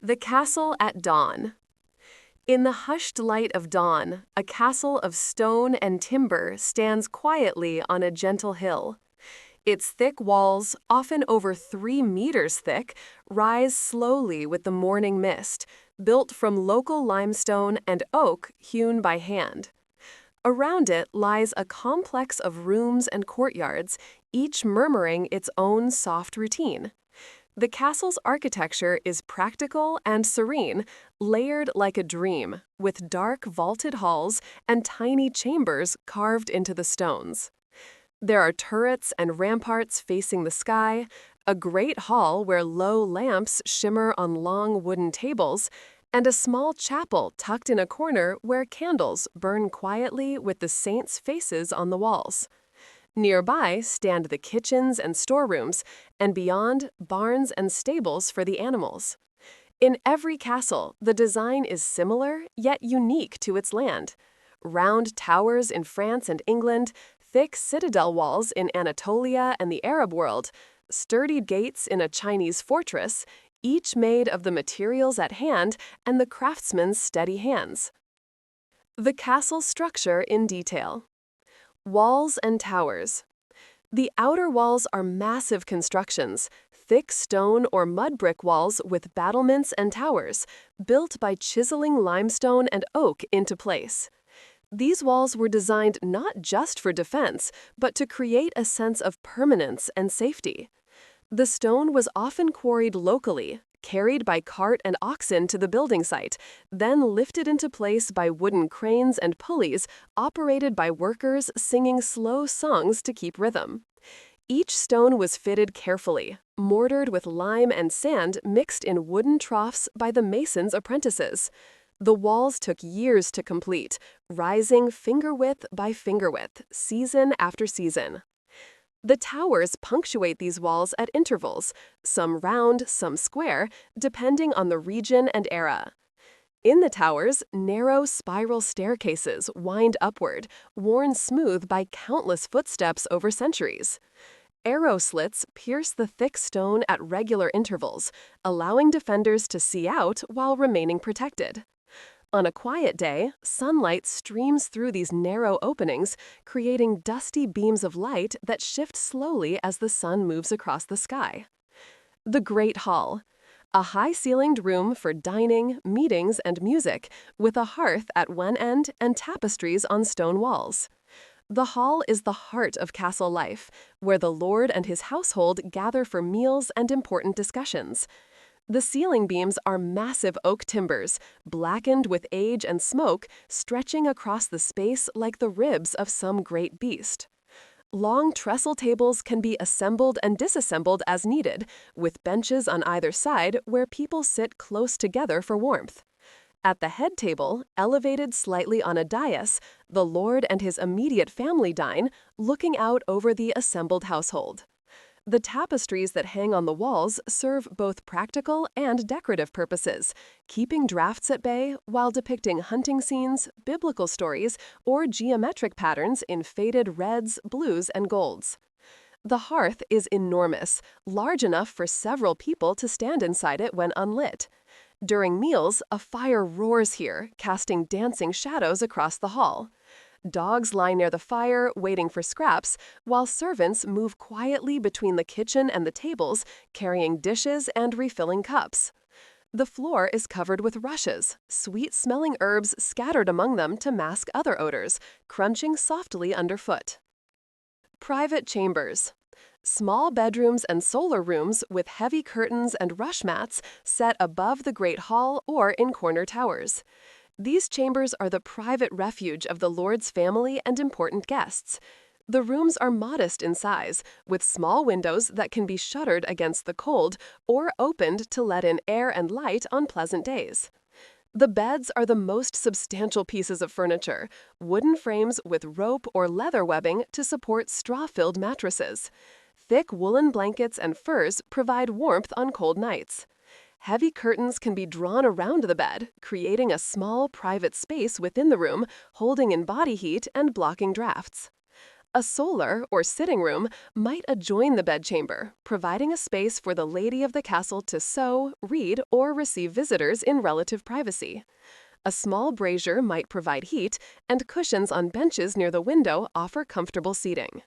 The Castle at Dawn. In the hushed light of dawn, a castle of stone and timber stands quietly on a gentle hill. Its thick walls, often over 3 meters thick, rise slowly with the morning mist, built from local limestone and oak hewn by hand. Around it lies a complex of rooms and courtyards, each murmuring its own soft routine. The castle's architecture is practical and serene, layered like a dream, with dark vaulted halls and tiny chambers carved into the stones. There are turrets and ramparts facing the sky, a great hall where low lamps shimmer on long wooden tables, and a small chapel tucked in a corner where candles burn quietly with the saints' faces on the walls. Nearby stand the kitchens and storerooms, and beyond, barns and stables for the animals. In every castle, the design is similar, yet unique to its land. Round towers in France and England, thick citadel walls in Anatolia and the Arab world, sturdy gates in a Chinese fortress, each made of the materials at hand and the craftsman's steady hands. The castle structure in detail. Walls and towers. The outer walls are massive constructions, thick stone or mud brick walls with battlements and towers, built by chiseling limestone and oak into place. These walls were designed not just for defense, but to create a sense of permanence and safety. The stone was often quarried locally, carried by cart and oxen to the building site, then lifted into place by wooden cranes and pulleys operated by workers singing slow songs to keep rhythm. Each stone was fitted carefully, mortared with lime and sand mixed in wooden troughs by the masons' apprentices. The walls took years to complete, rising finger width by finger width, season after season. The towers punctuate these walls at intervals, some round, some square, depending on the region and era. In the towers, narrow spiral staircases wind upward, worn smooth by countless footsteps over centuries. Arrow slits pierce the thick stone at regular intervals, allowing defenders to see out while remaining protected. On a quiet day, sunlight streams through these narrow openings, creating dusty beams of light that shift slowly as the sun moves across the sky. The Great Hall. A high-ceilinged room for dining, meetings, and music, with a hearth at one end and tapestries on stone walls. The hall is the heart of castle life, where the lord and his household gather for meals and important discussions. The ceiling beams are massive oak timbers, blackened with age and smoke, stretching across the space like the ribs of some great beast. Long trestle tables can be assembled and disassembled as needed, with benches on either side where people sit close together for warmth. At the head table, elevated slightly on a dais, the lord and his immediate family dine, looking out over the assembled household. The tapestries that hang on the walls serve both practical and decorative purposes, keeping drafts at bay while depicting hunting scenes, biblical stories, or geometric patterns in faded reds, blues, and golds. The hearth is enormous, large enough for several people to stand inside it when unlit. During meals, a fire roars here, casting dancing shadows across the hall. Dogs lie near the fire, waiting for scraps, while servants move quietly between the kitchen and the tables, carrying dishes and refilling cups. The floor is covered with rushes, sweet-smelling herbs scattered among them to mask other odors, crunching softly underfoot. Private chambers. Small bedrooms and solar rooms with heavy curtains and rush mats set above the Great Hall or in corner towers. These chambers are the private refuge of the lord's family and important guests. The rooms are modest in size, with small windows that can be shuttered against the cold or opened to let in air and light on pleasant days. The beds are the most substantial pieces of furniture, wooden frames with rope or leather webbing to support straw-filled mattresses. Thick woolen blankets and furs provide warmth on cold nights. Heavy curtains can be drawn around the bed, creating a small private space within the room, holding in body heat and blocking drafts. A solar, or sitting room, might adjoin the bedchamber, providing a space for the lady of the castle to sew, read, or receive visitors in relative privacy. A small brazier might provide heat, and cushions on benches near the window offer comfortable seating.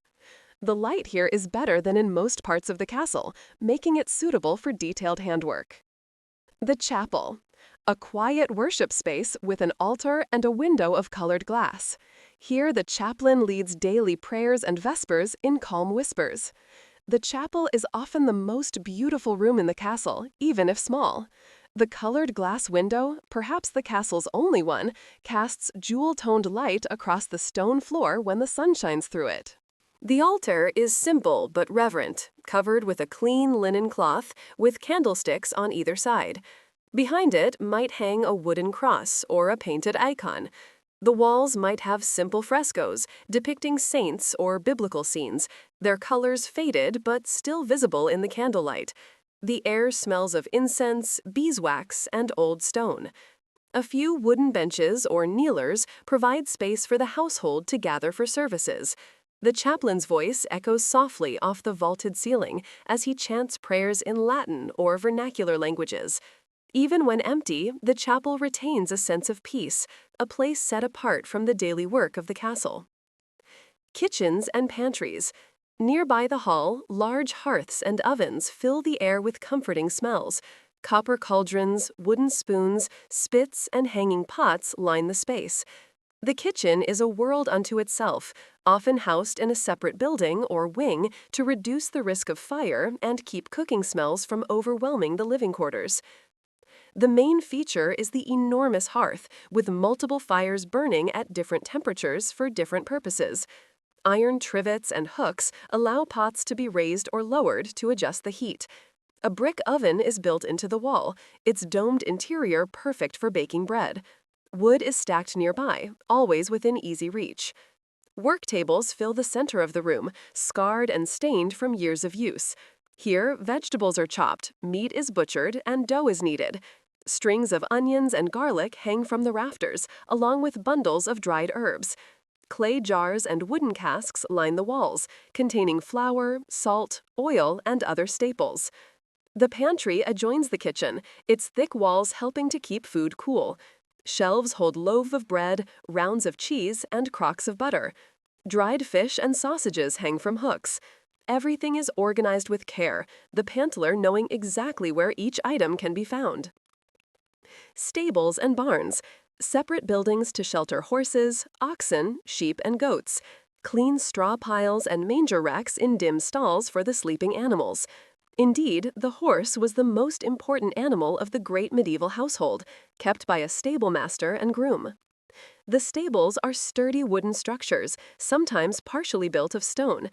The light here is better than in most parts of the castle, making it suitable for detailed handwork. The chapel. A quiet worship space with an altar and a window of colored glass. Here the chaplain leads daily prayers and vespers in calm whispers. The chapel is often the most beautiful room in the castle, even if small. The colored glass window, perhaps the castle's only one, casts jewel-toned light across the stone floor when the sun shines through it. The altar is simple but reverent, covered with a clean linen cloth with candlesticks on either side. Behind it might hang a wooden cross or a painted icon. The walls might have simple frescoes depicting saints or biblical scenes, their colors faded but still visible in the candlelight. The air smells of incense, beeswax, and old stone. A few wooden benches or kneelers provide space for the household to gather for services. The chaplain's voice echoes softly off the vaulted ceiling as he chants prayers in Latin or vernacular languages. Even when empty, the chapel retains a sense of peace, a place set apart from the daily work of the castle. Kitchens and pantries. Nearby the hall, large hearths and ovens fill the air with comforting smells. Copper cauldrons, wooden spoons, spits, and hanging pots line the space. The kitchen is a world unto itself, often housed in a separate building or wing to reduce the risk of fire and keep cooking smells from overwhelming the living quarters. The main feature is the enormous hearth, with multiple fires burning at different temperatures for different purposes. Iron trivets and hooks allow pots to be raised or lowered to adjust the heat. A brick oven is built into the wall, its domed interior perfect for baking bread. Wood is stacked nearby, always within easy reach. Work tables fill the center of the room, scarred and stained from years of use. Here, vegetables are chopped, meat is butchered, and dough is kneaded. Strings of onions and garlic hang from the rafters, along with bundles of dried herbs. Clay jars and wooden casks line the walls, containing flour, salt, oil, and other staples. The pantry adjoins the kitchen, its thick walls helping to keep food cool. Shelves hold loaves of bread, rounds of cheese, and crocks of butter. Dried fish and sausages hang from hooks. Everything is organized with care, the pantler knowing exactly where each item can be found. Stables and barns. Separate buildings to shelter horses, oxen, sheep, and goats. Clean straw piles and manger racks in dim stalls for the sleeping animals. Indeed, the horse was the most important animal of the great medieval household, kept by a stable master and groom. The stables are sturdy wooden structures, sometimes partially built of stone.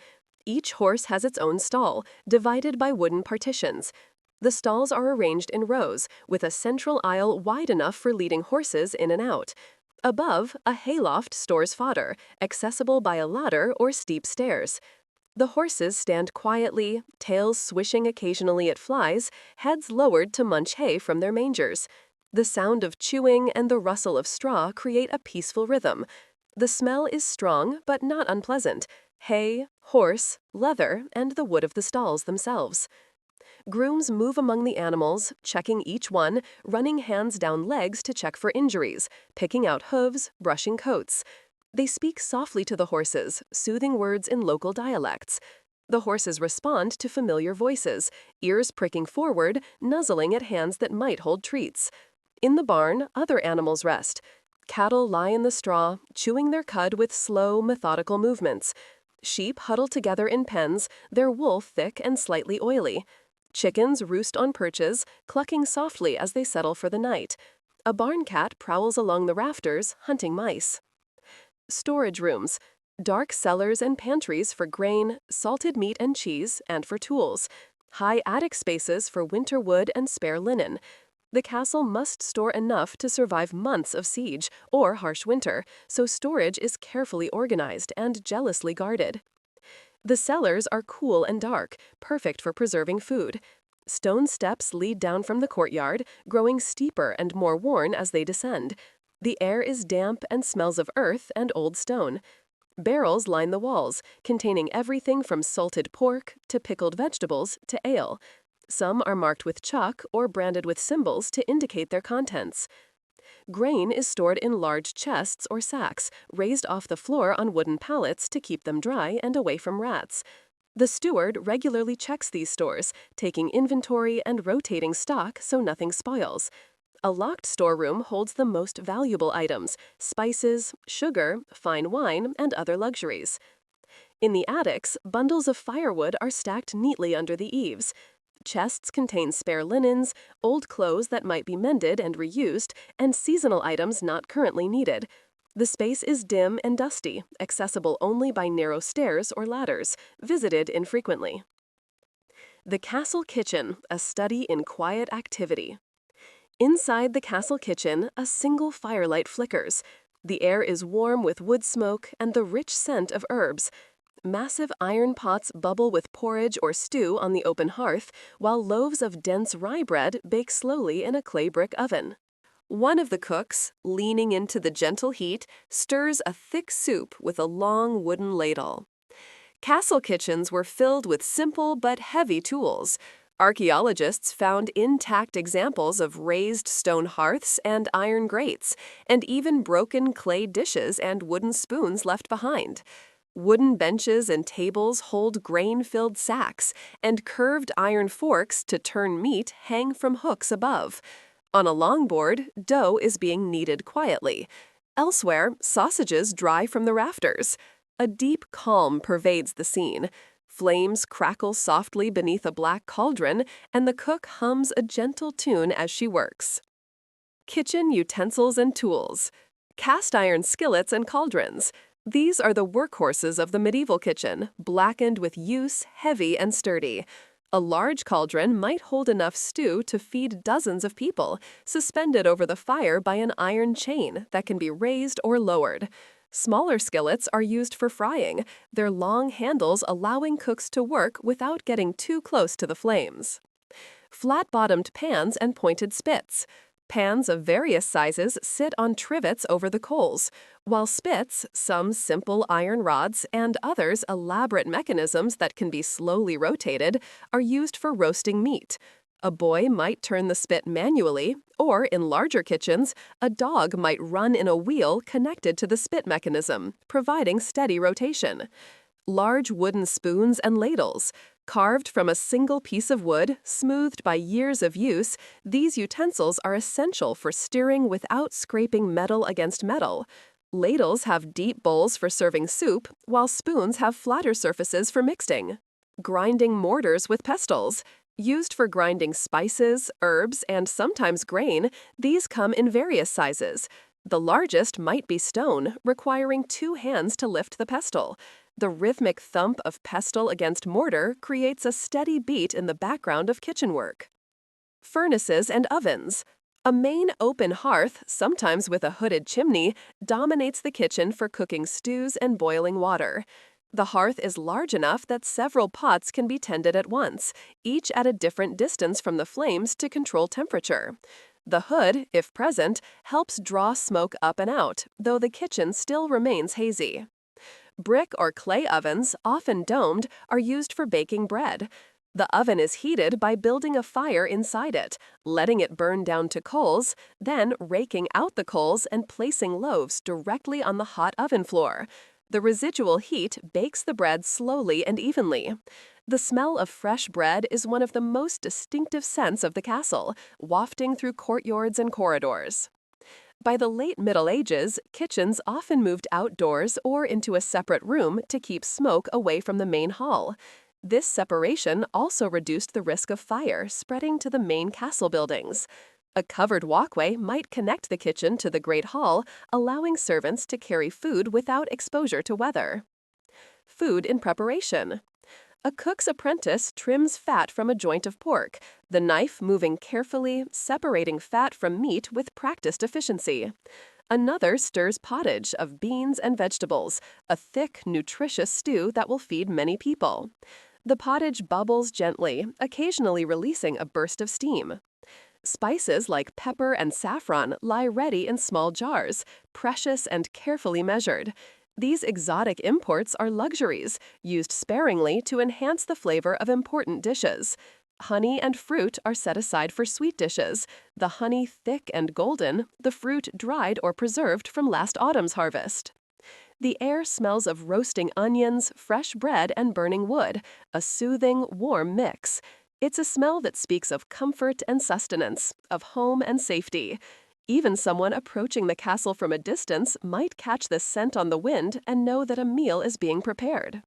Each horse has its own stall, divided by wooden partitions. The stalls are arranged in rows, with a central aisle wide enough for leading horses in and out. Above, a hayloft stores fodder, accessible by a ladder or steep stairs. The horses stand quietly, tails swishing occasionally at flies, heads lowered to munch hay from their mangers. The sound of chewing and the rustle of straw create a peaceful rhythm. The smell is strong but not unpleasant: hay, horse, leather, and the wood of the stalls themselves. Grooms move among the animals, checking each one, running hands down legs to check for injuries, picking out hooves, brushing coats. They speak softly to the horses, soothing words in local dialects. The horses respond to familiar voices, ears pricking forward, nuzzling at hands that might hold treats. In the barn, other animals rest. Cattle lie in the straw, chewing their cud with slow, methodical movements. Sheep huddle together in pens, their wool thick and slightly oily. Chickens roost on perches, clucking softly as they settle for the night. A barn cat prowls along the rafters, hunting mice. Storage rooms. Dark cellars and pantries for grain, salted meat and cheese, and for tools. High attic spaces for winter wood and spare linen. The castle must store enough to survive months of siege or harsh winter, so storage is carefully organized and jealously guarded. The cellars are cool and dark, perfect for preserving food. Stone steps lead down from the courtyard, growing steeper and more worn as they descend. The air is damp and smells of earth and old stone. Barrels line the walls, containing everything from salted pork to pickled vegetables to ale. Some are marked with chalk or branded with symbols to indicate their contents. Grain is stored in large chests or sacks, raised off the floor on wooden pallets to keep them dry and away from rats. The steward regularly checks these stores, taking inventory and rotating stock so nothing spoils. A locked storeroom holds the most valuable items: spices, sugar, fine wine, and other luxuries. In the attics, bundles of firewood are stacked neatly under the eaves. Chests contain spare linens, old clothes that might be mended and reused, and seasonal items not currently needed. The space is dim and dusty, accessible only by narrow stairs or ladders, visited infrequently. The castle kitchen, a study in quiet activity. Inside the castle kitchen, a single firelight flickers. The air is warm with wood smoke and the rich scent of herbs. Massive iron pots bubble with porridge or stew on the open hearth, while loaves of dense rye bread bake slowly in a clay brick oven. One of the cooks, leaning into the gentle heat, stirs a thick soup with a long wooden ladle. Castle kitchens were filled with simple but heavy tools. Archaeologists found intact examples of raised stone hearths and iron grates, and even broken clay dishes and wooden spoons left behind. Wooden benches and tables hold grain-filled sacks, and curved iron forks to turn meat hang from hooks above. On a longboard, dough is being kneaded quietly. Elsewhere, sausages dry from the rafters. A deep calm pervades the scene. Flames crackle softly beneath a black cauldron, and the cook hums a gentle tune as she works. Kitchen utensils and tools. Cast iron skillets and cauldrons. These are the workhorses of the medieval kitchen, blackened with use, heavy and sturdy. A large cauldron might hold enough stew to feed dozens of people, suspended over the fire by an iron chain that can be raised or lowered. Smaller skillets are used for frying, their long handles allowing cooks to work without getting too close to the flames. Flat-bottomed pans and pointed spits. Pans of various sizes sit on trivets over the coals, while spits, some simple iron rods and others elaborate mechanisms that can be slowly rotated, are used for roasting meat. A boy might turn the spit manually, or in larger kitchens, a dog might run in a wheel connected to the spit mechanism, providing steady rotation. Large wooden spoons and ladles. Carved from a single piece of wood, smoothed by years of use, these utensils are essential for stirring without scraping metal against metal. Ladles have deep bowls for serving soup, while spoons have flatter surfaces for mixing. Grinding mortars with pestles. Used for grinding spices, herbs, and sometimes grain, these come in various sizes. The largest might be stone, requiring 2 hands to lift the pestle. The rhythmic thump of pestle against mortar creates a steady beat in the background of kitchen work. Furnaces and ovens. A main open hearth, sometimes with a hooded chimney, dominates the kitchen for cooking stews and boiling water. The hearth is large enough that several pots can be tended at once, each at a different distance from the flames to control temperature. The hood, if present, helps draw smoke up and out, though the kitchen still remains hazy. Brick or clay ovens, often domed, are used for baking bread. The oven is heated by building a fire inside it, letting it burn down to coals, then raking out the coals and placing loaves directly on the hot oven floor. The residual heat bakes the bread slowly and evenly. The smell of fresh bread is one of the most distinctive scents of the castle, wafting through courtyards and corridors. By the late Middle Ages, kitchens often moved outdoors or into a separate room to keep smoke away from the main hall. This separation also reduced the risk of fire spreading to the main castle buildings. A covered walkway might connect the kitchen to the Great Hall, allowing servants to carry food without exposure to weather. Food in preparation. A cook's apprentice trims fat from a joint of pork, the knife moving carefully, separating fat from meat with practiced efficiency. Another stirs pottage of beans and vegetables, a thick, nutritious stew that will feed many people. The pottage bubbles gently, occasionally releasing a burst of steam. Spices like pepper and saffron lie ready in small jars, precious and carefully measured. These exotic imports are luxuries, used sparingly to enhance the flavor of important dishes. Honey and fruit are set aside for sweet dishes, the honey thick and golden, the fruit dried or preserved from last autumn's harvest. The air smells of roasting onions, fresh bread, and burning wood, a soothing, warm mix. It's a smell that speaks of comfort and sustenance, of home and safety. Even someone approaching the castle from a distance might catch this scent on the wind and know that a meal is being prepared.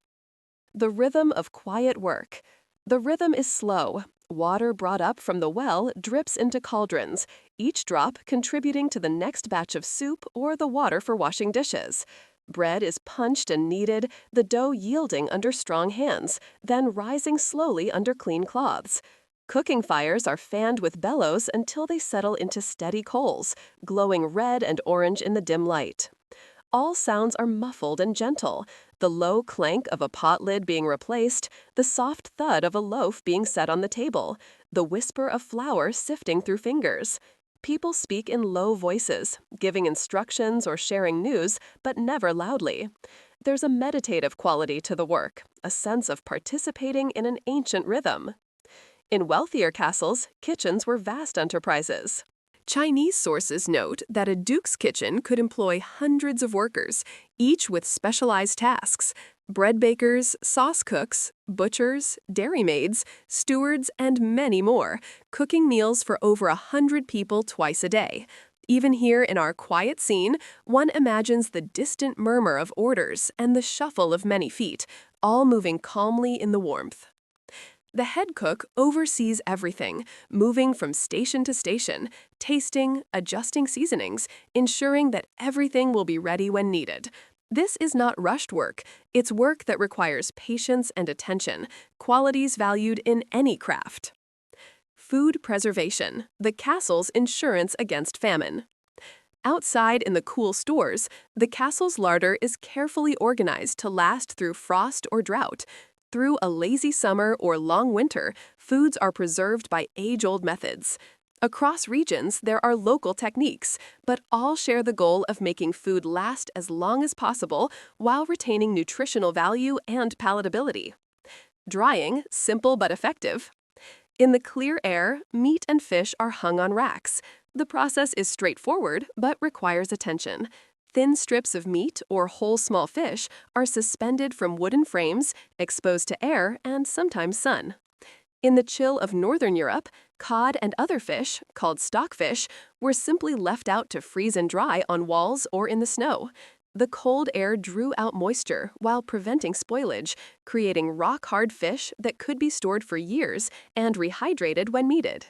The rhythm of quiet work. The rhythm is slow. Water brought up from the well drips into cauldrons, each drop contributing to the next batch of soup or the water for washing dishes. Bread is punched and kneaded, the dough yielding under strong hands, then rising slowly under clean cloths. Cooking fires are fanned with bellows until they settle into steady coals, glowing red and orange in the dim light. All sounds are muffled and gentle, the low clank of a pot lid being replaced, the soft thud of a loaf being set on the table, the whisper of flour sifting through fingers. People speak in low voices, giving instructions or sharing news, but never loudly. There's a meditative quality to the work, a sense of participating in an ancient rhythm. In wealthier castles, kitchens were vast enterprises. Chinese sources note that a duke's kitchen could employ hundreds of workers, each with specialized tasks: bread bakers, sauce cooks, butchers, dairymaids, stewards, and many more, cooking meals for over 100 people twice a day. Even here in our quiet scene, one imagines the distant murmur of orders and the shuffle of many feet, all moving calmly in the warmth. The head cook oversees everything, moving from station to station, tasting, adjusting seasonings, ensuring that everything will be ready when needed. This is not rushed work. It's work that requires patience and attention, qualities valued in any craft. Food preservation, the castle's insurance against famine. Outside in the cool stores, the castle's larder is carefully organized to last through frost or drought. Through a lazy summer or long winter, foods are preserved by age-old methods. Across regions, there are local techniques, but all share the goal of making food last as long as possible while retaining nutritional value and palatability. Drying, simple but effective. In the clear air, meat and fish are hung on racks. The process is straightforward but requires attention. Thin strips of meat or whole small fish are suspended from wooden frames, exposed to air and sometimes sun. In the chill of Northern Europe, cod and other fish, called stockfish, were simply left out to freeze and dry on walls or in the snow. The cold air drew out moisture while preventing spoilage, creating rock-hard fish that could be stored for years and rehydrated when needed.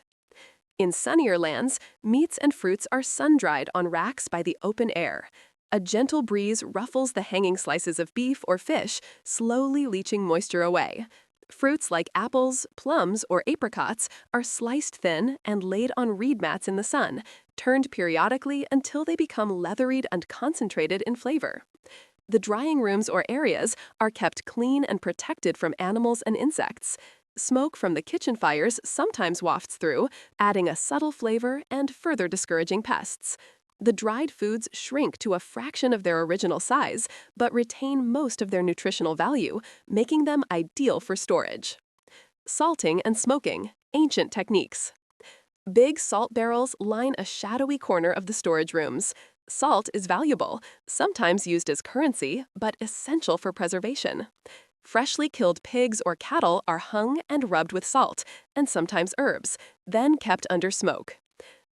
In sunnier lands, meats and fruits are sun-dried on racks by the open air. A gentle breeze ruffles the hanging slices of beef or fish, slowly leaching moisture away. Fruits like apples, plums, or apricots are sliced thin and laid on reed mats in the sun, turned periodically until they become leatheried and concentrated in flavor. The drying rooms or areas are kept clean and protected from animals and insects. Smoke from the kitchen fires sometimes wafts through, adding a subtle flavor and further discouraging pests. The dried foods shrink to a fraction of their original size, but retain most of their nutritional value, making them ideal for storage. Salting and smoking, ancient techniques. Big salt barrels line a shadowy corner of the storage rooms. Salt is valuable, sometimes used as currency, but essential for preservation. Freshly killed pigs or cattle are hung and rubbed with salt, and sometimes herbs, then kept under smoke.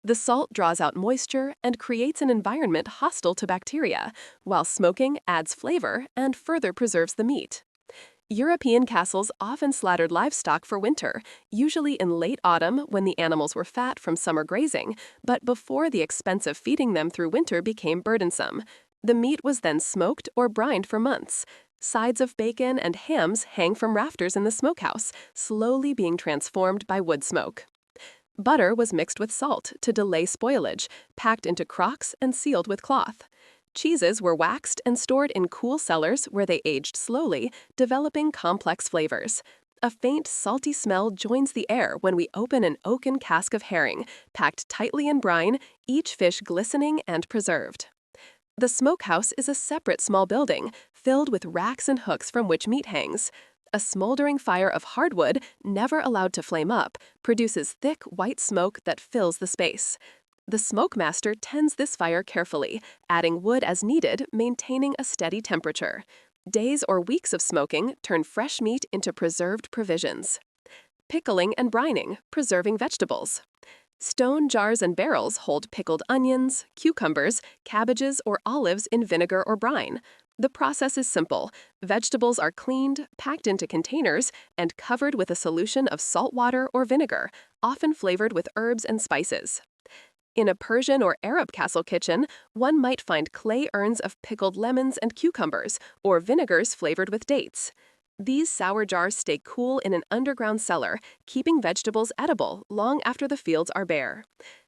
The salt draws out moisture and creates an environment hostile to bacteria, while smoking adds flavor and further preserves the meat. European castles often slaughtered livestock for winter, usually in late autumn when the animals were fat from summer grazing, but before the expense of feeding them through winter became burdensome. The meat was then smoked or brined for months. Sides of bacon and hams hang from rafters in the smokehouse, slowly being transformed by wood smoke. Butter was mixed with salt to delay spoilage, packed into crocks and sealed with cloth. Cheeses were waxed and stored in cool cellars where they aged slowly, developing complex flavors. A faint, salty smell joins the air when we open an oaken cask of herring, packed tightly in brine, each fish glistening and preserved. The smokehouse is a separate small building, filled with racks and hooks from which meat hangs. A smoldering fire of hardwood, never allowed to flame up, produces thick white smoke that fills the space. The smokemaster tends this fire carefully, adding wood as needed, maintaining a steady temperature. Days or weeks of smoking turn fresh meat into preserved provisions. Pickling and brining, preserving vegetables. Stone jars and barrels hold pickled onions, cucumbers, cabbages, or olives in vinegar or brine. The process is simple. Vegetables are cleaned, packed into containers, and covered with a solution of salt water or vinegar, often flavored with herbs and spices. In a Persian or Arab castle kitchen, one might find clay urns of pickled lemons and cucumbers, or vinegars flavored with dates. These sour jars stay cool in an underground cellar, keeping vegetables edible long after the fields are bare.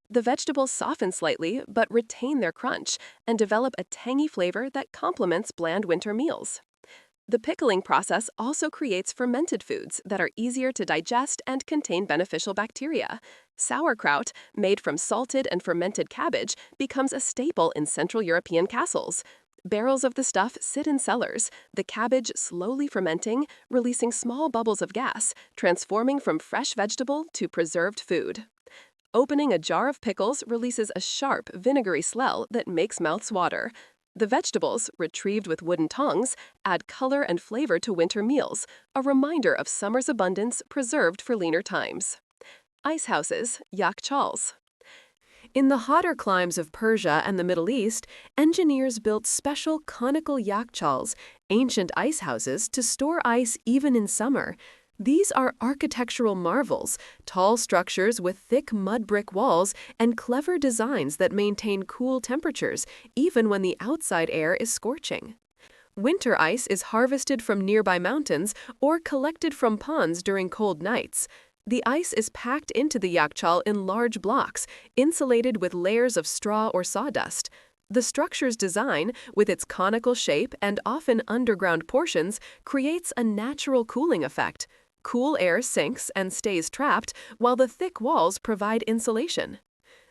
The vegetables soften slightly but retain their crunch and develop a tangy flavor that complements bland winter meals. The pickling process also creates fermented foods that are easier to digest and contain beneficial bacteria. Sauerkraut, made from salted and fermented cabbage, becomes a staple in Central European castles. Barrels of the stuff sit in cellars, the cabbage slowly fermenting, releasing small bubbles of gas, transforming from fresh vegetable to preserved food. Opening a jar of pickles releases a sharp, vinegary smell that makes mouths water. The vegetables, retrieved with wooden tongs, add color and flavor to winter meals, a reminder of summer's abundance preserved for leaner times. Icehouses, Yakchals. In the hotter climes of Persia and the Middle East, engineers built special conical yakchals, ancient ice houses, to store ice even in summer. These are architectural marvels, tall structures with thick mud brick walls and clever designs that maintain cool temperatures, even when the outside air is scorching. Winter ice is harvested from nearby mountains or collected from ponds during cold nights. The ice is packed into the yakchal in large blocks, insulated with layers of straw or sawdust. The structure's design, with its conical shape and often underground portions, creates a natural cooling effect. Cool air sinks and stays trapped, while the thick walls provide insulation.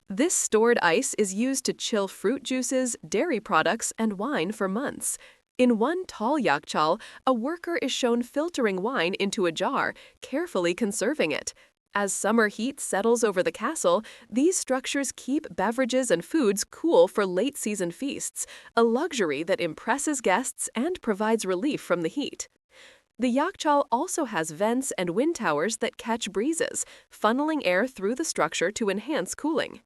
This stored ice is used to chill fruit juices, dairy products, and wine for months. In one tall yakchal, a worker is shown filtering wine into a jar, carefully conserving it. As summer heat settles over the castle, these structures keep beverages and foods cool for late-season feasts, a luxury that impresses guests and provides relief from the heat. The yakchal also has vents and wind towers that catch breezes, funneling air through the structure to enhance cooling.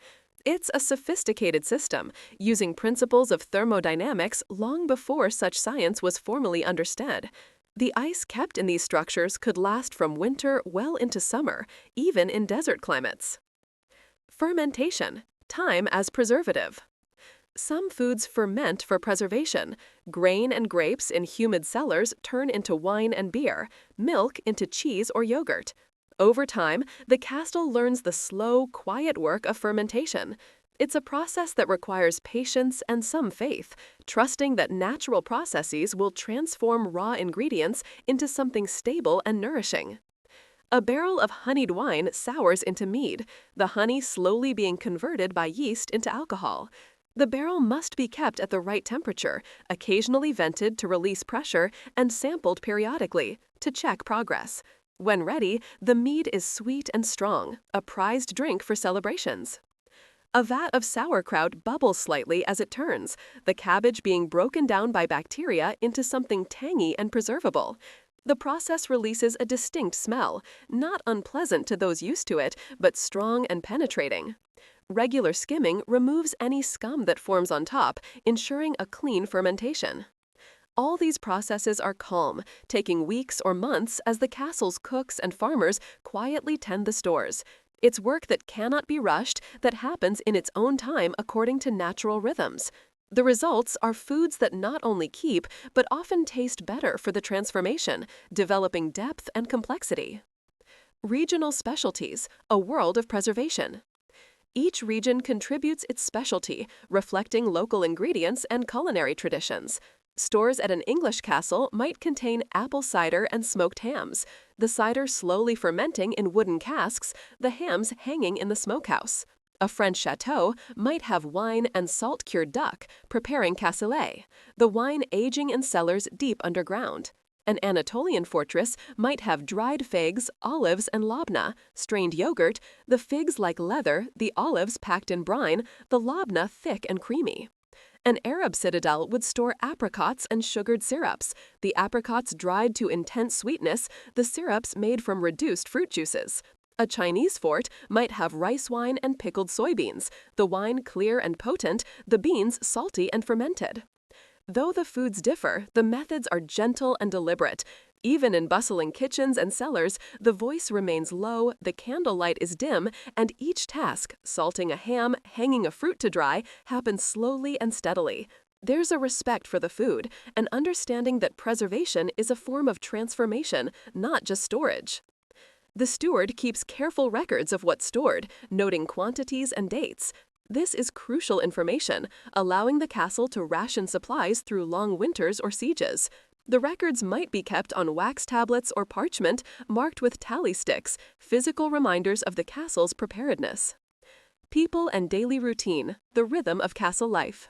It's a sophisticated system, using principles of thermodynamics long before such science was formally understood. The ice kept in these structures could last from winter well into summer, even in desert climates. Fermentation, time as preservative. Some foods ferment for preservation. Grain and grapes in humid cellars turn into wine and beer, milk into cheese or yogurt. Over time, the castle learns the slow, quiet work of fermentation. It's a process that requires patience and some faith, trusting that natural processes will transform raw ingredients into something stable and nourishing. A barrel of honeyed wine sours into mead, the honey slowly being converted by yeast into alcohol. The barrel must be kept at the right temperature, occasionally vented to release pressure, and sampled periodically to check progress. When ready, the mead is sweet and strong, a prized drink for celebrations. A vat of sauerkraut bubbles slightly as it turns, the cabbage being broken down by bacteria into something tangy and preservable. The process releases a distinct smell, not unpleasant to those used to it, but strong and penetrating. Regular skimming removes any scum that forms on top, ensuring a clean fermentation. All these processes are calm, taking weeks or months as the castle's cooks and farmers quietly tend the stores. It's work that cannot be rushed, that happens in its own time according to natural rhythms. The results are foods that not only keep, but often taste better for the transformation, developing depth and complexity. Regional specialties, a world of preservation. Each region contributes its specialty, reflecting local ingredients and culinary traditions. Stores at an English castle might contain apple cider and smoked hams, the cider slowly fermenting in wooden casks, the hams hanging in the smokehouse. A French chateau might have wine and salt-cured duck preparing cassoulet, the wine aging in cellars deep underground. An Anatolian fortress might have dried figs, olives, and labna, strained yogurt, the figs like leather, the olives packed in brine, the labna thick and creamy. An Arab citadel would store apricots and sugared syrups, the apricots dried to intense sweetness, the syrups made from reduced fruit juices. A Chinese fort might have rice wine and pickled soybeans, the wine clear and potent, the beans salty and fermented. Though the foods differ, the methods are gentle and deliberate. Even in bustling kitchens and cellars, the voice remains low, the candlelight is dim, and each task, salting a ham, hanging a fruit to dry, happens slowly and steadily. There's a respect for the food, an understanding that preservation is a form of transformation, not just storage. The steward keeps careful records of what's stored, noting quantities and dates. This is crucial information, allowing the castle to ration supplies through long winters or sieges. The records might be kept on wax tablets or parchment marked with tally sticks, physical reminders of the castle's preparedness. People and daily routine, the rhythm of castle life.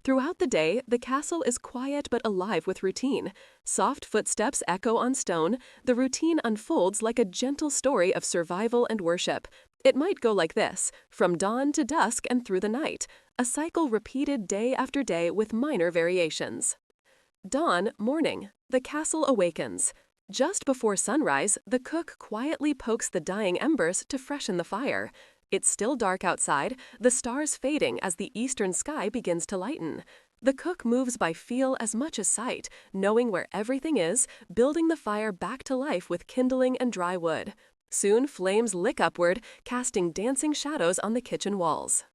Throughout the day, the castle is quiet but alive with routine. Soft footsteps echo on stone. The routine unfolds like a gentle story of survival and worship. It might go like this, from dawn to dusk and through the night, a cycle repeated day after day with minor variations. Dawn, morning. The castle awakens. Just before sunrise, the cook quietly pokes the dying embers to freshen the fire. It's still dark outside, the stars fading as the eastern sky begins to lighten. The cook moves by feel as much as sight, knowing where everything is, building the fire back to life with kindling and dry wood. Soon flames lick upward, casting dancing shadows on the kitchen walls.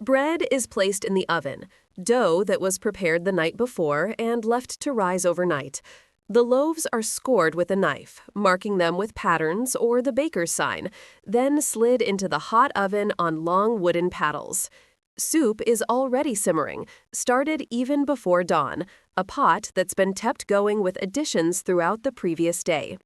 Bread is placed in the oven, dough that was prepared the night before and left to rise overnight. The loaves are scored with a knife, marking them with patterns or the baker's sign, then slid into the hot oven on long wooden paddles. Soup is already simmering, started even before dawn, a pot that's been kept going with additions throughout the previous day.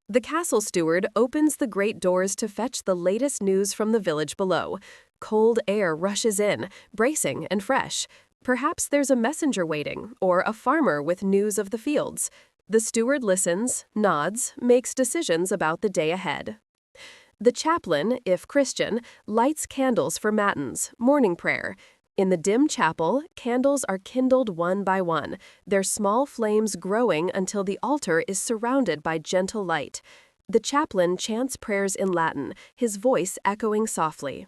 The castle steward opens the great doors to fetch the latest news from the village below. Cold air rushes in, bracing and fresh. Perhaps there's a messenger waiting, or a farmer with news of the fields. The steward listens, nods, makes decisions about the day ahead. The chaplain, if Christian, lights candles for matins, morning prayer. In the dim chapel, candles are kindled one by one, their small flames growing until the altar is surrounded by gentle light. The chaplain chants prayers in Latin, his voice echoing softly.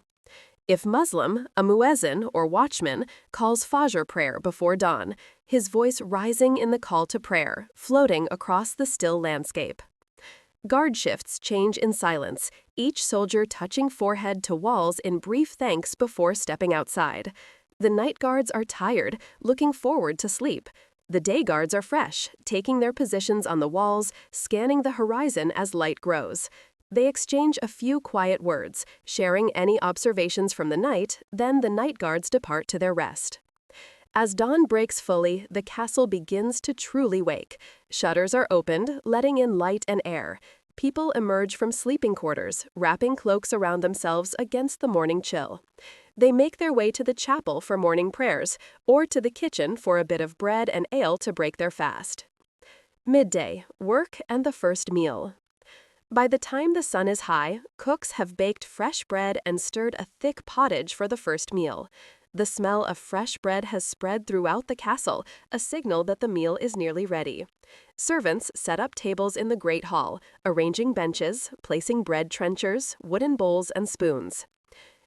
If Muslim, a muezzin or watchman calls Fajr prayer before dawn, his voice rising in the call to prayer, floating across the still landscape. Guard shifts change in silence, each soldier touching forehead to walls in brief thanks before stepping outside. The night guards are tired, looking forward to sleep. The day guards are fresh, taking their positions on the walls, scanning the horizon as light grows. They exchange a few quiet words, sharing any observations from the night, then the night guards depart to their rest. As dawn breaks fully, the castle begins to truly wake. Shutters are opened, letting in light and air. People emerge from sleeping quarters, wrapping cloaks around themselves against the morning chill. They make their way to the chapel for morning prayers, or to the kitchen for a bit of bread and ale to break their fast. Midday, work and the first meal. By the time the sun is high, cooks have baked fresh bread and stirred a thick pottage for the first meal. The smell of fresh bread has spread throughout the castle, a signal that the meal is nearly ready. Servants set up tables in the great hall, arranging benches, placing bread trenchers, wooden bowls, and spoons.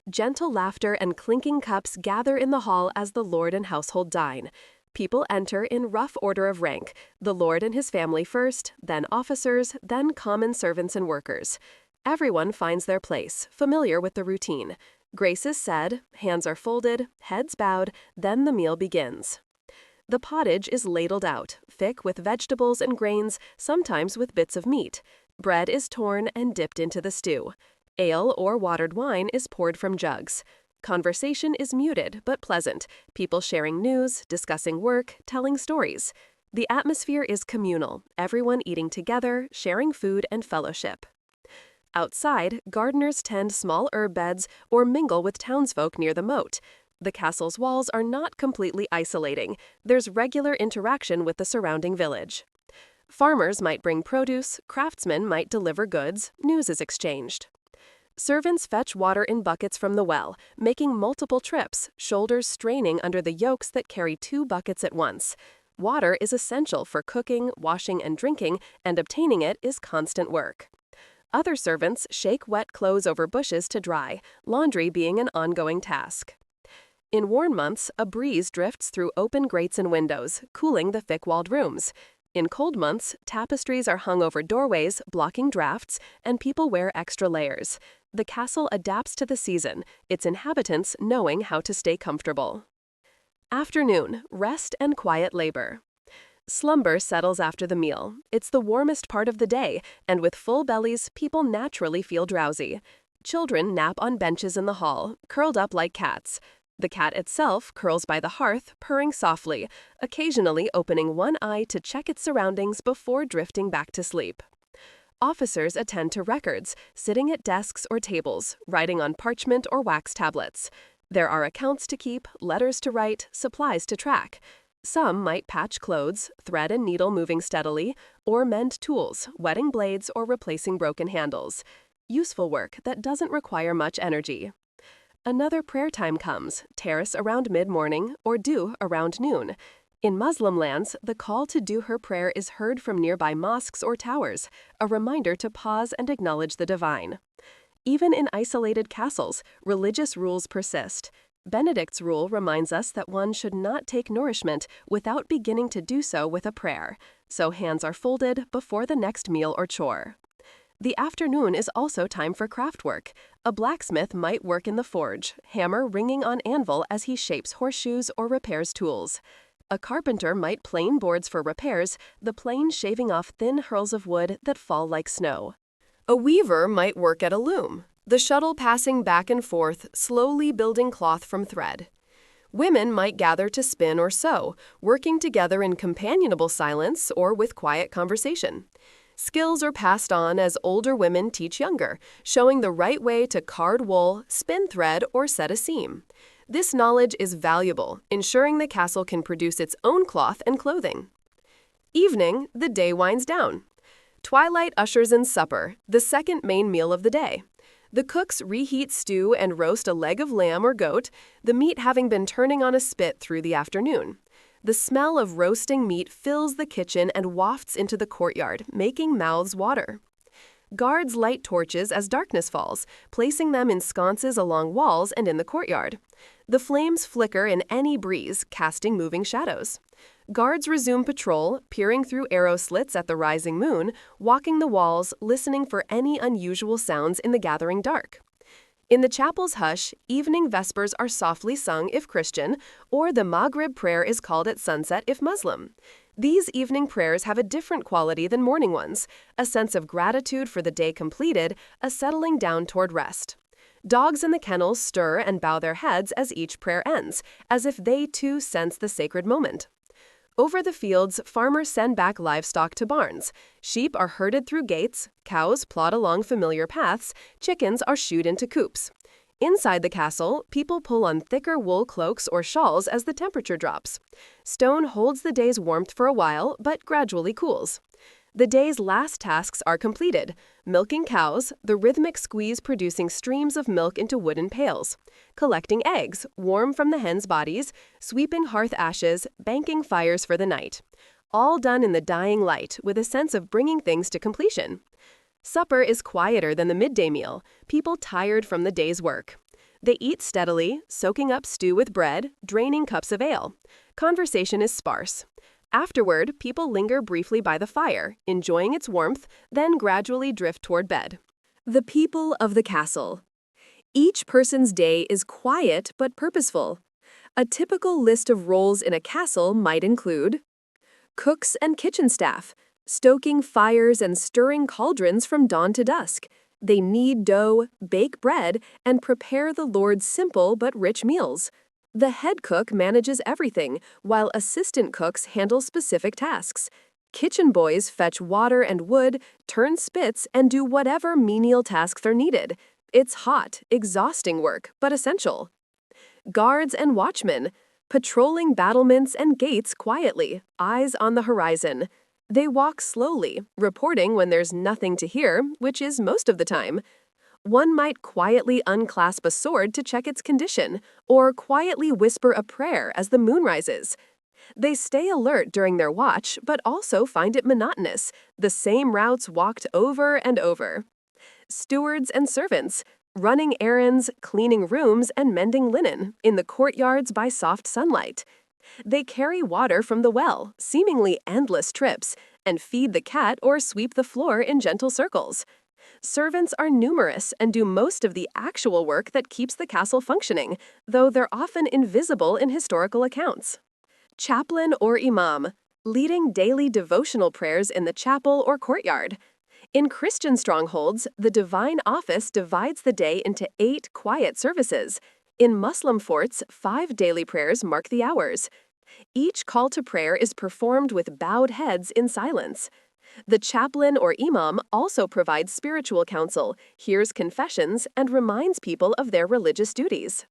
Gentle laughter and clinking cups gather in the hall as the lord and household dine. People enter in rough order of rank, the lord and his family first, then officers, then common servants and workers. Everyone finds their place, familiar with the routine. Grace is said, hands are folded, heads bowed, then the meal begins. The pottage is ladled out, thick with vegetables and grains, sometimes with bits of meat. Bread is torn and dipped into the stew. Ale or watered wine is poured from jugs. Conversation is muted but pleasant, people sharing news, discussing work, telling stories. The atmosphere is communal, everyone eating together, sharing food and fellowship. Outside, gardeners tend small herb beds or mingle with townsfolk near the moat. The castle's walls are not completely isolating. There's regular interaction with the surrounding village. Farmers might bring produce, craftsmen might deliver goods, news is exchanged. Servants fetch water in buckets from the well, making multiple trips, shoulders straining under the yokes that carry 2 buckets at once. Water is essential for cooking, washing, and drinking, and obtaining it is constant work. Other servants shake wet clothes over bushes to dry, laundry being an ongoing task. In warm months, a breeze drifts through open grates and windows, cooling the thick-walled rooms. In cold months, tapestries are hung over doorways, blocking drafts, and people wear extra layers. The castle adapts to the season, its inhabitants knowing how to stay comfortable. Afternoon, rest and quiet labor. Slumber settles after the meal. It's the warmest part of the day, and with full bellies, people naturally feel drowsy. Children nap on benches in the hall, curled up like cats. The cat itself curls by the hearth, purring softly, occasionally opening one eye to check its surroundings before drifting back to sleep. Officers attend to records, sitting at desks or tables, writing on parchment or wax tablets. There are accounts to keep, letters to write, supplies to track. Some might patch clothes, thread and needle moving steadily, or mend tools, wetting blades or replacing broken handles. Useful work that doesn't require much energy. Another prayer time comes, terrace around mid-morning or due around noon. In Muslim lands, the call to do her prayer is heard from nearby mosques or towers, a reminder to pause and acknowledge the divine. Even in isolated castles, religious rules persist. Benedict's rule reminds us that one should not take nourishment without beginning to do so with a prayer, so hands are folded before the next meal or chore. The afternoon is also time for craft work. A blacksmith might work in the forge, hammer ringing on anvil as he shapes horseshoes or repairs tools. A carpenter might plane boards for repairs, the plane shaving off thin hurls of wood that fall like snow. A weaver might work at a loom, the shuttle passing back and forth, slowly building cloth from thread. Women might gather to spin or sew, working together in companionable silence or with quiet conversation. Skills are passed on as older women teach younger, showing the right way to card wool, spin thread, or set a seam. This knowledge is valuable, ensuring the castle can produce its own cloth and clothing. Evening, the day winds down. Twilight ushers in supper, the second main meal of the day. The cooks reheat stew and roast a leg of lamb or goat, the meat having been turning on a spit through the afternoon. The smell of roasting meat fills the kitchen and wafts into the courtyard, making mouths water. Guards light torches as darkness falls, placing them in sconces along walls and in the courtyard. The flames flicker in any breeze, casting moving shadows. Guards resume patrol, peering through arrow slits at the rising moon, walking the walls, listening for any unusual sounds in the gathering dark. In the chapel's hush, evening vespers are softly sung if Christian, or the Maghrib prayer is called at sunset if Muslim. These evening prayers have a different quality than morning ones, a sense of gratitude for the day completed, a settling down toward rest. Dogs in the kennels stir and bow their heads as each prayer ends, as if they too sense the sacred moment. Over the fields, farmers send back livestock to barns. Sheep are herded through gates, cows plod along familiar paths, chickens are shooed into coops. Inside the castle, people pull on thicker wool cloaks or shawls as the temperature drops. Stone holds the day's warmth for a while, but gradually cools. The day's last tasks are completed: milking cows, the rhythmic squeeze producing streams of milk into wooden pails; collecting eggs, warm from the hens' bodies; sweeping hearth ashes, banking fires for the night. All done in the dying light, with a sense of bringing things to completion. Supper is quieter than the midday meal, people tired from the day's work. They eat steadily, soaking up stew with bread, draining cups of ale. Conversation is sparse. Afterward, people linger briefly by the fire, enjoying its warmth, then gradually drift toward bed. The people of the castle. Each person's day is quiet but purposeful. A typical list of roles in a castle might include cooks and kitchen staff, stoking fires and stirring cauldrons from dawn to dusk. They knead dough, bake bread, and prepare the Lord's simple but rich meals. The head cook manages everything, while assistant cooks handle specific tasks. Kitchen boys fetch water and wood, turn spits, and do whatever menial tasks are needed. It's hot, exhausting work, but essential. Guards and watchmen, patrolling battlements and gates quietly, eyes on the horizon. They walk slowly, reporting when there's nothing to hear, which is most of the time. One might quietly unclasp a sword to check its condition, or quietly whisper a prayer as the moon rises. They stay alert during their watch, but also find it monotonous, the same routes walked over and over. Stewards and servants, running errands, cleaning rooms, and mending linen in the courtyards by soft sunlight. They carry water from the well, seemingly endless trips, and feed the cat or sweep the floor in gentle circles. Servants are numerous and do most of the actual work that keeps the castle functioning, though they're often invisible in historical accounts. Chaplain or imam, leading daily devotional prayers in the chapel or courtyard. In Christian strongholds, the divine office divides the day into 8 quiet services. In Muslim forts, 5 daily prayers mark the hours. Each call to prayer is performed with bowed heads in silence. The chaplain or imam also provides spiritual counsel, hears confessions, and reminds people of their religious duties.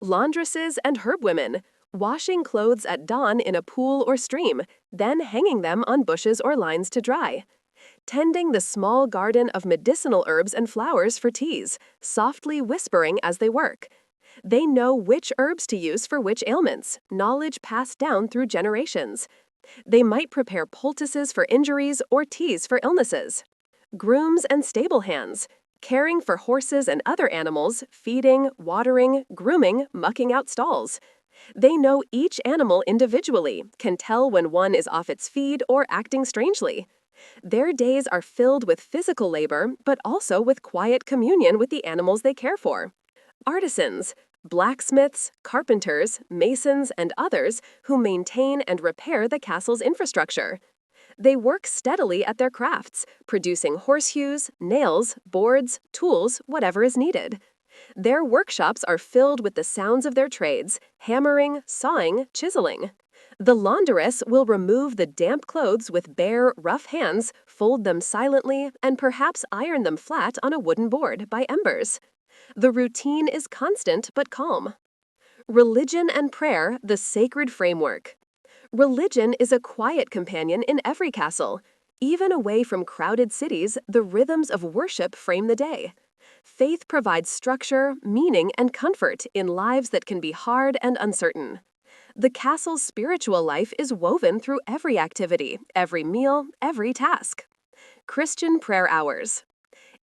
Laundresses and herbwomen, washing clothes at dawn in a pool or stream, then hanging them on bushes or lines to dry. Tending the small garden of medicinal herbs and flowers for teas, softly whispering as they work. They know which herbs to use for which ailments, knowledge passed down through generations. They might prepare poultices for injuries or teas for illnesses. Grooms and stable hands, caring for horses and other animals, feeding, watering, grooming, mucking out stalls. They know each animal individually, can tell when one is off its feed or acting strangely. Their days are filled with physical labor, but also with quiet communion with the animals they care for. Artisans, blacksmiths, carpenters, masons, and others who maintain and repair the castle's infrastructure. They work steadily at their crafts, producing horseshoes, nails, boards, tools, whatever is needed. Their workshops are filled with the sounds of their trades, hammering, sawing, chiseling. The launderess will remove the damp clothes with bare, rough hands, fold them silently, and perhaps iron them flat on a wooden board by embers. The routine is constant but calm. Religion and prayer, the sacred framework. Religion is a quiet companion in every castle. Even away from crowded cities, the rhythms of worship frame the day. Faith provides structure, meaning, and comfort in lives that can be hard and uncertain. The castle's spiritual life is woven through every activity, every meal, every task. Christian prayer hours.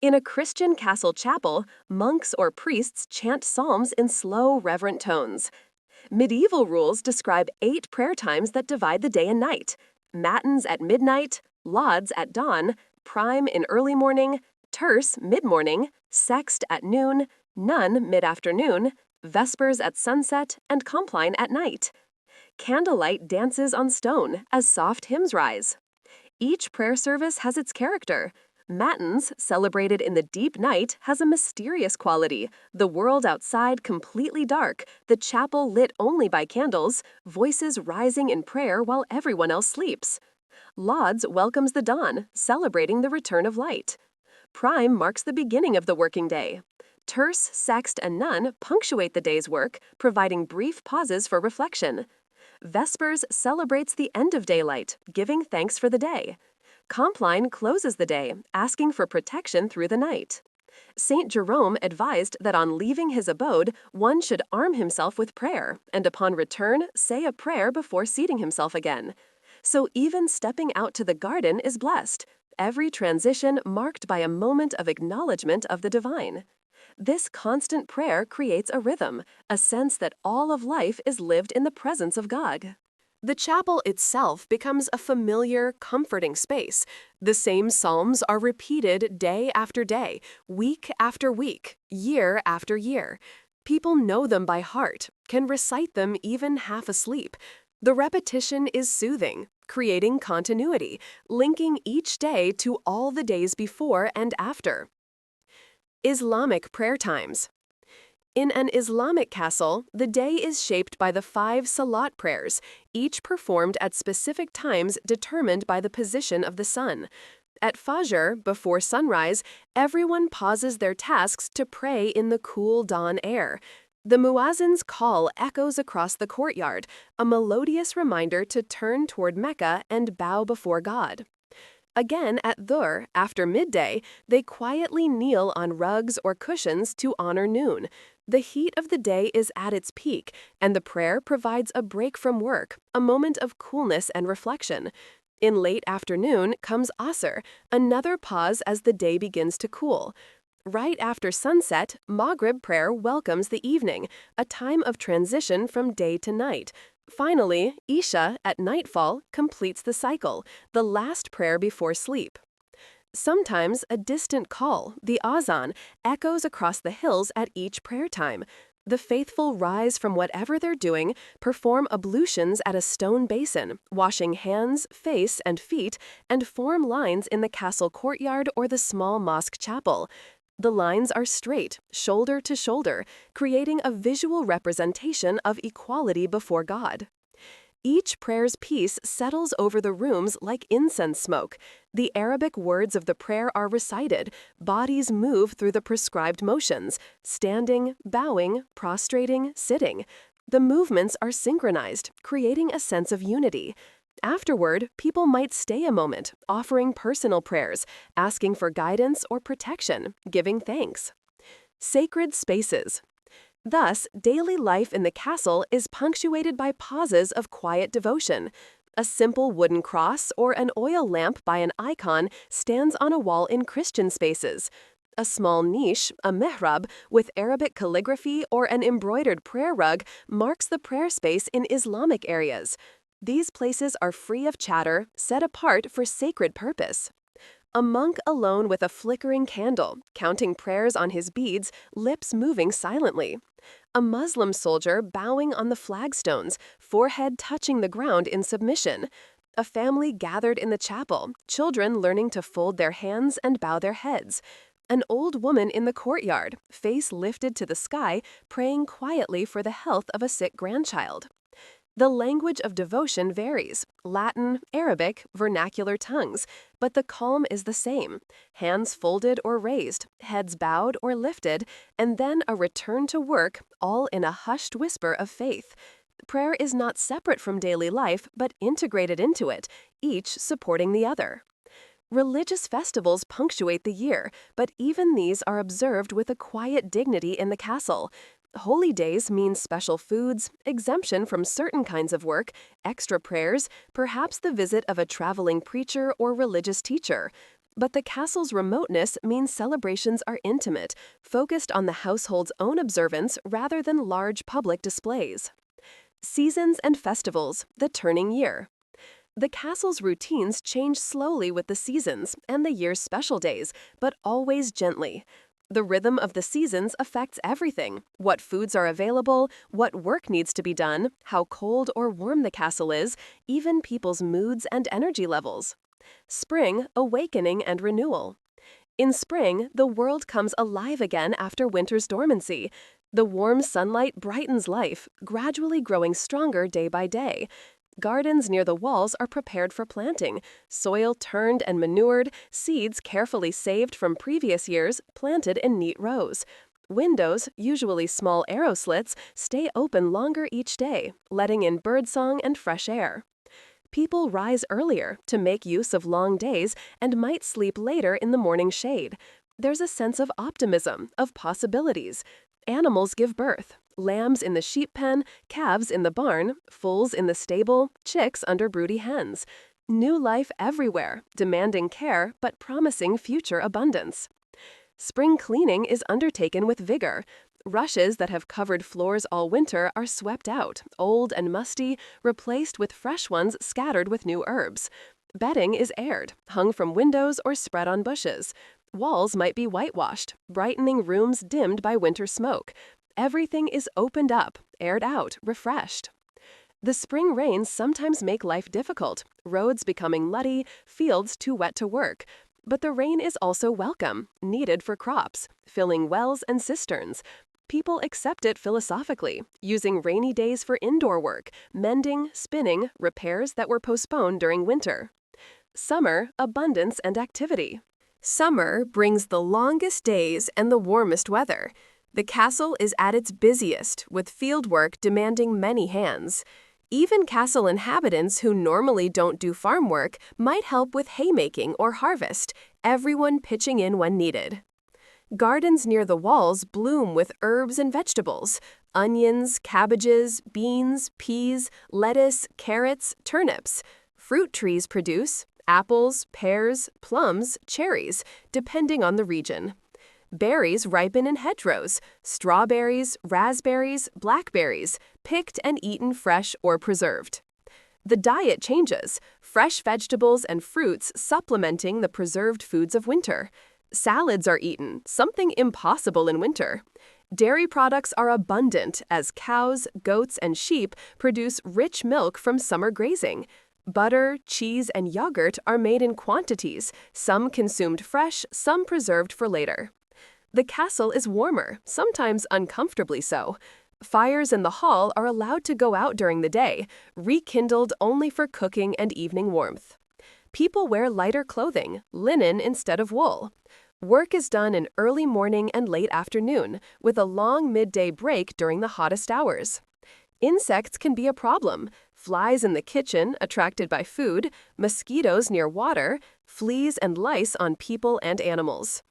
In a Christian castle chapel, monks or priests chant psalms in slow, reverent tones. Medieval rules describe 8 prayer times that divide the day and night: matins at midnight, lauds at dawn, prime in early morning, terce mid-morning, sext at noon, none mid-afternoon, vespers at sunset, and compline at night. Candlelight dances on stone as soft hymns rise. Each prayer service has its character. Matins, celebrated in the deep night, has a mysterious quality, the world outside completely dark, the chapel lit only by candles, voices rising in prayer while everyone else sleeps. Lauds welcomes the dawn, celebrating the return of light. Prime marks the beginning of the working day. Terce, sext, and none punctuate the day's work, providing brief pauses for reflection. Vespers celebrates the end of daylight, giving thanks for the day. Compline closes the day, asking for protection through the night. Saint Jerome advised that on leaving his abode, one should arm himself with prayer, and upon return, say a prayer before seating himself again. So even stepping out to the garden is blessed, every transition marked by a moment of acknowledgement of the divine. This constant prayer creates a rhythm, a sense that all of life is lived in the presence of God. The chapel itself becomes a familiar, comforting space. The same psalms are repeated day after day, week after week, year after year. People know them by heart, can recite them even half asleep. The repetition is soothing, creating continuity, linking each day to all the days before and after. Islamic prayer times. In an Islamic castle, the day is shaped by the 5 salat prayers, each performed at specific times determined by the position of the sun. At Fajr, before sunrise, everyone pauses their tasks to pray in the cool dawn air. The muazzin's call echoes across the courtyard, a melodious reminder to turn toward Mecca and bow before God. Again, at Dhuhr, after midday, they quietly kneel on rugs or cushions to honor noon. The heat of the day is at its peak, and the prayer provides a break from work, a moment of coolness and reflection. In late afternoon comes Asr, another pause as the day begins to cool. Right after sunset, Maghrib prayer welcomes the evening, a time of transition from day to night. Finally, Isha, at nightfall, completes the cycle, the last prayer before sleep. Sometimes a distant call, the azan, echoes across the hills at each prayer time. The faithful rise from whatever they're doing, perform ablutions at a stone basin, washing hands, face, and feet, and form lines in the castle courtyard or the small mosque chapel. The lines are straight, shoulder to shoulder, creating a visual representation of equality before God. Each prayer's piece settles over the rooms like incense smoke. The Arabic words of the prayer are recited. Bodies move through the prescribed motions, standing, bowing, prostrating, sitting. The movements are synchronized, creating a sense of unity. Afterward, people might stay a moment, offering personal prayers, asking for guidance or protection, giving thanks. Sacred spaces. Thus, daily life in the castle is punctuated by pauses of quiet devotion. A simple wooden cross or an oil lamp by an icon stands on a wall in Christian spaces. A small niche, a mihrab, with Arabic calligraphy or an embroidered prayer rug marks the prayer space in Islamic areas. These places are free of chatter, set apart for sacred purpose. A monk alone with a flickering candle, counting prayers on his beads, lips moving silently. A Muslim soldier bowing on the flagstones, forehead touching the ground in submission. A family gathered in the chapel, children learning to fold their hands and bow their heads. An old woman in the courtyard, face lifted to the sky, praying quietly for the health of a sick grandchild. The language of devotion varies, Latin, Arabic, vernacular tongues, but the calm is the same. Hands folded or raised, heads bowed or lifted, and then a return to work, all in a hushed whisper of faith. Prayer is not separate from daily life, but integrated into it, each supporting the other. Religious festivals punctuate the year, but even these are observed with a quiet dignity in the castle. Holy days mean special foods, exemption from certain kinds of work, extra prayers, perhaps the visit of a traveling preacher or religious teacher. But the castle's remoteness means celebrations are intimate, focused on the household's own observance rather than large public displays. Seasons and festivals, the turning year. The castle's routines change slowly with the seasons and the year's special days, but always gently. The rhythm of the seasons affects everything: what foods are available, what work needs to be done, how cold or warm the castle is, even people's moods and energy levels. Spring, awakening and renewal. In spring, the world comes alive again after winter's dormancy. The warm sunlight brightens life, gradually growing stronger day by day. Gardens near the walls are prepared for planting, soil turned and manured, seeds carefully saved from previous years, planted in neat rows. Windows, usually small arrow slits, stay open longer each day, letting in birdsong and fresh air. People rise earlier to make use of long days and might sleep later in the morning shade. There's a sense of optimism, of possibilities. Animals give birth. Lambs in the sheep pen, calves in the barn, foals in the stable, chicks under broody hens. New life everywhere, demanding care but promising future abundance. Spring cleaning is undertaken with vigor. Rushes that have covered floors all winter are swept out, old and musty, replaced with fresh ones scattered with new herbs. Bedding is aired, hung from windows or spread on bushes. Walls might be whitewashed, brightening rooms dimmed by winter smoke. Everything is opened up, aired out, refreshed. The spring rains sometimes make life difficult, roads becoming muddy, fields too wet to work. But the rain is also welcome, needed for crops, filling wells and cisterns. People accept it philosophically, using rainy days for indoor work, mending, spinning, repairs that were postponed during winter. Summer, abundance and activity. Summer brings the longest days and the warmest weather. The castle is at its busiest, with fieldwork demanding many hands. Even castle inhabitants who normally don't do farm work might help with haymaking or harvest, everyone pitching in when needed. Gardens near the walls bloom with herbs and vegetables: onions, cabbages, beans, peas, lettuce, carrots, turnips. Fruit trees produce apples, pears, plums, cherries, depending on the region. Berries ripen in hedgerows: strawberries, raspberries, blackberries, picked and eaten fresh or preserved. The diet changes: fresh vegetables and fruits supplementing the preserved foods of winter. Salads are eaten, something impossible in winter. Dairy products are abundant as cows, goats, and sheep produce rich milk from summer grazing. Butter, cheese, and yogurt are made in quantities, some consumed fresh, some preserved for later. The castle is warmer, sometimes uncomfortably so. Fires in the hall are allowed to go out during the day, rekindled only for cooking and evening warmth. People wear lighter clothing, linen instead of wool. Work is done in early morning and late afternoon, with a long midday break during the hottest hours. Insects can be a problem: flies in the kitchen attracted by food, mosquitoes near water, fleas and lice on people and animals.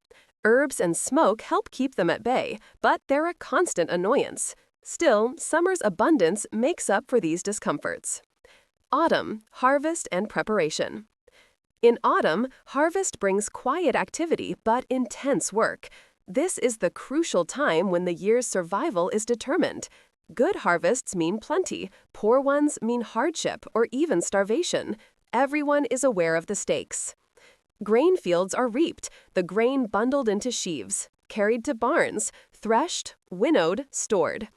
Herbs and smoke help keep them at bay, but they're a constant annoyance. Still, summer's abundance makes up for these discomforts. Autumn, harvest and preparation. In autumn, harvest brings quiet activity but intense work. This is the crucial time when the year's survival is determined. Good harvests mean plenty, poor ones mean hardship or even starvation. Everyone is aware of the stakes. Grain fields are reaped, the grain bundled into sheaves, carried to barns, threshed, winnowed, stored.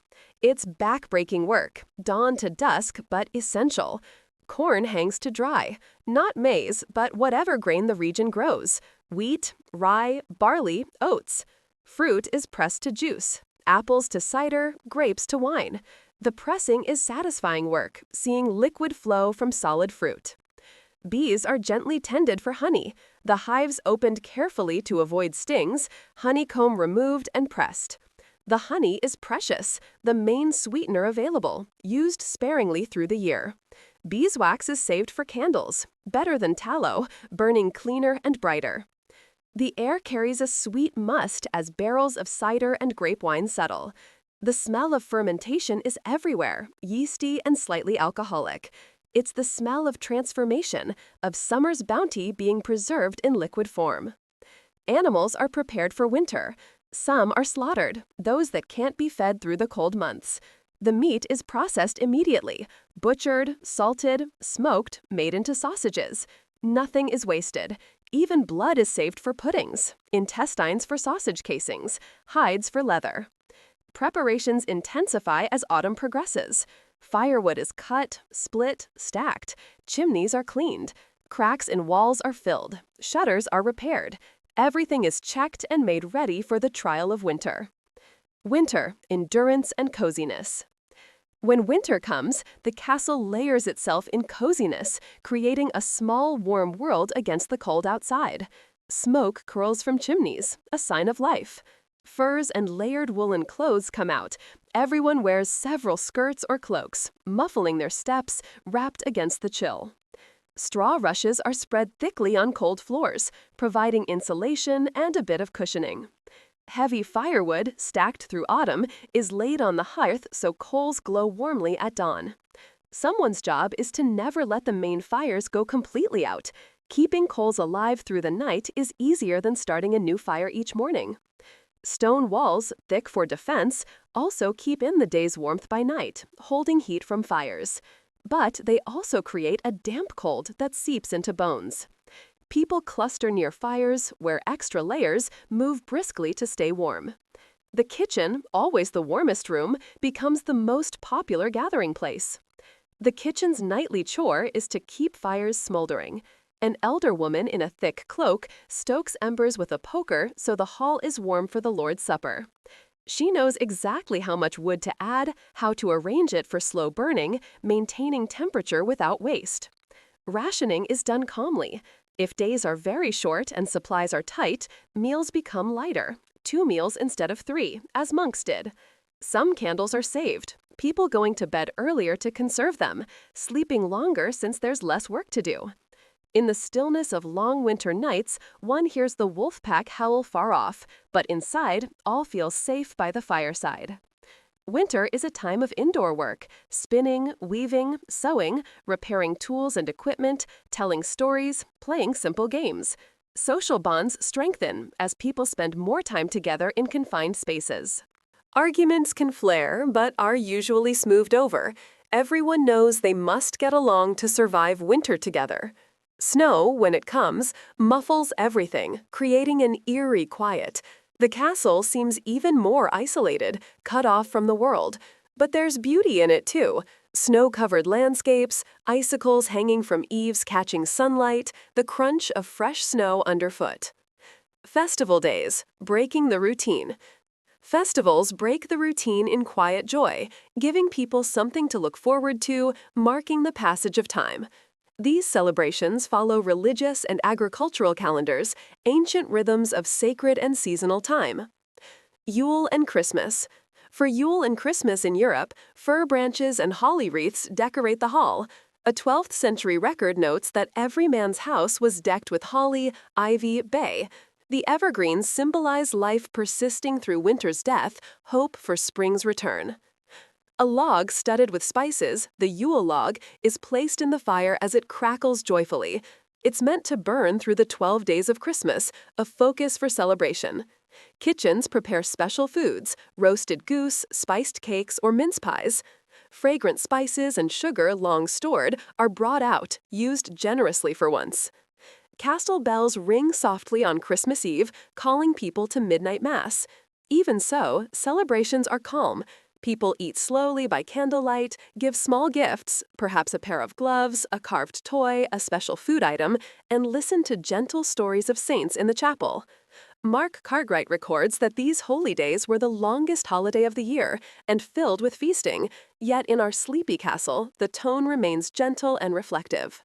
It's back-breaking work, dawn to dusk, but essential. Corn hangs to dry, not maize, but whatever grain the region grows: wheat, rye, barley, oats. Fruit is pressed to juice, apples to cider, grapes to wine. The pressing is satisfying work, seeing liquid flow from solid fruit. Bees are gently tended for honey, the hives opened carefully to avoid stings, honeycomb removed and pressed. The honey is precious, the main sweetener available, used sparingly through the year. Beeswax is saved for candles, better than tallow, burning cleaner and brighter. The air carries a sweet must as barrels of cider and grape wine settle. The smell of fermentation is everywhere, yeasty and slightly alcoholic. It's the smell of transformation, of summer's bounty being preserved in liquid form. Animals are prepared for winter. Some are slaughtered, those that can't be fed through the cold months. The meat is processed immediately, butchered, salted, smoked, made into sausages. Nothing is wasted. Even blood is saved for puddings, intestines for sausage casings, hides for leather. Preparations intensify as autumn progresses. Firewood is cut, split, stacked. Chimneys are cleaned. Cracks in walls are filled. Shutters are repaired. Everything is checked and made ready for the trial of winter. Winter, endurance and coziness. When winter comes, the castle layers itself in coziness, creating a small, warm world against the cold outside. Smoke curls from chimneys, a sign of life. Furs and layered woolen clothes come out. Everyone wears several skirts or cloaks, muffling their steps, wrapped against the chill. Straw rushes are spread thickly on cold floors, providing insulation and a bit of cushioning. Heavy firewood, stacked through autumn, is laid on the hearth so coals glow warmly at dawn. Someone's job is to never let the main fires go completely out. Keeping coals alive through the night is easier than starting a new fire each morning. Stone walls, thick for defense, also keep in the day's warmth by night, holding heat from fires. But they also create a damp cold that seeps into bones. People cluster near fires, wear extra layers, move briskly to stay warm. The kitchen, always the warmest room, becomes the most popular gathering place. The kitchen's nightly chore is to keep fires smoldering. An elder woman in a thick cloak stokes embers with a poker so the hall is warm for the Lord's Supper. She knows exactly how much wood to add, how to arrange it for slow burning, maintaining temperature without waste. Rationing is done calmly. If days are very short and supplies are tight, meals become lighter, 2 meals instead of 3, as monks did. Some candles are saved, people going to bed earlier to conserve them, sleeping longer since there's less work to do. In the stillness of long winter nights, one hears the wolf pack howl far off, but inside, all feels safe by the fireside. Winter is a time of indoor work, spinning, weaving, sewing, repairing tools and equipment, telling stories, playing simple games. Social bonds strengthen as people spend more time together in confined spaces. Arguments can flare, but are usually smoothed over. Everyone knows they must get along to survive winter together. Snow, when it comes, muffles everything, creating an eerie quiet. The castle seems even more isolated, cut off from the world. But there's beauty in it too. Snow-covered landscapes, icicles hanging from eaves catching sunlight, the crunch of fresh snow underfoot. Festival days, breaking the routine. Festivals break the routine in quiet joy, giving people something to look forward to, marking the passage of time. These celebrations follow religious and agricultural calendars, ancient rhythms of sacred and seasonal time. Yule and Christmas. For Yule and Christmas in Europe, fir branches and holly wreaths decorate the hall. A 12th century record notes that every man's house was decked with holly, ivy, bay. The evergreens symbolize life persisting through winter's death, hope for spring's return. A log studded with spices, the Yule log, is placed in the fire as it crackles joyfully. It's meant to burn through the 12 days of Christmas, a focus for celebration. Kitchens prepare special foods, roasted goose, spiced cakes, or mince pies. Fragrant spices and sugar long stored are brought out, used generously for once. Castle bells ring softly on Christmas Eve, calling people to midnight mass. Even so, celebrations are calm. People eat slowly by candlelight, give small gifts, perhaps a pair of gloves, a carved toy, a special food item, and listen to gentle stories of saints in the chapel. Mark Cartwright records that these holy days were the longest holiday of the year and filled with feasting, yet in our sleepy castle, the tone remains gentle and reflective.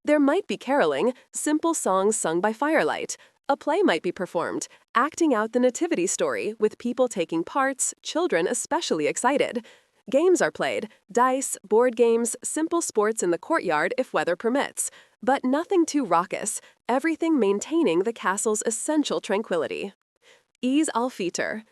There might be caroling, simple songs sung by firelight. A play might be performed, acting out the nativity story with people taking parts, children especially excited. Games are played, dice, board games, simple sports in the courtyard if weather permits. But nothing too raucous, everything maintaining the castle's essential tranquility. Eid al-Fitr.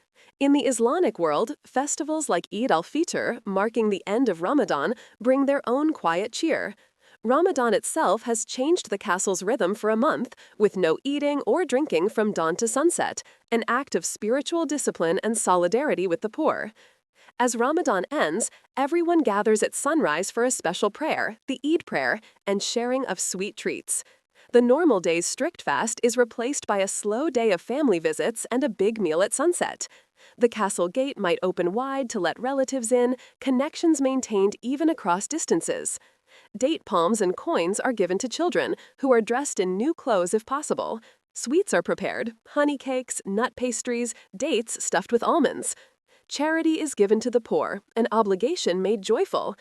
In the Islamic world, festivals like Eid al-Fitr, marking the end of Ramadan, bring their own quiet cheer. Ramadan itself has changed the castle's rhythm for a month, with no eating or drinking from dawn to sunset, an act of spiritual discipline and solidarity with the poor. As Ramadan ends, everyone gathers at sunrise for a special prayer, the Eid prayer, and sharing of sweet treats. The normal day's strict fast is replaced by a slow day of family visits and a big meal at sunset. The castle gate might open wide to let relatives in, connections maintained even across distances. Date palms and coins are given to children, who are dressed in new clothes if possible. Sweets are prepared, honey cakes, nut pastries, dates stuffed with almonds. Charity is given to the poor, an obligation made joyful.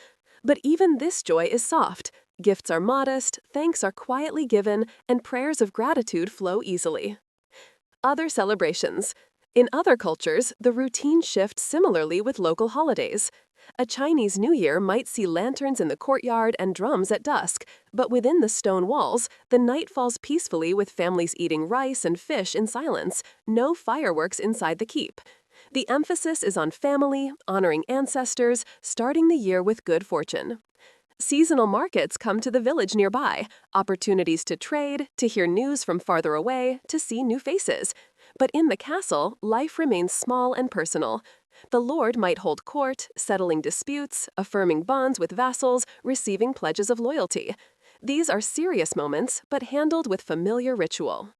But even this joy is soft. Gifts are modest, thanks are quietly given, and prayers of gratitude flow easily. Other celebrations. In other cultures, the routine shifts similarly with local holidays. A Chinese New Year might see lanterns in the courtyard and drums at dusk, but within the stone walls, the night falls peacefully with families eating rice and fish in silence, no fireworks inside the keep. The emphasis is on family, honoring ancestors, starting the year with good fortune. Seasonal markets come to the village nearby, opportunities to trade, to hear news from farther away, to see new faces. But in the castle, life remains small and personal. The lord might hold court, settling disputes, affirming bonds with vassals, receiving pledges of loyalty. These are serious moments, but handled with familiar ritual.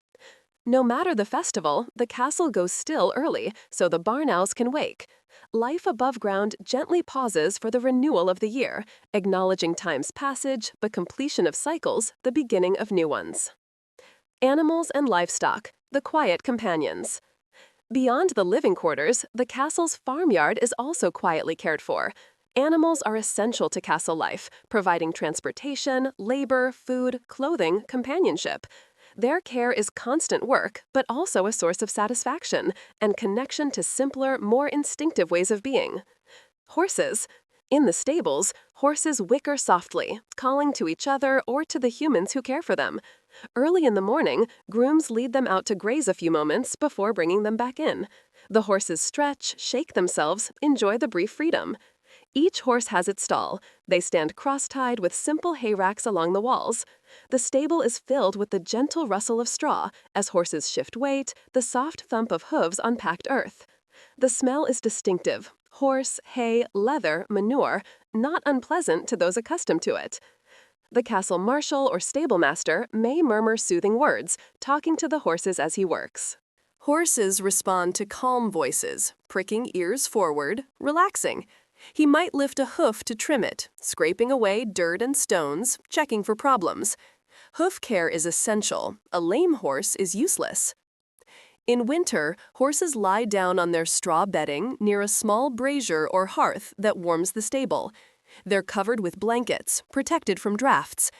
No matter the festival, the castle goes still early, so the barn owls can wake. Life above ground gently pauses for the renewal of the year, acknowledging time's passage, the completion of cycles, the beginning of new ones. Animals and livestock, the quiet companions. Beyond the living quarters, the castle's farmyard is also quietly cared for. Animals are essential to castle life, providing transportation, labor, food, clothing, companionship. Their care is constant work, but also a source of satisfaction and connection to simpler, more instinctive ways of being. Horses. In the stables, horses whicker softly, calling to each other or to the humans who care for them. Early in the morning, grooms lead them out to graze a few moments before bringing them back in. The horses stretch, shake themselves, enjoy the brief freedom. Each horse has its stall. They stand cross-tied with simple hay racks along the walls. The stable is filled with the gentle rustle of straw as horses shift weight, the soft thump of hooves on packed earth. The smell is distinctive. Horse, hay, leather, manure, not unpleasant to those accustomed to it. The castle marshal or stable master may murmur soothing words, talking to the horses as he works. Horses respond to calm voices, pricking ears forward, relaxing. He might lift a hoof to trim it, scraping away dirt and stones, checking for problems. Hoof care is essential. A lame horse is useless. In winter, horses lie down on their straw bedding near a small brazier or hearth that warms the stable. They're covered with blankets, protected from drafts.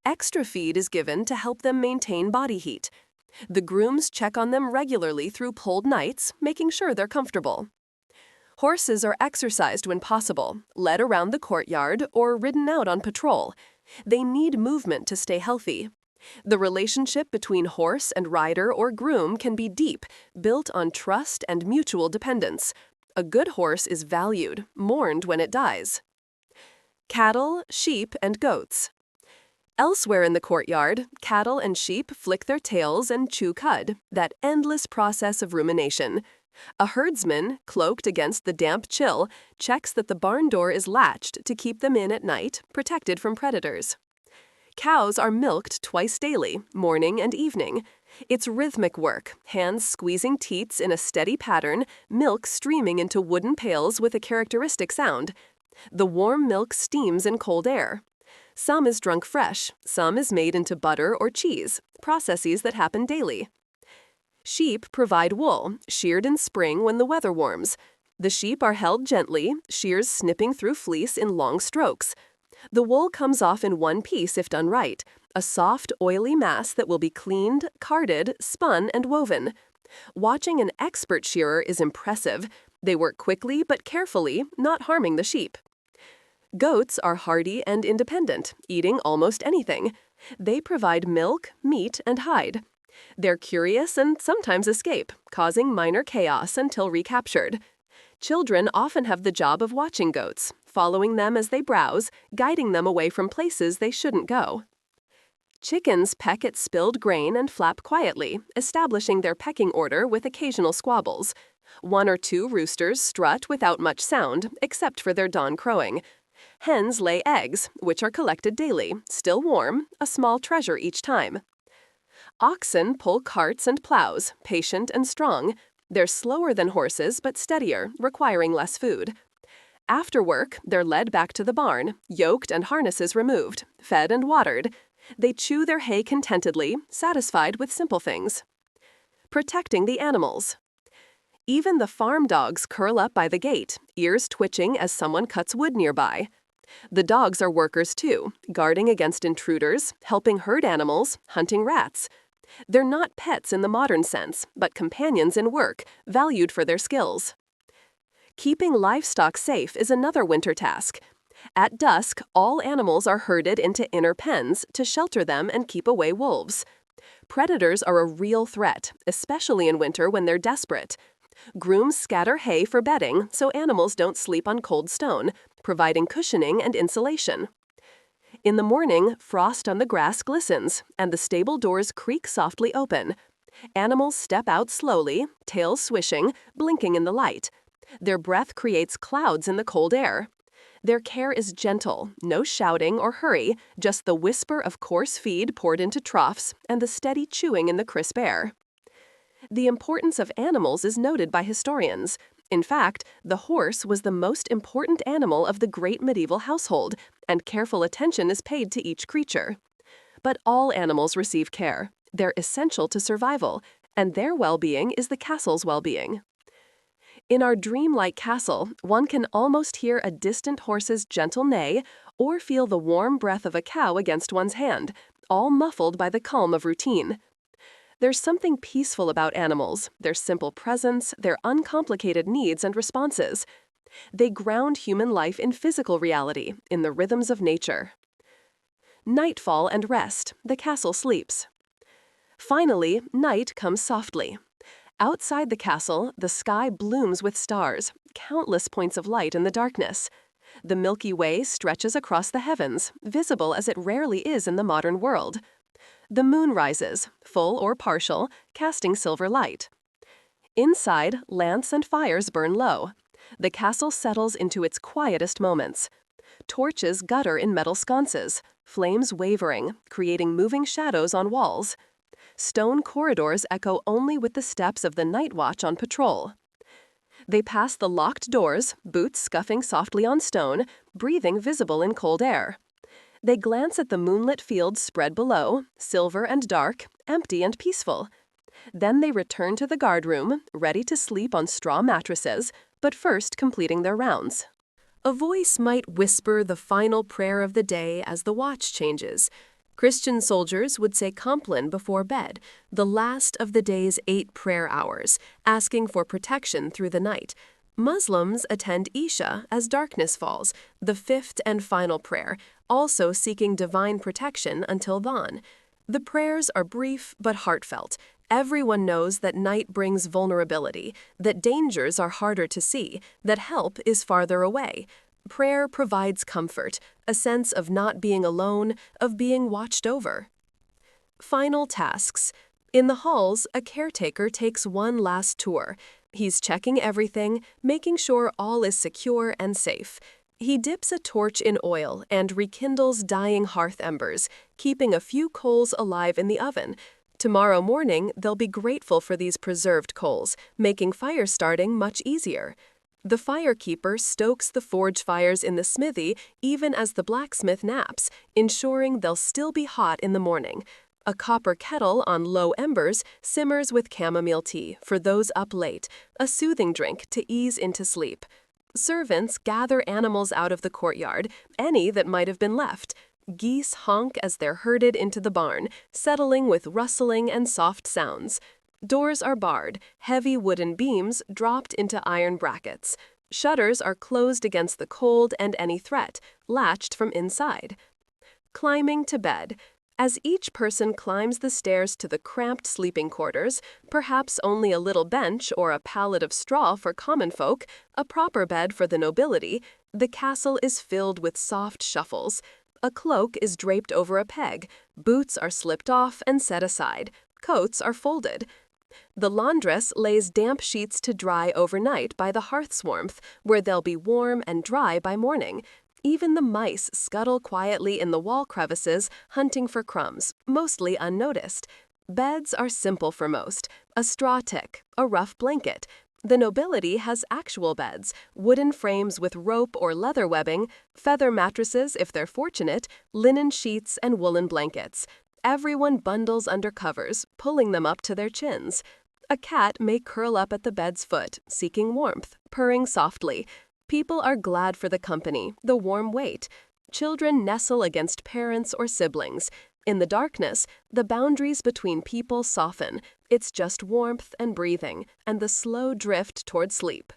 Extra feed is given to help them maintain body heat. The grooms check on them regularly through cold nights, making sure they're comfortable. Horses are exercised when possible, led around the courtyard, or ridden out on patrol. They need movement to stay healthy. The relationship between horse and rider or groom can be deep, built on trust and mutual dependence. A good horse is valued, mourned when it dies. Cattle, sheep, and goats. Elsewhere in the courtyard, cattle and sheep flick their tails and chew cud, that endless process of rumination. A herdsman, cloaked against the damp chill, checks that the barn door is latched to keep them in at night, protected from predators. Cows are milked twice daily, morning and evening. It's rhythmic work, hands squeezing teats in a steady pattern, milk streaming into wooden pails with a characteristic sound. The warm milk steams in cold air. Some is drunk fresh, some is made into butter or cheese, processes that happen daily. Sheep provide wool, sheared in spring when the weather warms. The sheep are held gently, shears snipping through fleece in long strokes. The wool comes off in one piece if done right, a soft, oily mass that will be cleaned, carded, spun, and woven. Watching an expert shearer is impressive. They work quickly but carefully, not harming the sheep. Goats are hardy and independent, eating almost anything. They provide milk, meat, and hide. They're curious and sometimes escape, causing minor chaos until recaptured. Children often have the job of watching goats, following them as they browse, guiding them away from places they shouldn't go. Chickens peck at spilled grain and flap quietly, establishing their pecking order with occasional squabbles. One or two roosters strut without much sound, except for their dawn crowing. Hens lay eggs, which are collected daily, still warm, a small treasure each time. Oxen pull carts and plows, patient and strong. They're slower than horses but steadier, requiring less food. After work, they're led back to the barn, yoked and harnesses removed, fed and watered. They chew their hay contentedly, satisfied with simple things. Protecting the animals. Even the farm dogs curl up by the gate, ears twitching as someone cuts wood nearby. The dogs are workers too, guarding against intruders, helping herd animals, hunting rats. They're not pets in the modern sense, but companions in work, valued for their skills. Keeping livestock safe is another winter task. At dusk, all animals are herded into inner pens to shelter them and keep away wolves. Predators are a real threat, especially in winter when they're desperate. Grooms scatter hay for bedding so animals don't sleep on cold stone, providing cushioning and insulation. In the morning, frost on the grass glistens, and the stable doors creak softly open. Animals step out slowly, tails swishing, blinking in the light. Their breath creates clouds in the cold air. Their care is gentle, no shouting or hurry, just the whisper of coarse feed poured into troughs and the steady chewing in the crisp air. The importance of animals is noted by historians. In fact, the horse was the most important animal of the great medieval household, and careful attention is paid to each creature. But all animals receive care. They're essential to survival, and their well-being is the castle's well-being. In our dreamlike castle, one can almost hear a distant horse's gentle neigh or feel the warm breath of a cow against one's hand, all muffled by the calm of routine. There's something peaceful about animals, their simple presence, their uncomplicated needs and responses. They ground human life in physical reality, in the rhythms of nature. Nightfall and rest, the castle sleeps. Finally, night comes softly. Outside the castle, the sky blooms with stars, countless points of light in the darkness. The Milky Way stretches across the heavens, visible as it rarely is in the modern world. The moon rises, full or partial, casting silver light. Inside, lamps and fires burn low. The castle settles into its quietest moments. Torches gutter in metal sconces, flames wavering, creating moving shadows on walls. Stone corridors echo only with the steps of the night watch on patrol. They pass the locked doors, boots scuffing softly on stone, breathing visible in cold air. They glance at the moonlit fields spread below, silver and dark, empty and peaceful. Then they return to the guardroom, ready to sleep on straw mattresses, but first completing their rounds. A voice might whisper the final prayer of the day as the watch changes. Christian soldiers would say Chaplain before bed, the last of the day's 8 prayer hours, asking for protection through the night. Muslims attend Isha as darkness falls, the 5th and final prayer, also seeking divine protection until dawn. The prayers are brief but heartfelt. Everyone knows that night brings vulnerability, that dangers are harder to see, that help is farther away. Prayer provides comfort, a sense of not being alone, of being watched over. Final tasks. In the halls, a caretaker takes one last tour. He's checking everything, making sure all is secure and safe. He dips a torch in oil and rekindles dying hearth embers, keeping a few coals alive in the oven. Tomorrow morning, they'll be grateful for these preserved coals, making fire starting much easier. The firekeeper stokes the forge fires in the smithy even as the blacksmith naps, ensuring they'll still be hot in the morning. A copper kettle on low embers simmers with chamomile tea for those up late, a soothing drink to ease into sleep. Servants gather animals out of the courtyard, any that might have been left. Geese honk as they're herded into the barn, settling with rustling and soft sounds. Doors are barred, heavy wooden beams dropped into iron brackets. Shutters are closed against the cold and any threat, latched from inside. Climbing to bed. As each person climbs the stairs to the cramped sleeping quarters, perhaps only a little bench or a pallet of straw for common folk, a proper bed for the nobility, the castle is filled with soft shuffles. A cloak is draped over a peg, boots are slipped off and set aside, coats are folded. The laundress lays damp sheets to dry overnight by the hearth's warmth, where they'll be warm and dry by morning. Even the mice scuttle quietly in the wall crevices, hunting for crumbs, mostly unnoticed. Beds are simple for most, a straw tick, a rough blanket. The nobility has actual beds, wooden frames with rope or leather webbing, feather mattresses if they're fortunate, linen sheets and woolen blankets. Everyone bundles under covers, pulling them up to their chins. A cat may curl up at the bed's foot, seeking warmth, purring softly. People are glad for the company, the warm weight. Children nestle against parents or siblings. In the darkness, the boundaries between people soften. It's just warmth and breathing, and the slow drift toward sleep.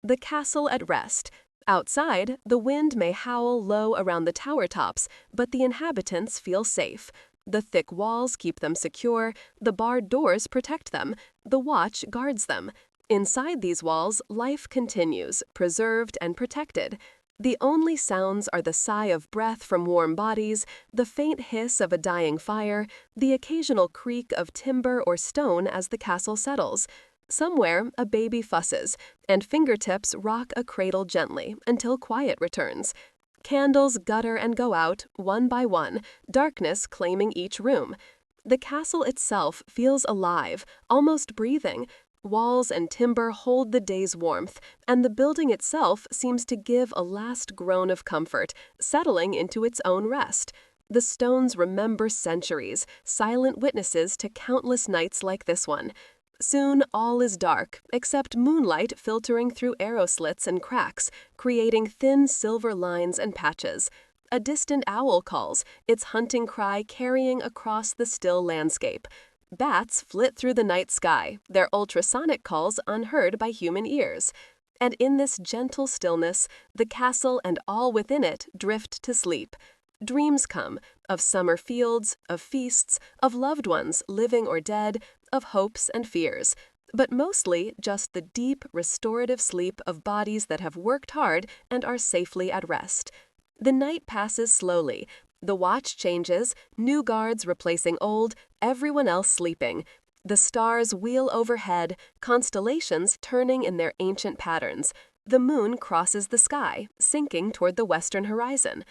The castle at rest. Outside, the wind may howl low around the tower tops, but the inhabitants feel safe. The thick walls keep them secure, the barred doors protect them, the watch guards them. Inside these walls, life continues, preserved and protected. The only sounds are the sigh of breath from warm bodies, the faint hiss of a dying fire, the occasional creak of timber or stone as the castle settles. Somewhere, a baby fusses, and fingertips rock a cradle gently until quiet returns. Candles gutter and go out, one by one, darkness claiming each room. The castle itself feels alive, almost breathing. Walls and timber hold the day's warmth, and the building itself seems to give a last groan of comfort, settling into its own rest. The stones remember centuries, silent witnesses to countless nights like this one. Soon all is dark, except moonlight filtering through arrow slits and cracks, creating thin silver lines and patches. A distant owl calls, its hunting cry carrying across the still landscape. Bats flit through the night sky, their ultrasonic calls unheard by human ears. And in this gentle stillness, the castle and all within it drift to sleep. Dreams come, of summer fields, of feasts, of loved ones, living or dead, of hopes and fears, but mostly just the deep, restorative sleep of bodies that have worked hard and are safely at rest. The night passes slowly. The watch changes, new guards replacing old, everyone else sleeping. The stars wheel overhead, constellations turning in their ancient patterns. The moon crosses the sky, sinking toward the western horizon.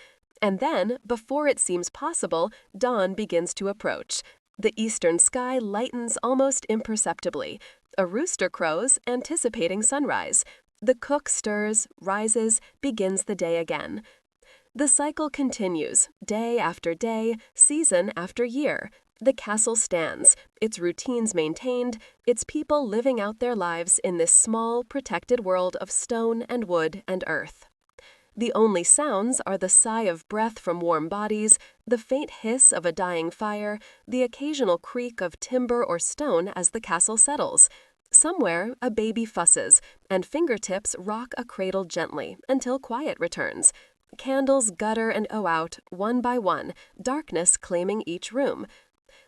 And then, before it seems possible, dawn begins to approach. The eastern sky lightens almost imperceptibly. A rooster crows, anticipating sunrise. The cook stirs, rises, begins the day again. The cycle continues, day after day, season after year. The castle stands, its routines maintained, its people living out their lives in this small, protected world of stone and wood and earth. The only sounds are the sigh of breath from warm bodies, the faint hiss of a dying fire, the occasional creak of timber or stone as the castle settles. Somewhere, a baby fusses, and fingertips rock a cradle gently until quiet returns. Candles gutter and owe out, one by one, darkness claiming each room.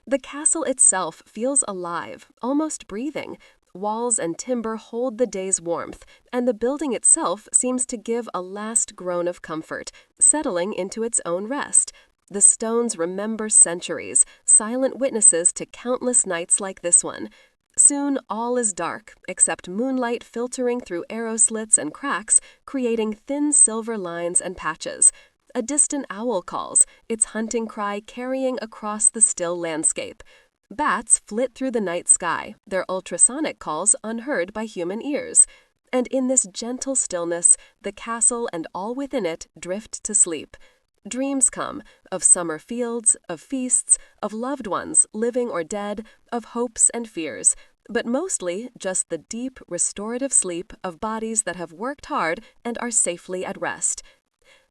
The castle itself feels alive, almost breathing. Walls and timber hold the day's warmth, and the building itself seems to give a last groan of comfort, settling into its own rest. The stones remember centuries, silent witnesses to countless nights like this one. Soon all is dark, except moonlight filtering through arrow slits and cracks, creating thin silver lines and patches. A distant owl calls, its hunting cry carrying across the still landscape. Bats flit through the night sky, their ultrasonic calls unheard by human ears. And in this gentle stillness, the castle and all within it drift to sleep. Dreams come, of summer fields, of feasts, of loved ones, living or dead, of hopes and fears, but mostly just the deep, restorative sleep of bodies that have worked hard and are safely at rest.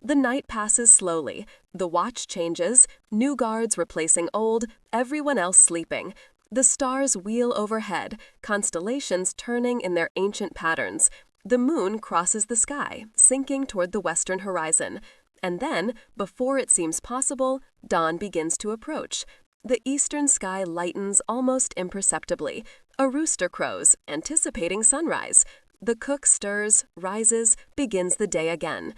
The night passes slowly, the watch changes, new guards replacing old, everyone else sleeping. The stars wheel overhead, constellations turning in their ancient patterns. The moon crosses the sky, sinking toward the western horizon. And then, before it seems possible, dawn begins to approach. The eastern sky lightens almost imperceptibly. A rooster crows, anticipating sunrise. The cook stirs, rises, begins the day again.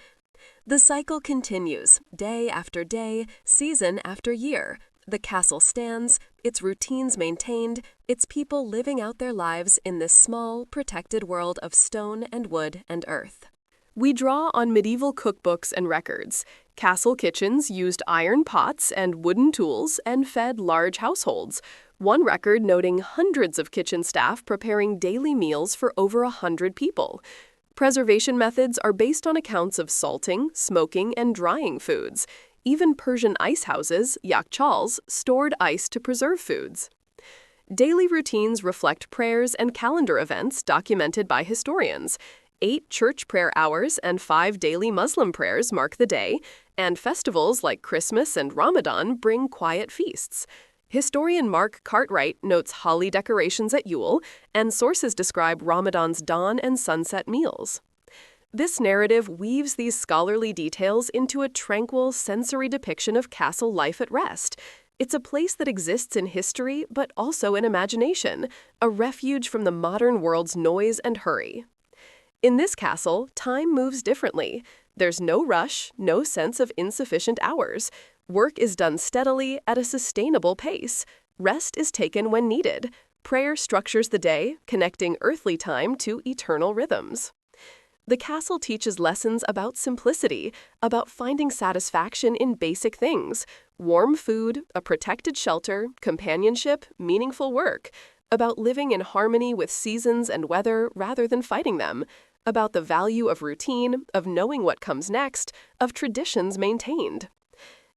The cycle continues, day after day, season after year. The castle stands, its routines maintained, its people living out their lives in this small, protected world of stone and wood and earth. We draw on medieval cookbooks and records. Castle kitchens used iron pots and wooden tools and fed large households. One record noting hundreds of kitchen staff preparing daily meals for over 100 people. Preservation methods are based on accounts of salting, smoking, and drying foods. Even Persian icehouses, Yakchals, stored ice to preserve foods. Daily routines reflect prayers and calendar events documented by historians. 8 church prayer hours and 5 daily Muslim prayers mark the day, and festivals like Christmas and Ramadan bring quiet feasts. Historian Mark Cartwright notes holly decorations at Yule, and sources describe Ramadan's dawn and sunset meals. This narrative weaves these scholarly details into a tranquil, sensory depiction of castle life at rest. It's a place that exists in history, but also in imagination, a refuge from the modern world's noise and hurry. In this castle, time moves differently. There's no rush, no sense of insufficient hours. Work is done steadily at a sustainable pace. Rest is taken when needed. Prayer structures the day, connecting earthly time to eternal rhythms. The castle teaches lessons about simplicity, about finding satisfaction in basic things: warm food, a protected shelter, companionship, meaningful work, about living in harmony with seasons and weather rather than fighting them, about the value of routine, of knowing what comes next, of traditions maintained.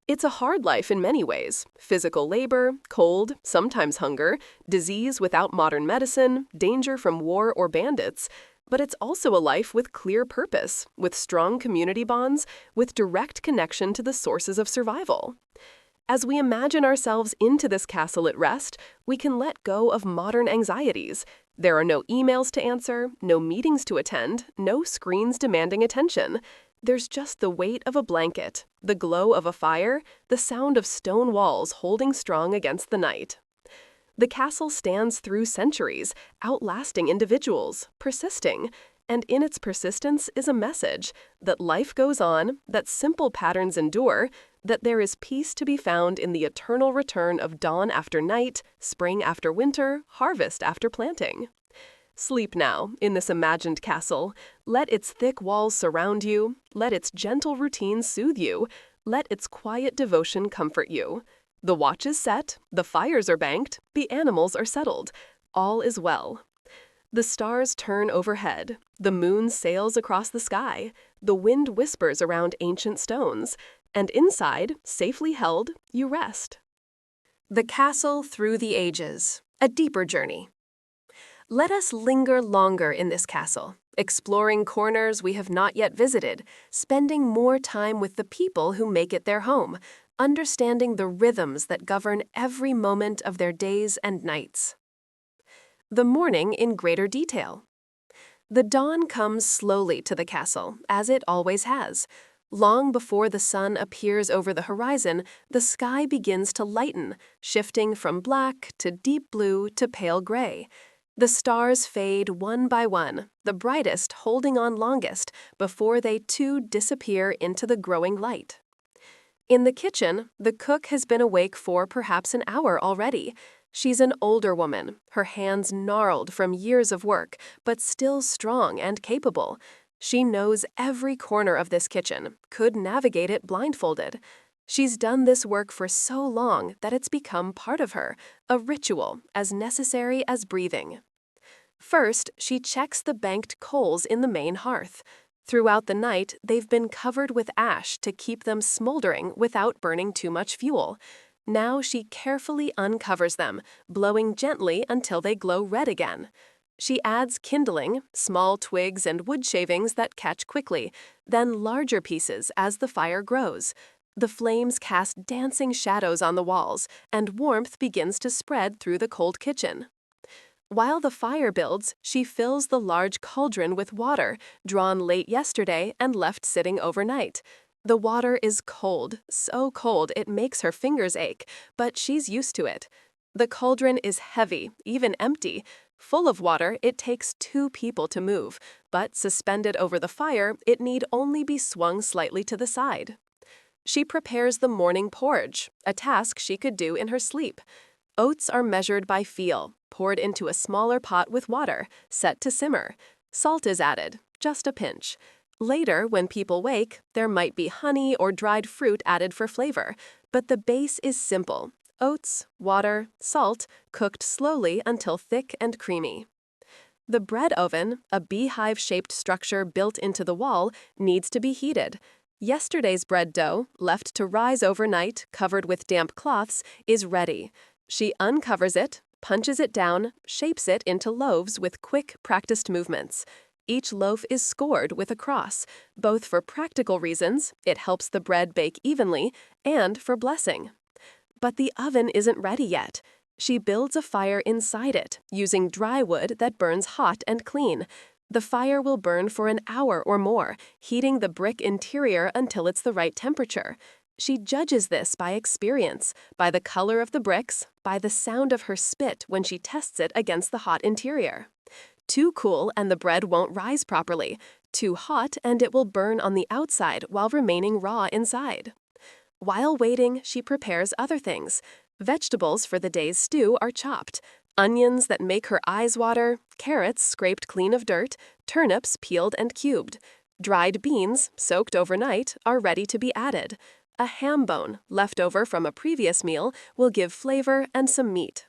It's a hard life in many ways. Physical labor, cold, sometimes hunger, disease without modern medicine, danger from war or bandits. But it's also a life with clear purpose, with strong community bonds, with direct connection to the sources of survival. As we imagine ourselves into this castle at rest, we can let go of modern anxieties. There are no emails to answer, no meetings to attend, no screens demanding attention. There's just the weight of a blanket, the glow of a fire, the sound of stone walls holding strong against the night. The castle stands through centuries, outlasting individuals, persisting, and in its persistence is a message that life goes on, that simple patterns endure, that there is peace to be found in the eternal return of dawn after night, spring after winter, harvest after planting. Sleep now in this imagined castle. Let its thick walls surround you. Let its gentle routines soothe you. Let its quiet devotion comfort you. The watch is set, the fires are banked, the animals are settled. All is well. The stars turn overhead. The moon sails across the sky. The wind whispers around ancient stones. And inside, safely held, you rest. The Castle Through the Ages, a deeper journey. Let us linger longer in this castle, exploring corners we have not yet visited, spending more time with the people who make it their home, understanding the rhythms that govern every moment of their days and nights. The morning in greater detail. The dawn comes slowly to the castle, as it always has. Long before the sun appears over the horizon, the sky begins to lighten, shifting from black to deep blue to pale gray. The stars fade one by one, the brightest holding on longest, before they too disappear into the growing light. In the kitchen, the cook has been awake for perhaps an hour already. She's an older woman, her hands gnarled from years of work, but still strong and capable. She knows every corner of this kitchen, could navigate it blindfolded. She's done this work for so long that it's become part of her, a ritual as necessary as breathing. First, she checks the banked coals in the main hearth. Throughout the night, they've been covered with ash to keep them smoldering without burning too much fuel. Now she carefully uncovers them, blowing gently until they glow red again. She adds kindling, small twigs and wood shavings that catch quickly, then larger pieces as the fire grows. The flames cast dancing shadows on the walls, and warmth begins to spread through the cold kitchen. While the fire builds, she fills the large cauldron with water, drawn late yesterday and left sitting overnight. The water is cold, so cold it makes her fingers ache, but she's used to it. The cauldron is heavy, even empty. Full of water, it takes 2 people to move, but suspended over the fire, it need only be swung slightly to the side. She prepares the morning porridge, a task she could do in her sleep. Oats are measured by feel, poured into a smaller pot with water, set to simmer. Salt is added, just a pinch. Later, when people wake, there might be honey or dried fruit added for flavor, but the base is simple. Oats, water, salt, cooked slowly until thick and creamy. The bread oven, a beehive-shaped structure built into the wall, needs to be heated. Yesterday's bread dough, left to rise overnight, covered with damp cloths, is ready. She uncovers it, punches it down, shapes it into loaves with quick, practiced movements. Each loaf is scored with a cross, both for practical reasons, it helps the bread bake evenly, and for blessing. But the oven isn't ready yet. She builds a fire inside it, using dry wood that burns hot and clean. The fire will burn for an hour or more, heating the brick interior until it's the right temperature. She judges this by experience, by the color of the bricks, by the sound of her spit when she tests it against the hot interior. Too cool and the bread won't rise properly. Too hot and it will burn on the outside while remaining raw inside. While waiting, she prepares other things. Vegetables for the day's stew are chopped. Onions that make her eyes water, carrots scraped clean of dirt, turnips peeled and cubed. Dried beans, soaked overnight, are ready to be added. A ham bone, left over from a previous meal, will give flavor and some meat.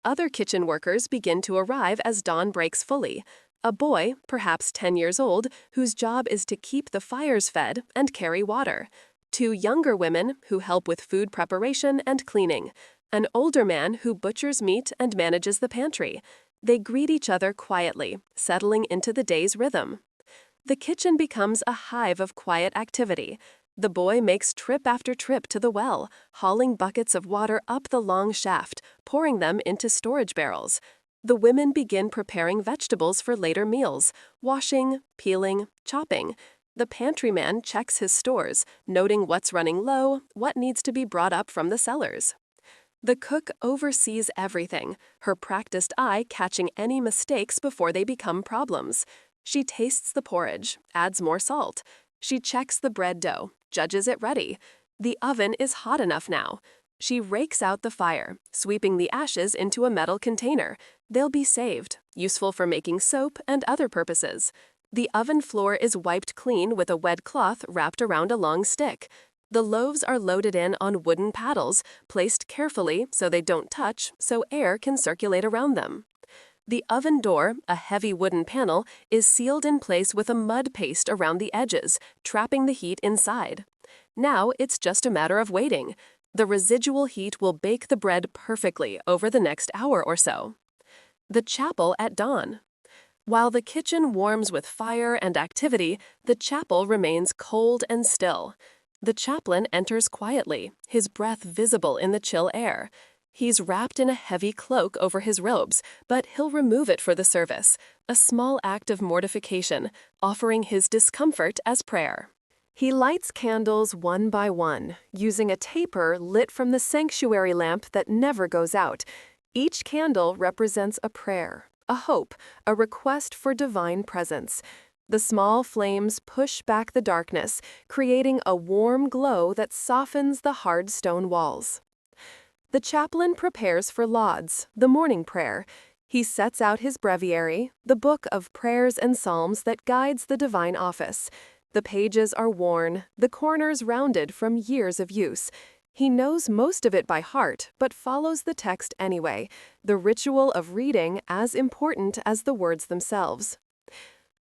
Other kitchen workers begin to arrive as dawn breaks fully. A boy, perhaps 10 years old, whose job is to keep the fires fed and carry water. 2 younger women who help with food preparation and cleaning, an older man who butchers meat and manages the pantry. They greet each other quietly, settling into the day's rhythm. The kitchen becomes a hive of quiet activity. The boy makes trip after trip to the well, hauling buckets of water up the long shaft, pouring them into storage barrels. The women begin preparing vegetables for later meals, washing, peeling, chopping. The pantryman checks his stores, noting what's running low, what needs to be brought up from the cellars. The cook oversees everything, her practiced eye catching any mistakes before they become problems. She tastes the porridge, adds more salt. She checks the bread dough, judges it ready. The oven is hot enough now. She rakes out the fire, sweeping the ashes into a metal container. They'll be saved, useful for making soap and other purposes. The oven floor is wiped clean with a wet cloth wrapped around a long stick. The loaves are loaded in on wooden paddles, placed carefully so they don't touch, so air can circulate around them. The oven door, a heavy wooden panel, is sealed in place with a mud paste around the edges, trapping the heat inside. Now it's just a matter of waiting. The residual heat will bake the bread perfectly over the next hour or so. The chapel at dawn. While the kitchen warms with fire and activity, the chapel remains cold and still. The chaplain enters quietly, his breath visible in the chill air. He's wrapped in a heavy cloak over his robes, but he'll remove it for the service, a small act of mortification, offering his discomfort as prayer. He lights candles one by one, using a taper lit from the sanctuary lamp that never goes out. Each candle represents a prayer, a hope, a request for divine presence. The small flames push back the darkness, creating a warm glow that softens the hard stone walls. The chaplain prepares for Lauds, the morning prayer. He sets out his breviary, the book of prayers and psalms that guides the divine office. The pages are worn, the corners rounded from years of use. He knows most of it by heart, but follows the text anyway, the ritual of reading as important as the words themselves.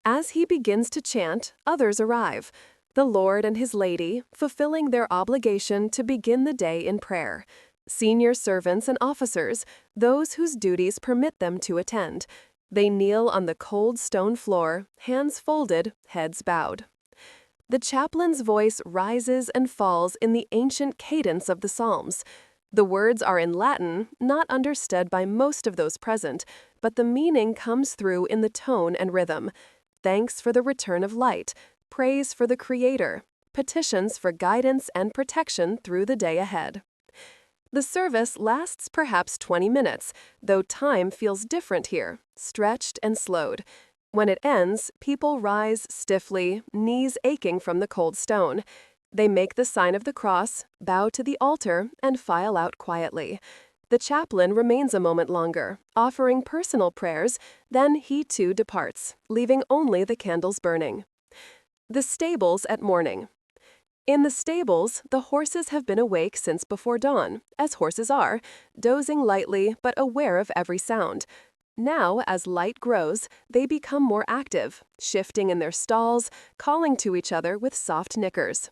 As he begins to chant, others arrive. The Lord and his lady, fulfilling their obligation to begin the day in prayer. Senior servants and officers, those whose duties permit them to attend. They kneel on the cold stone floor, hands folded, heads bowed. The chaplain's voice rises and falls in the ancient cadence of the Psalms. The words are in Latin, not understood by most of those present, but the meaning comes through in the tone and rhythm. Thanks for the return of light, praise for the Creator, petitions for guidance and protection through the day ahead. The service lasts perhaps 20 minutes, though time feels different here, stretched and slowed. When it ends, people rise stiffly, knees aching from the cold stone. They make the sign of the cross, bow to the altar, and file out quietly. The chaplain remains a moment longer, offering personal prayers, then he too departs, leaving only the candles burning. The stables at morning. In the stables, the horses have been awake since before dawn, as horses are, dozing lightly but aware of every sound. Now, as light grows, they become more active, shifting in their stalls, calling to each other with soft nickers.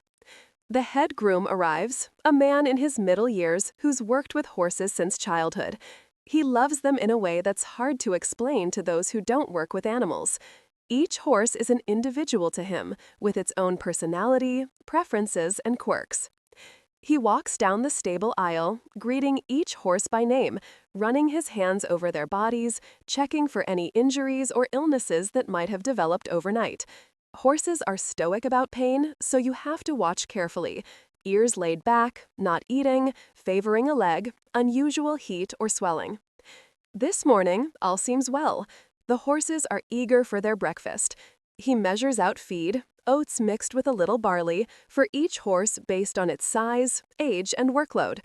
The head groom arrives, a man in his middle years who's worked with horses since childhood. He loves them in a way that's hard to explain to those who don't work with animals. Each horse is an individual to him, with its own personality, preferences, and quirks. He walks down the stable aisle, greeting each horse by name, running his hands over their bodies, checking for any injuries or illnesses that might have developed overnight. Horses are stoic about pain, so you have to watch carefully. Ears laid back, not eating, favoring a leg, unusual heat or swelling. This morning, all seems well. The horses are eager for their breakfast. He measures out feed, oats mixed with a little barley, for each horse based on its size, age, and workload.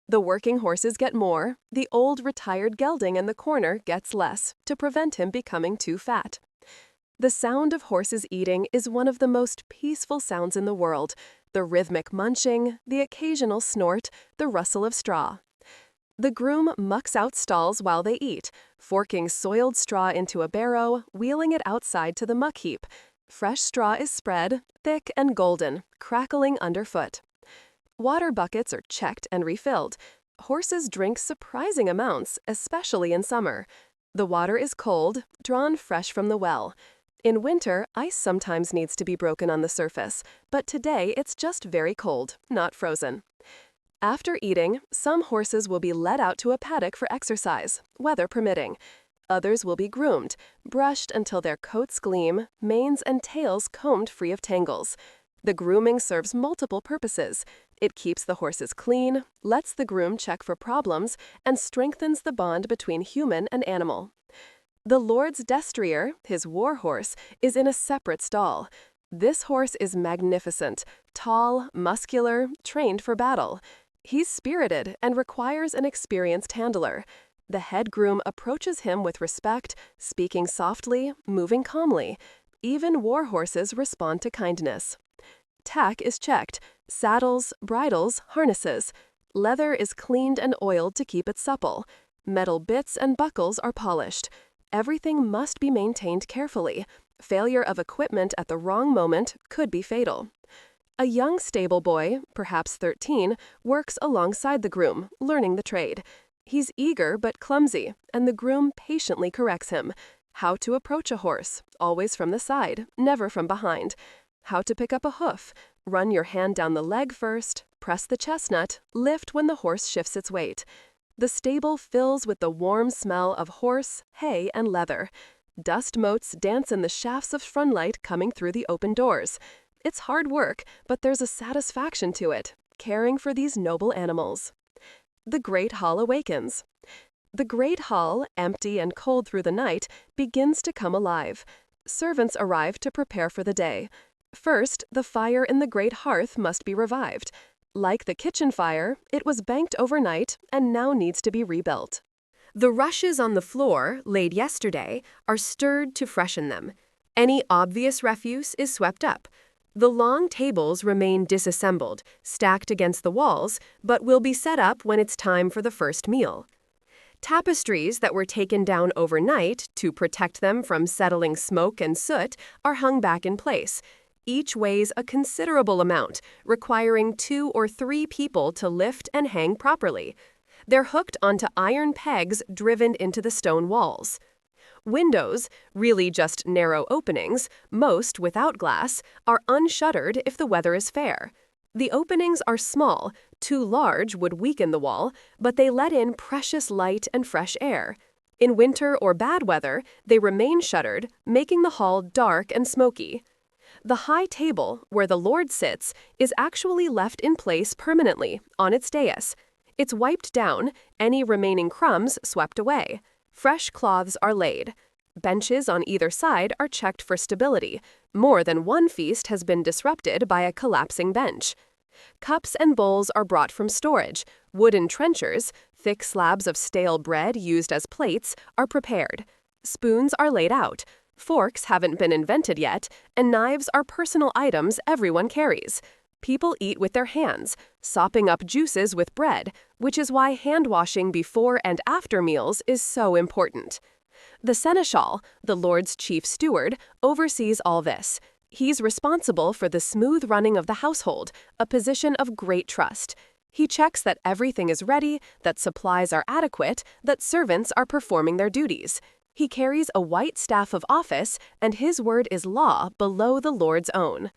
The working horses get more, the old retired gelding in the corner gets less, to prevent him becoming too fat. The sound of horses eating is one of the most peaceful sounds in the world. The rhythmic munching, the occasional snort, the rustle of straw. The groom mucks out stalls while they eat, forking soiled straw into a barrow, wheeling it outside to the muck heap. Fresh straw is spread, thick and golden, crackling underfoot. Water buckets are checked and refilled. Horses drink surprising amounts, especially in summer. The water is cold, drawn fresh from the well. In winter, ice sometimes needs to be broken on the surface, but today it's just very cold, not frozen. After eating, some horses will be led out to a paddock for exercise, weather permitting. Others will be groomed, brushed until their coats gleam, manes and tails combed free of tangles. The grooming serves multiple purposes. It keeps the horses clean, lets the groom check for problems, and strengthens the bond between human and animal. The Lord's destrier, his war horse, is in a separate stall. This horse is magnificent, tall, muscular, trained for battle. He's spirited and requires an experienced handler. The head groom approaches him with respect, speaking softly, moving calmly. Even war horses respond to kindness. Tack is checked, saddles, bridles, harnesses. Leather is cleaned and oiled to keep it supple. Metal bits and buckles are polished. Everything must be maintained carefully. Failure of equipment at the wrong moment could be fatal. A young stable boy, perhaps 13, works alongside the groom, learning the trade. He's eager but clumsy, and the groom patiently corrects him. How to approach a horse, always from the side, never from behind. How to pick up a hoof, run your hand down the leg first, press the chestnut, lift when the horse shifts its weight. The stable fills with the warm smell of horse, hay, and leather. Dust motes dance in the shafts of sunlight coming through the open doors. It's hard work, but there's a satisfaction to it, caring for these noble animals. The great hall awakens. The great hall, empty and cold through the night, begins to come alive. Servants arrive to prepare for the day. First, the fire in the great hearth must be revived. Like the kitchen fire, it was banked overnight and now needs to be rebuilt. The rushes on the floor, laid yesterday, are stirred to freshen them. Any obvious refuse is swept up. The long tables remain disassembled, stacked against the walls, but will be set up when it's time for the first meal. Tapestries that were taken down overnight to protect them from settling smoke and soot are hung back in place. Each weighs a considerable amount, requiring 2 or 3 people to lift and hang properly. They're hooked onto iron pegs driven into the stone walls. Windows, really just narrow openings, most without glass, are unshuttered if the weather is fair. The openings are small, too large would weaken the wall, but they let in precious light and fresh air. In winter or bad weather, they remain shuttered, making the hall dark and smoky. The high table, where the Lord sits, is actually left in place permanently, on its dais. It's wiped down, any remaining crumbs swept away. Fresh cloths are laid. Benches on either side are checked for stability. More than one feast has been disrupted by a collapsing bench. Cups and bowls are brought from storage. Wooden trenchers, thick slabs of stale bread used as plates, are prepared. Spoons are laid out. Forks haven't been invented yet, and knives are personal items everyone carries. People eat with their hands, sopping up juices with bread, which is why hand washing before and after meals is so important. The Seneschal, the Lord's chief steward, oversees all this. He's responsible for the smooth running of the household, a position of great trust. He checks that everything is ready, that supplies are adequate, that servants are performing their duties. He carries a white staff of office, and his word is law below the Lord's own.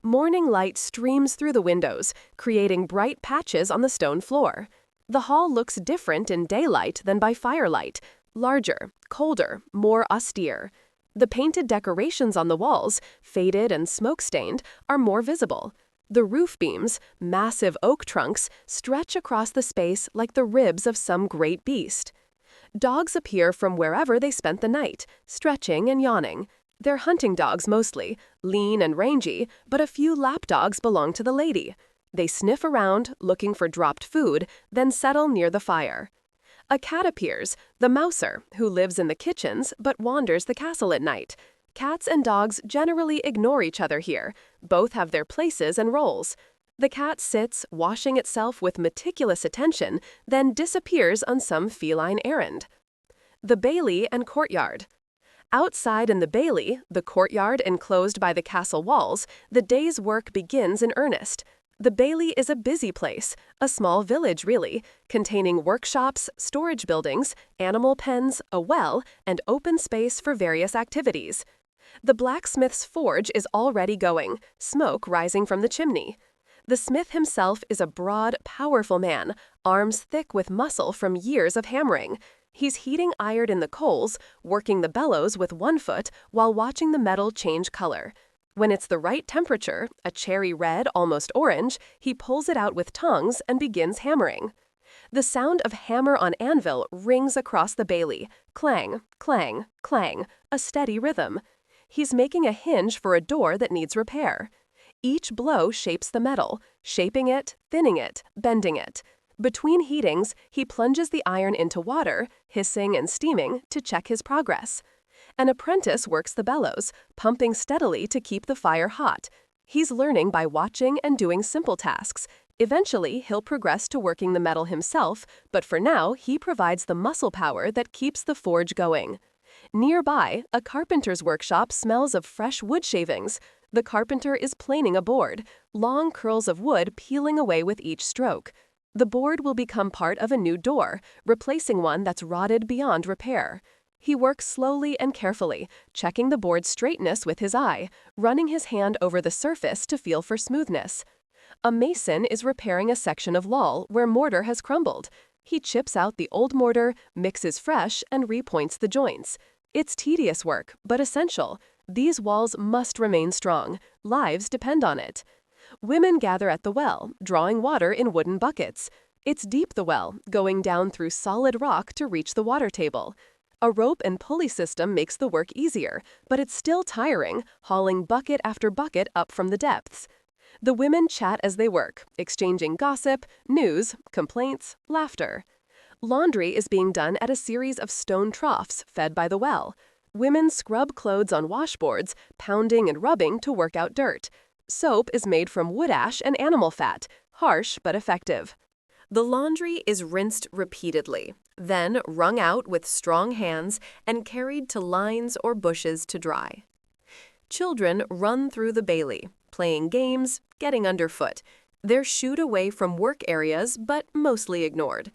Morning light streams through the windows, creating bright patches on the stone floor. The hall looks different in daylight than by firelight, larger, colder, more austere. The painted decorations on the walls, faded and smoke-stained, are more visible. The roof beams, massive oak trunks, stretch across the space like the ribs of some great beast. Dogs appear from wherever they spent the night, stretching and yawning. They're hunting dogs mostly, lean and rangy, but a few lap dogs belong to the lady. They sniff around, looking for dropped food, then settle near the fire. A cat appears, the mouser, who lives in the kitchens but wanders the castle at night. Cats and dogs generally ignore each other here. Both have their places and roles. The cat sits, washing itself with meticulous attention, then disappears on some feline errand. The bailey and courtyard. Outside in the bailey, the courtyard enclosed by the castle walls, the day's work begins in earnest. The bailey is a busy place, a small village really, containing workshops, storage buildings, animal pens, a well, and open space for various activities. The blacksmith's forge is already going, smoke rising from the chimney. The smith himself is a broad, powerful man, arms thick with muscle from years of hammering. He's heating iron in the coals, working the bellows with one foot while watching the metal change color. When it's the right temperature, a cherry red, almost orange, he pulls it out with tongs and begins hammering. The sound of hammer on anvil rings across the bailey. Clang, clang, clang, a steady rhythm. He's making a hinge for a door that needs repair. Each blow shapes the metal, shaping it, thinning it, bending it. Between heatings, he plunges the iron into water, hissing and steaming, to check his progress. An apprentice works the bellows, pumping steadily to keep the fire hot. He's learning by watching and doing simple tasks. Eventually, he'll progress to working the metal himself, but for now, he provides the muscle power that keeps the forge going. Nearby, a carpenter's workshop smells of fresh wood shavings. The carpenter is planing a board, long curls of wood peeling away with each stroke. The board will become part of a new door, replacing one that's rotted beyond repair. He works slowly and carefully, checking the board's straightness with his eye, running his hand over the surface to feel for smoothness. A mason is repairing a section of wall where mortar has crumbled. He chips out the old mortar, mixes fresh, and repoints the joints. It's tedious work, but essential. These walls must remain strong. Lives depend on it. Women gather at the well, drawing water in wooden buckets. It's deep, the well, going down through solid rock to reach the water table. A rope and pulley system makes the work easier, but it's still tiring, hauling bucket after bucket up from the depths. The women chat as they work, exchanging gossip, news, complaints, laughter. Laundry is being done at a series of stone troughs fed by the well. Women scrub clothes on washboards, pounding and rubbing to work out dirt. Soap is made from wood ash and animal fat, harsh but effective. The laundry is rinsed repeatedly, then wrung out with strong hands and carried to lines or bushes to dry. Children run through the bailey, playing games, getting underfoot. They're shooed away from work areas, but mostly ignored.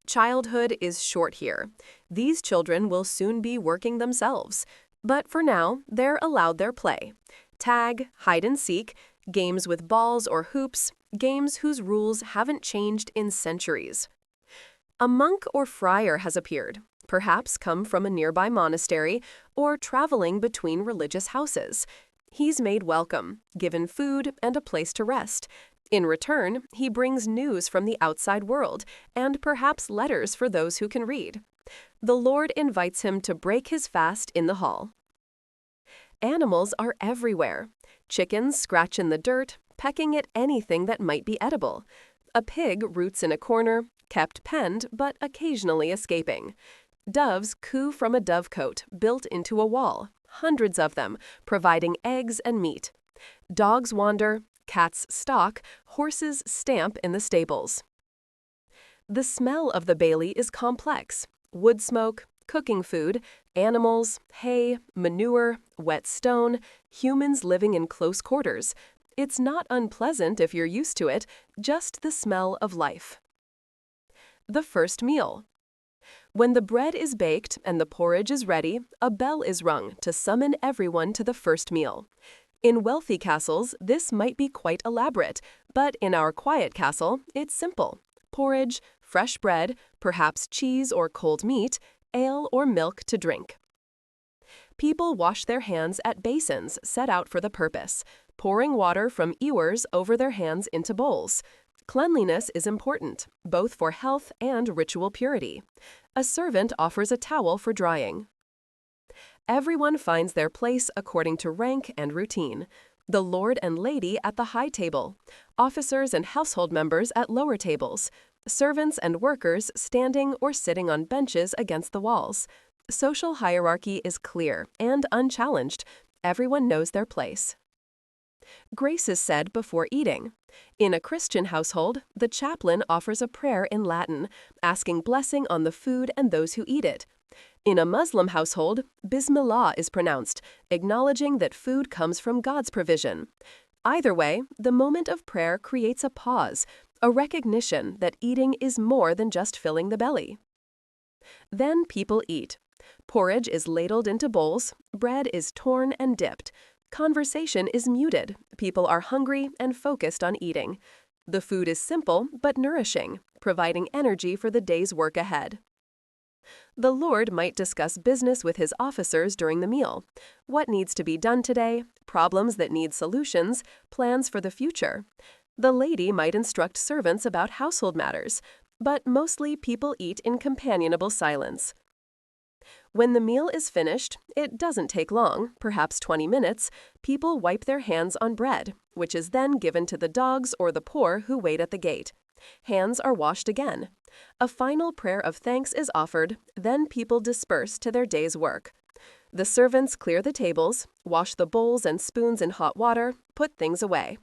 Childhood is short here. These children will soon be working themselves. But for now, they're allowed their play. Tag, hide and seek, games with balls or hoops, games whose rules haven't changed in centuries. A monk or friar has appeared, perhaps come from a nearby monastery or traveling between religious houses. He's made welcome, given food and a place to rest. In return, he brings news from the outside world and perhaps letters for those who can read. The Lord invites him to break his fast in the hall. Animals are everywhere. Chickens scratch in the dirt, pecking at anything that might be edible. A pig roots in a corner, kept penned but occasionally escaping. Doves coo from a dovecote built into a wall, hundreds of them, providing eggs and meat. Dogs wander, cats stalk, horses stamp in the stables. The smell of the bailey is complex. Wood smoke, cooking food, animals, hay, manure, wet stone, humans living in close quarters. It's not unpleasant if you're used to it, just the smell of life. The first meal. When the bread is baked and the porridge is ready, a bell is rung to summon everyone to the first meal. In wealthy castles, this might be quite elaborate, but in our quiet castle, it's simple. Porridge, fresh bread, perhaps cheese or cold meat, ale or milk to drink. People wash their hands at basins set out for the purpose, pouring water from ewers over their hands into bowls. Cleanliness is important, both for health and ritual purity. A servant offers a towel for drying. Everyone finds their place according to rank and routine. The lord and lady at the high table, officers and household members at lower tables, servants and workers standing or sitting on benches against the walls. Social hierarchy is clear and unchallenged. Everyone knows their place. Grace is said before eating. In a Christian household, the chaplain offers a prayer in Latin, asking blessing on the food and those who eat it. In a Muslim household, Bismillah is pronounced, acknowledging that food comes from God's provision. Either way, the moment of prayer creates a pause, a recognition that eating is more than just filling the belly. Then people eat. Porridge is ladled into bowls, bread is torn and dipped. Conversation is muted, people are hungry and focused on eating. The food is simple but nourishing, providing energy for the day's work ahead. The Lord might discuss business with his officers during the meal. What needs to be done today, problems that need solutions, plans for the future. The lady might instruct servants about household matters, but mostly people eat in companionable silence. When the meal is finished, it doesn't take long, perhaps 20 minutes, people wipe their hands on bread, which is then given to the dogs or the poor who wait at the gate. Hands are washed again. A final prayer of thanks is offered, then people disperse to their day's work. The servants clear the tables, wash the bowls and spoons in hot water, put things away.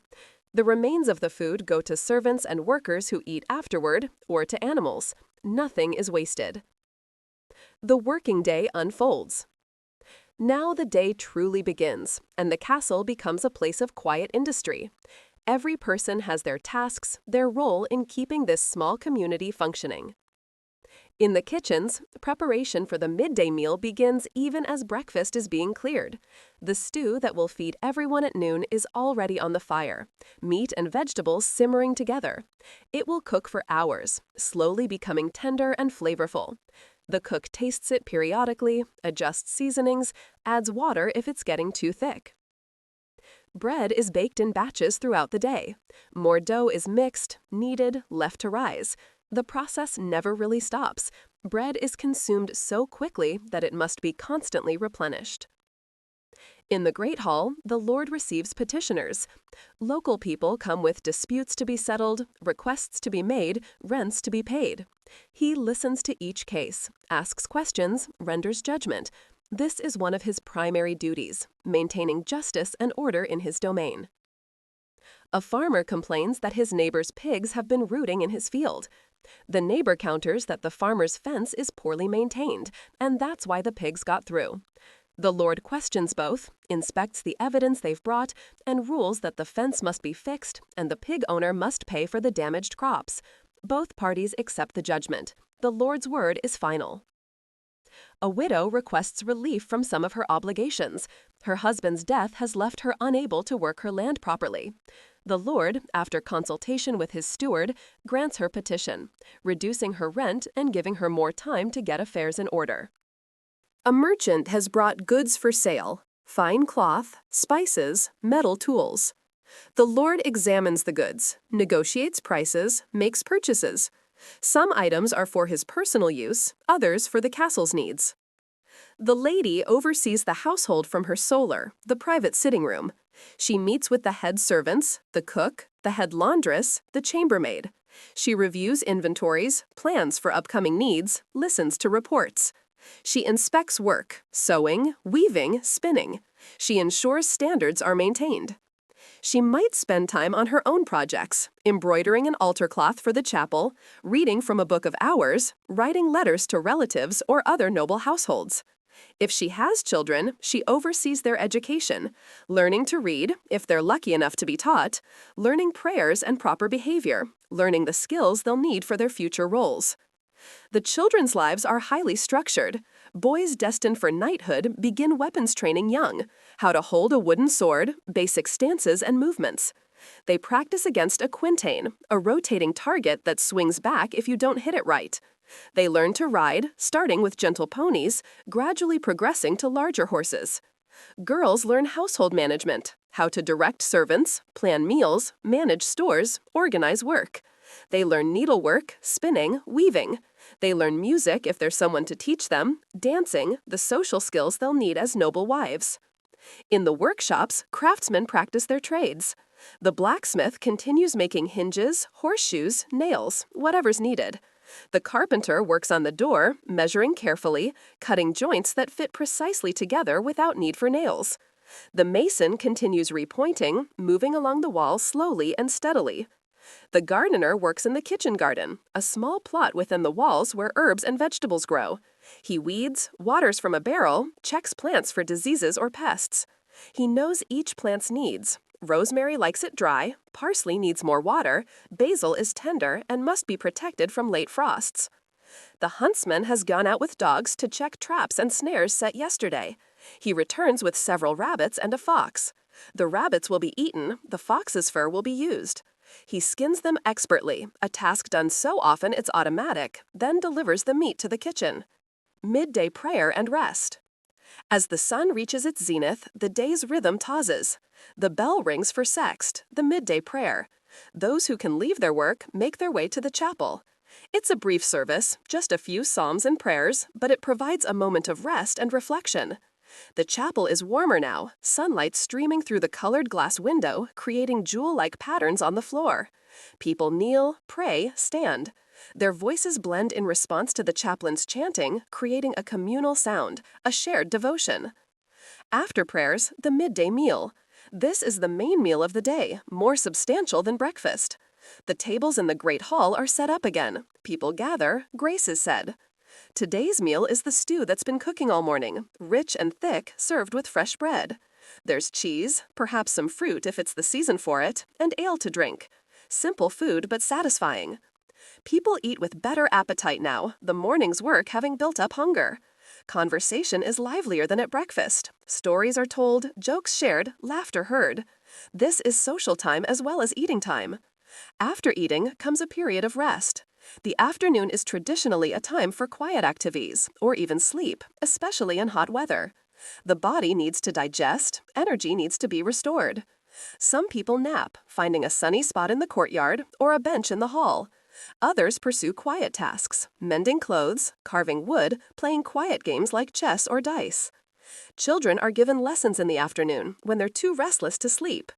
The remains of the food go to servants and workers who eat afterward, or to animals. Nothing is wasted. The working day unfolds. Now the day truly begins, and the castle becomes a place of quiet industry. Every person has their tasks, their role in keeping this small community functioning. In the kitchens, preparation for the midday meal begins even as breakfast is being cleared. The stew that will feed everyone at noon is already on the fire, meat and vegetables simmering together. It will cook for hours, slowly becoming tender and flavorful. The cook tastes it periodically, adjusts seasonings, adds water if it's getting too thick. Bread is baked in batches throughout the day. More dough is mixed, kneaded, left to rise. The process never really stops. Bread is consumed so quickly that it must be constantly replenished. In the Great Hall, the Lord receives petitioners. Local people come with disputes to be settled, requests to be made, rents to be paid. He listens to each case, asks questions, renders judgment. This is one of his primary duties, maintaining justice and order in his domain. A farmer complains that his neighbor's pigs have been rooting in his field. The neighbor counters that the farmer's fence is poorly maintained, and that's why the pigs got through. The Lord questions both, inspects the evidence they've brought, and rules that the fence must be fixed and the pig owner must pay for the damaged crops. Both parties accept the judgment. The Lord's word is final. A widow requests relief from some of her obligations. Her husband's death has left her unable to work her land properly. The Lord, after consultation with his steward, grants her petition, reducing her rent and giving her more time to get affairs in order. A merchant has brought goods for sale, fine cloth, spices, metal tools. The Lord examines the goods, negotiates prices, makes purchases. Some items are for his personal use, others for the castle's needs. The lady oversees the household from her solar, the private sitting room. She meets with the head servants, the cook, the head laundress, the chambermaid. She reviews inventories, plans for upcoming needs, listens to reports. She inspects work, sewing, weaving, spinning. She ensures standards are maintained. She might spend time on her own projects, embroidering an altar cloth for the chapel, reading from a book of hours, writing letters to relatives or other noble households. If she has children, she oversees their education, learning to read, if they're lucky enough to be taught, learning prayers and proper behavior, learning the skills they'll need for their future roles. The children's lives are highly structured. Boys destined for knighthood begin weapons training young, how to hold a wooden sword, basic stances and movements. They practice against a quintain, a rotating target that swings back if you don't hit it right. They learn to ride, starting with gentle ponies, gradually progressing to larger horses. Girls learn household management, how to direct servants, plan meals, manage stores, organize work. They learn needlework, spinning, weaving. They learn music if there's someone to teach them, dancing, the social skills they'll need as noble wives. In the workshops, craftsmen practice their trades. The blacksmith continues making hinges, horseshoes, nails, whatever's needed. The carpenter works on the door, measuring carefully, cutting joints that fit precisely together without need for nails. The mason continues repointing, moving along the wall slowly and steadily. The gardener works in the kitchen garden, a small plot within the walls where herbs and vegetables grow. He weeds, waters from a barrel, checks plants for diseases or pests. He knows each plant's needs, Rosemary likes it dry, parsley needs more water, basil is tender and must be protected from late frosts. The huntsman has gone out with dogs to check traps and snares set yesterday. He returns with several rabbits and a fox. The rabbits will be eaten, the fox's fur will be used. He skins them expertly, a task done so often it's automatic, then delivers the meat to the kitchen. Midday prayer and rest. As the sun reaches its zenith, the day's rhythm pauses. The bell rings for sext, the midday prayer. Those who can leave their work make their way to the chapel. It's a brief service, just a few psalms and prayers, but it provides a moment of rest and reflection. The chapel is warmer now, sunlight streaming through the colored glass window, creating jewel-like patterns on the floor. People kneel, pray, stand. Their voices blend in response to the chaplain's chanting, creating a communal sound, a shared devotion. After prayers, the midday meal. This is the main meal of the day, more substantial than breakfast. The tables in the great hall are set up again. People gather, grace is said. Today's meal is the stew that's been cooking all morning, rich and thick, served with fresh bread. There's cheese, perhaps some fruit if it's the season for it, and ale to drink. Simple food but satisfying. People eat with better appetite now, the morning's work having built up hunger. Conversation is livelier than at breakfast. Stories are told, jokes shared, laughter heard. This is social time as well as eating time. After eating comes a period of rest. The afternoon is traditionally a time for quiet activities, or even sleep, especially in hot weather. The body needs to digest, energy needs to be restored. Some people nap, finding a sunny spot in the courtyard or a bench in the hall. Others pursue quiet tasks, mending clothes, carving wood, playing quiet games like chess or dice. Children are given lessons in the afternoon when they're too restless to sleep.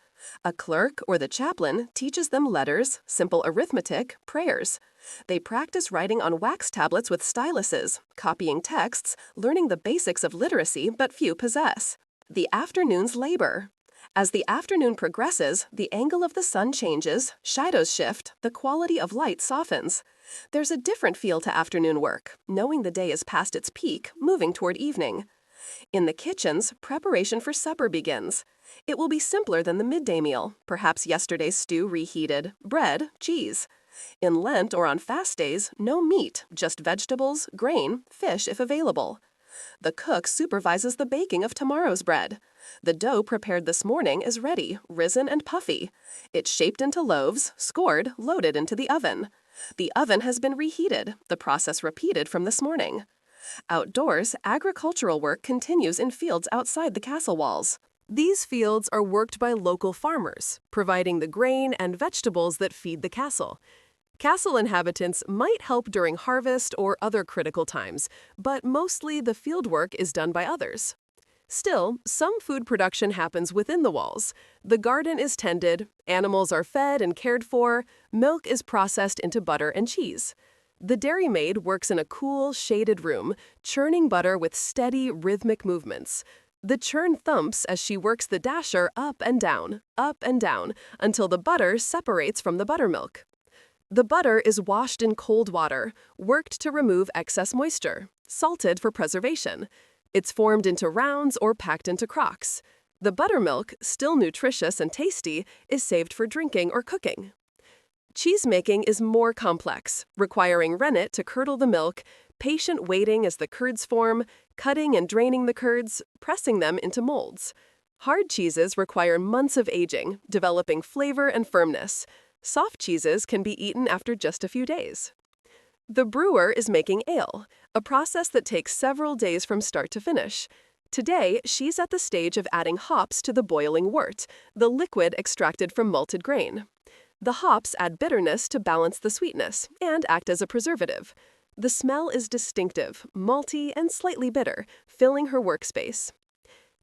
A clerk or the chaplain teaches them letters, simple arithmetic, prayers. They practice writing on wax tablets with styluses, copying texts, learning the basics of literacy but few possess. The afternoon's labor. As the afternoon progresses, the angle of the sun changes, shadows shift, the quality of light softens. There's a different feel to afternoon work, knowing the day is past its peak, moving toward evening. In the kitchens, preparation for supper begins. It will be simpler than the midday meal, perhaps yesterday's stew reheated, bread, cheese. In Lent or on fast days, no meat, just vegetables, grain, fish if available. The cook supervises the baking of tomorrow's bread. The dough prepared this morning is ready, risen and puffy. It's shaped into loaves, scored, loaded into the oven. The oven has been reheated, the process repeated from this morning. Outdoors, agricultural work continues in fields outside the castle walls. These fields are worked by local farmers, providing the grain and vegetables that feed the castle. Castle inhabitants might help during harvest or other critical times, but mostly the field work is done by others. Still, some food production happens within the walls. The garden is tended, animals are fed and cared for, milk is processed into butter and cheese. The dairymaid works in a cool, shaded room, churning butter with steady, rhythmic movements. The churn thumps as she works the dasher up and down, until the butter separates from the buttermilk. The butter is washed in cold water, worked to remove excess moisture, salted for preservation. It's formed into rounds or packed into crocks. The buttermilk, still nutritious and tasty, is saved for drinking or cooking. Cheese-making is more complex, requiring rennet to curdle the milk, patient waiting as the curds form, cutting and draining the curds, pressing them into molds. Hard cheeses require months of aging, developing flavor and firmness. Soft cheeses can be eaten after just a few days. The brewer is making ale, a process that takes several days from start to finish. Today, she's at the stage of adding hops to the boiling wort, the liquid extracted from malted grain. The hops add bitterness to balance the sweetness and act as a preservative. The smell is distinctive, malty, and slightly bitter, filling her workspace.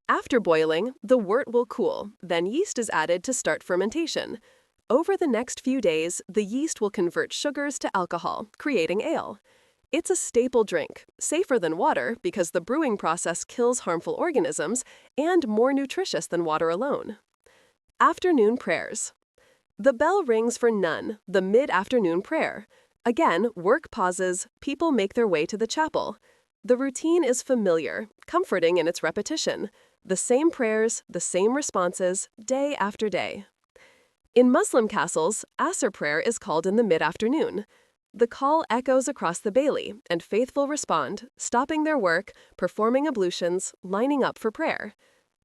After boiling, the wort will cool, then yeast is added to start fermentation. Over the next few days, the yeast will convert sugars to alcohol, creating ale. It's a staple drink, safer than water because the brewing process kills harmful organisms, and more nutritious than water alone. Afternoon prayers. The bell rings for none, the mid-afternoon prayer. Again, work pauses, people make their way to the chapel. The routine is familiar, comforting in its repetition. The same prayers, the same responses, day after day. In Muslim castles, Asr prayer is called in the mid-afternoon. The call echoes across the bailey, and faithful respond, stopping their work, performing ablutions, lining up for prayer.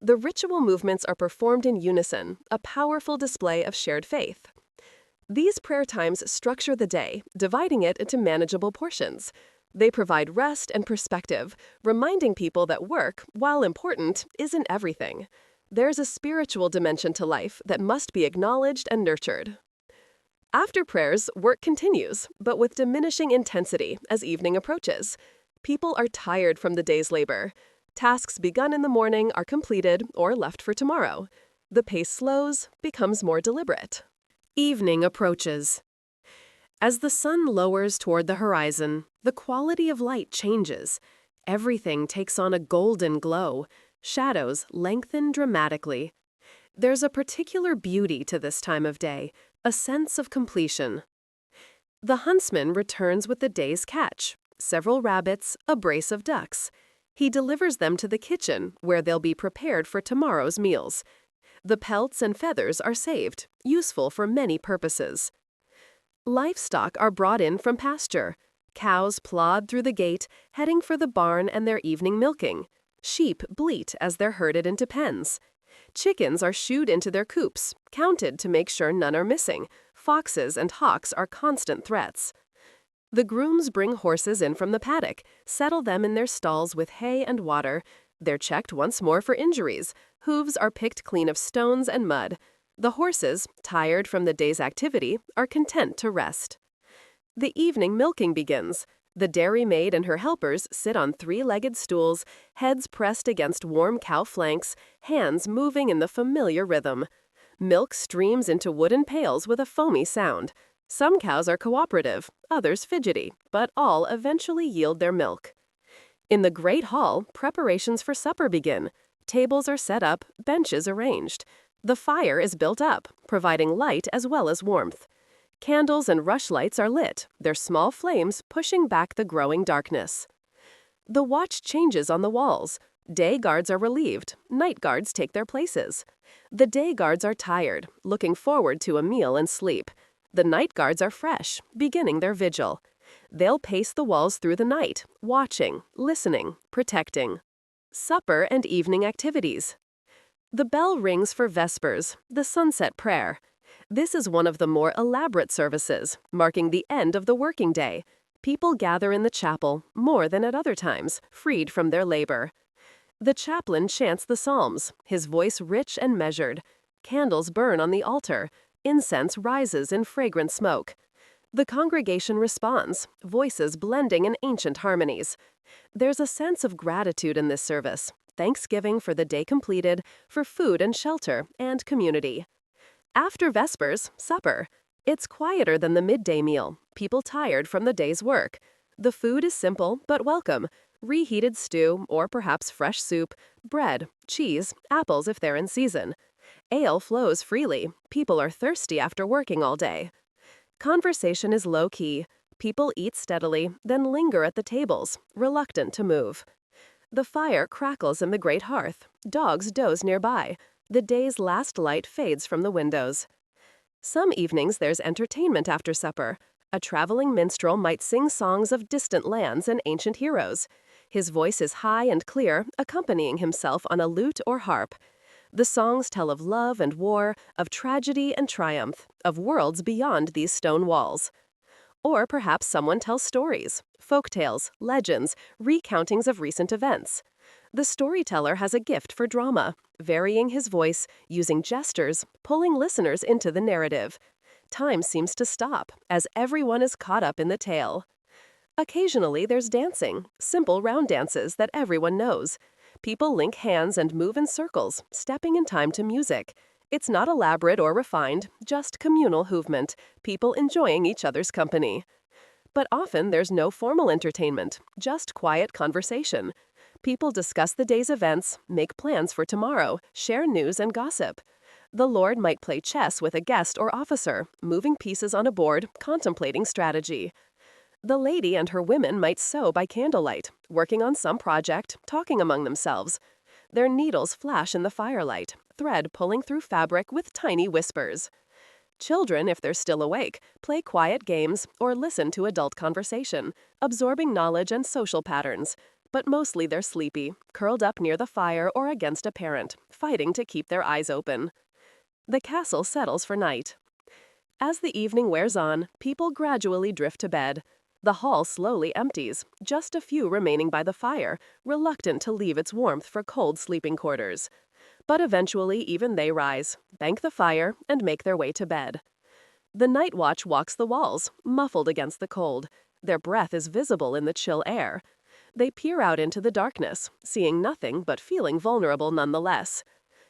The ritual movements are performed in unison, a powerful display of shared faith. These prayer times structure the day, dividing it into manageable portions. They provide rest and perspective, reminding people that work, while important, isn't everything. There's a spiritual dimension to life that must be acknowledged and nurtured. After prayers, work continues, but with diminishing intensity as evening approaches. People are tired from the day's labor. Tasks begun in the morning are completed or left for tomorrow. The pace slows, becomes more deliberate. Evening approaches. As the sun lowers toward the horizon, the quality of light changes. Everything takes on a golden glow. Shadows lengthen dramatically. There's a particular beauty to this time of day, a sense of completion. The huntsman returns with the day's catch, several rabbits, a brace of ducks. He delivers them to the kitchen, where they'll be prepared for tomorrow's meals. The pelts and feathers are saved, useful for many purposes. Livestock are brought in from pasture. Cows plod through the gate, heading for the barn and their evening milking. Sheep bleat as they're herded into pens. Chickens are shooed into their coops, counted to make sure none are missing. Foxes and hawks are constant threats. The grooms bring horses in from the paddock, settle them in their stalls with hay and water. They're checked once more for injuries. Hooves are picked clean of stones and mud. The horses, tired from the day's activity, are content to rest. The evening milking begins. The dairymaid and her helpers sit on three-legged stools, heads pressed against warm cow flanks, hands moving in the familiar rhythm. Milk streams into wooden pails with a foamy sound. Some cows are cooperative, others fidgety, but all eventually yield their milk. In the great hall, preparations for supper begin. Tables are set up, benches arranged. The fire is built up, providing light as well as warmth. Candles and rushlights are lit, their small flames pushing back the growing darkness. The watch changes on the walls. Day guards are relieved, night guards take their places. The day guards are tired, looking forward to a meal and sleep. The night guards are fresh, beginning their vigil. They'll pace the walls through the night, watching, listening, protecting. Supper and evening activities. The bell rings for Vespers, the sunset prayer. This is one of the more elaborate services, marking the end of the working day. People gather in the chapel, more than at other times, freed from their labor. The chaplain chants the psalms, his voice rich and measured. Candles burn on the altar. Incense rises in fragrant smoke. The congregation responds, voices blending in ancient harmonies. There's a sense of gratitude in this service, thanksgiving for the day completed, for food and shelter, and community. After Vespers, supper. It's quieter than the midday meal, people tired from the day's work. The food is simple but welcome. Reheated stew, or perhaps fresh soup, bread, cheese, apples if they're in season. Ale flows freely. People are thirsty after working all day. Conversation is low-key. People eat steadily, then linger at the tables, reluctant to move. The fire crackles in the great hearth. Dogs doze nearby. The day's last light fades from the windows. Some evenings there's entertainment after supper. A traveling minstrel might sing songs of distant lands and ancient heroes. His voice is high and clear, accompanying himself on a lute or harp. The songs tell of love and war, of tragedy and triumph, of worlds beyond these stone walls. Or perhaps someone tells stories, folktales, legends, recountings of recent events. The storyteller has a gift for drama, varying his voice, using gestures, pulling listeners into the narrative. Time seems to stop, as everyone is caught up in the tale. Occasionally there's dancing, simple round dances that everyone knows. People link hands and move in circles, stepping in time to music. It's not elaborate or refined, just communal movement, people enjoying each other's company. But often there's no formal entertainment, just quiet conversation. People discuss the day's events, make plans for tomorrow, share news and gossip. The lord might play chess with a guest or officer, moving pieces on a board, contemplating strategy. The lady and her women might sew by candlelight, working on some project, talking among themselves. Their needles flash in the firelight, thread pulling through fabric with tiny whispers. Children, if they're still awake, play quiet games or listen to adult conversation, absorbing knowledge and social patterns. But mostly they're sleepy, curled up near the fire or against a parent, fighting to keep their eyes open. The castle settles for night. As the evening wears on, people gradually drift to bed. The hall slowly empties, just a few remaining by the fire, reluctant to leave its warmth for cold sleeping quarters. But eventually even they rise, bank the fire, and make their way to bed. The night watch walks the walls, muffled against the cold. Their breath is visible in the chill air. They peer out into the darkness, seeing nothing but feeling vulnerable nonetheless.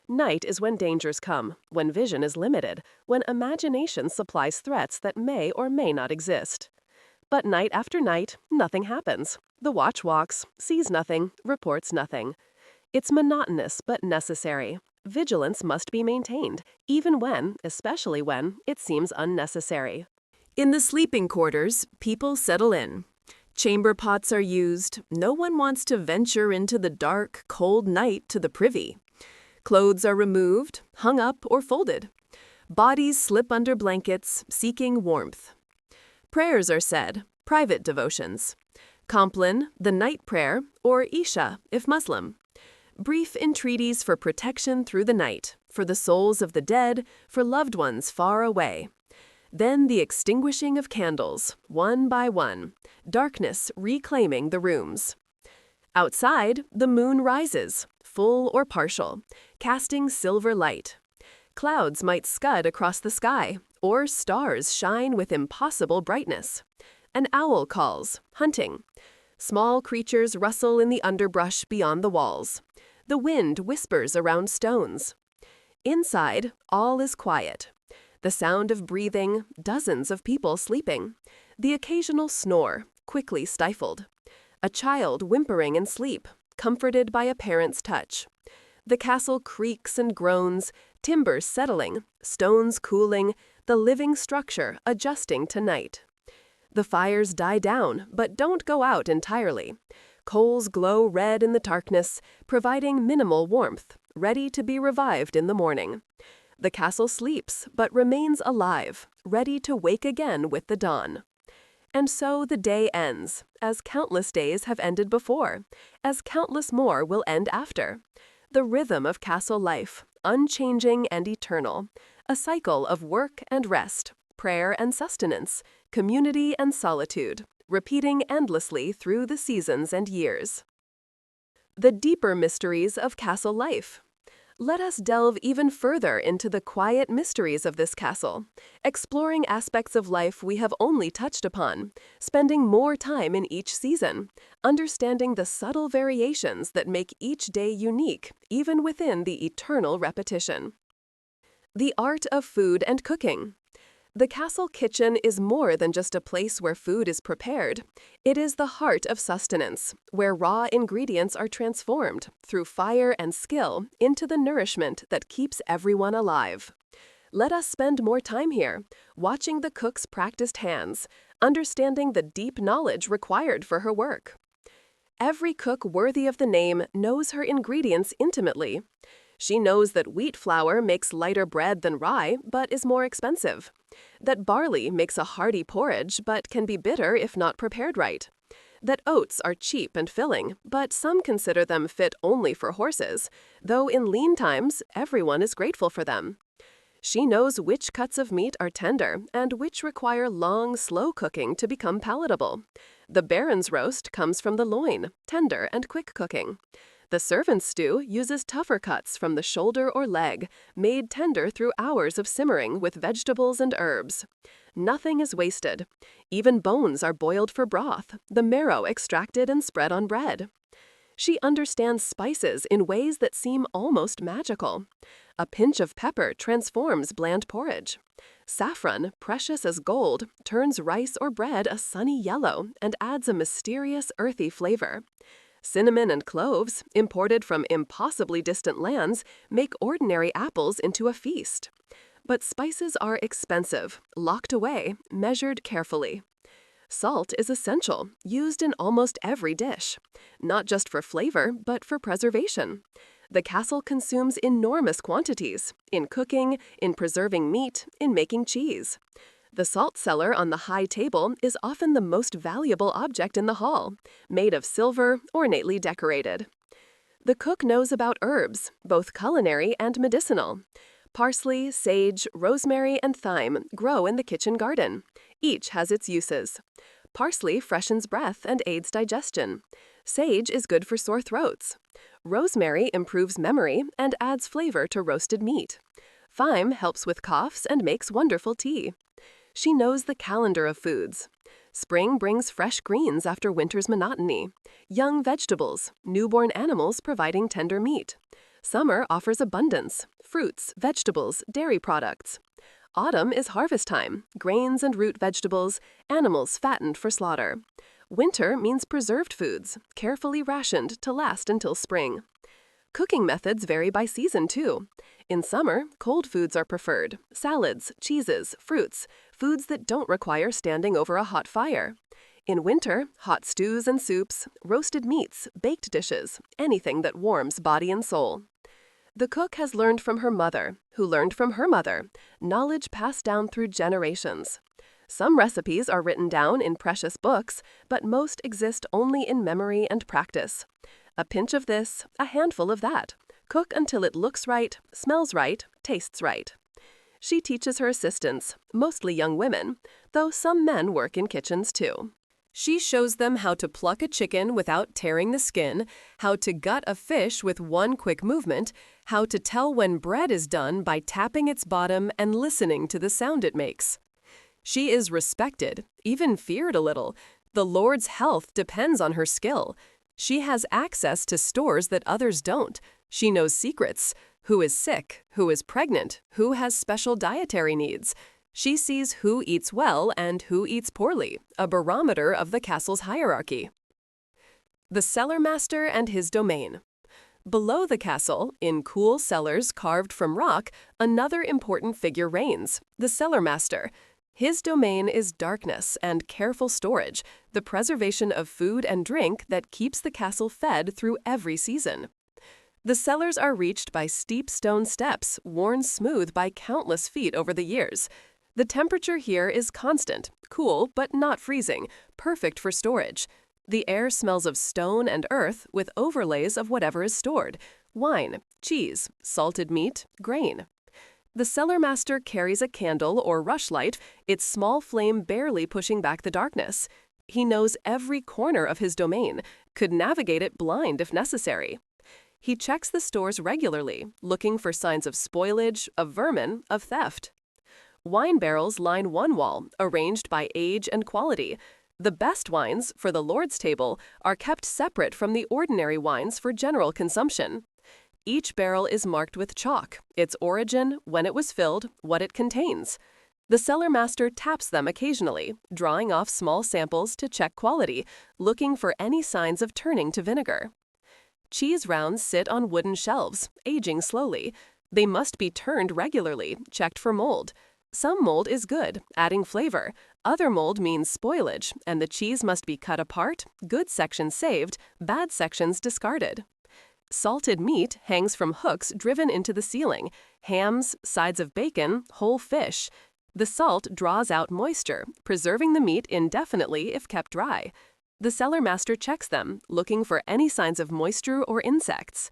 Night is when dangers come, when vision is limited, when imagination supplies threats that may or may not exist. But night after night, nothing happens. The watch walks, sees nothing, reports nothing. It's monotonous but necessary. Vigilance must be maintained, even when, especially when, it seems unnecessary. In the sleeping quarters, people settle in. Chamber pots are used. No one wants to venture into the dark, cold night to the privy. Clothes are removed, hung up, or folded. Bodies slip under blankets, seeking warmth. Prayers are said, private devotions. Compline, the night prayer, or Isha, if Muslim. Brief entreaties for protection through the night, for the souls of the dead, for loved ones far away. Then the extinguishing of candles, one by one, darkness reclaiming the rooms. Outside, the moon rises, full or partial, casting silver light. Clouds might scud across the sky, or stars shine with impossible brightness. An owl calls, hunting. Small creatures rustle in the underbrush beyond the walls. The wind whispers around stones. Inside, all is quiet. The sound of breathing, dozens of people sleeping. The occasional snore, quickly stifled. A child whimpering in sleep, comforted by a parent's touch. The castle creaks and groans, timbers settling, stones cooling, the living structure adjusting to night. The fires die down, but don't go out entirely. Coals glow red in the darkness, providing minimal warmth, ready to be revived in the morning. The castle sleeps, but remains alive, ready to wake again with the dawn. And so the day ends, as countless days have ended before, as countless more will end after. The rhythm of castle life, unchanging and eternal, a cycle of work and rest, prayer and sustenance, community and solitude, repeating endlessly through the seasons and years. The deeper mysteries of castle life. Let us delve even further into the quiet mysteries of this castle, exploring aspects of life we have only touched upon, spending more time in each season, understanding the subtle variations that make each day unique, even within the eternal repetition. The art of food and cooking. The castle kitchen is more than just a place where food is prepared. It is the heart of sustenance, where raw ingredients are transformed through fire and skill into the nourishment that keeps everyone alive. Let us spend more time here, watching the cook's practiced hands, understanding the deep knowledge required for her work. Every cook worthy of the name knows her ingredients intimately. She knows that wheat flour makes lighter bread than rye, but is more expensive. That barley makes a hearty porridge, but can be bitter if not prepared right. That oats are cheap and filling, but some consider them fit only for horses, though in lean times, everyone is grateful for them. She knows which cuts of meat are tender and which require long, slow cooking to become palatable. The baron's roast comes from the loin, tender and quick cooking. The servant's stew uses tougher cuts from the shoulder or leg, made tender through hours of simmering with vegetables and herbs. Nothing is wasted. Even bones are boiled for broth, the marrow extracted and spread on bread. She understands spices in ways that seem almost magical. A pinch of pepper transforms bland porridge. Saffron, precious as gold, turns rice or bread a sunny yellow and adds a mysterious earthy flavor. Cinnamon and cloves, imported from impossibly distant lands, make ordinary apples into a feast. But spices are expensive, locked away, measured carefully. Salt is essential, used in almost every dish, not just for flavor, but for preservation. The castle consumes enormous quantities in cooking, in preserving meat, in making cheese. The salt cellar on the high table is often the most valuable object in the hall, made of silver, ornately decorated. The cook knows about herbs, both culinary and medicinal. Parsley, sage, rosemary, and thyme grow in the kitchen garden. Each has its uses. Parsley freshens breath and aids digestion. Sage is good for sore throats. Rosemary improves memory and adds flavor to roasted meat. Thyme helps with coughs and makes wonderful tea. She knows the calendar of foods. Spring brings fresh greens after winter's monotony. Young vegetables, newborn animals providing tender meat. Summer offers abundance, fruits, vegetables, dairy products. Autumn is harvest time, grains and root vegetables, animals fattened for slaughter. Winter means preserved foods, carefully rationed to last until spring. Cooking methods vary by season too. In summer, cold foods are preferred, salads, cheeses, fruits, foods that don't require standing over a hot fire. In winter, hot stews and soups, roasted meats, baked dishes, anything that warms body and soul. The cook has learned from her mother, who learned from her mother, knowledge passed down through generations. Some recipes are written down in precious books, but most exist only in memory and practice. A pinch of this, a handful of that. Cook until it looks right, smells right, tastes right. She teaches her assistants, mostly young women, though some men work in kitchens too. She shows them how to pluck a chicken without tearing the skin, how to gut a fish with one quick movement, how to tell when bread is done by tapping its bottom and listening to the sound it makes. She is respected, even feared a little. The Lord's health depends on her skill. She has access to stores that others don't. She knows secrets. Who is sick? Who is pregnant? Who has special dietary needs? She sees who eats well and who eats poorly, a barometer of the castle's hierarchy. The cellar master and his domain. Below the castle, in cool cellars carved from rock, another important figure reigns, the cellar master. His domain is darkness and careful storage, the preservation of food and drink that keeps the castle fed through every season. The cellars are reached by steep stone steps, worn smooth by countless feet over the years. The temperature here is constant, cool but not freezing, perfect for storage. The air smells of stone and earth with overlays of whatever is stored: wine, cheese, salted meat, grain. The cellar master carries a candle or rushlight, its small flame barely pushing back the darkness. He knows every corner of his domain, could navigate it blind if necessary. He checks the stores regularly, looking for signs of spoilage, of vermin, of theft. Wine barrels line one wall, arranged by age and quality. The best wines, for the Lord's table, are kept separate from the ordinary wines for general consumption. Each barrel is marked with chalk, its origin, when it was filled, what it contains. The cellar master taps them occasionally, drawing off small samples to check quality, looking for any signs of turning to vinegar. Cheese rounds sit on wooden shelves, aging slowly. They must be turned regularly, checked for mold. Some mold is good, adding flavor. Other mold means spoilage, and the cheese must be cut apart, good sections saved, bad sections discarded. Salted meat hangs from hooks driven into the ceiling. Hams, sides of bacon, whole fish. The salt draws out moisture, preserving the meat indefinitely if kept dry. The cellar master checks them, looking for any signs of moisture or insects.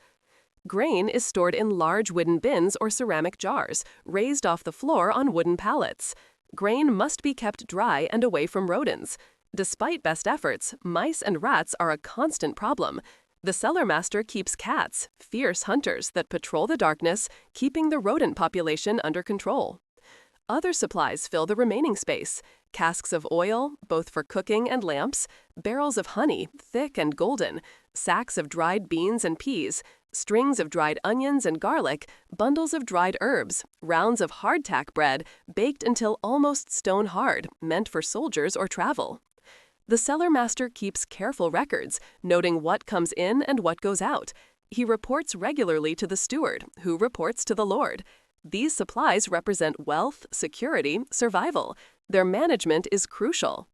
Grain is stored in large wooden bins or ceramic jars, raised off the floor on wooden pallets. Grain must be kept dry and away from rodents. Despite best efforts, mice and rats are a constant problem. The cellar master keeps cats, fierce hunters that patrol the darkness, keeping the rodent population under control. Other supplies fill the remaining space: casks of oil, both for cooking and lamps, barrels of honey, thick and golden, sacks of dried beans and peas, strings of dried onions and garlic, bundles of dried herbs, rounds of hardtack bread, baked until almost stone hard, meant for soldiers or travel. The cellar master keeps careful records, noting what comes in and what goes out. He reports regularly to the steward, who reports to the Lord. These supplies represent wealth, security, survival. Their management is crucial.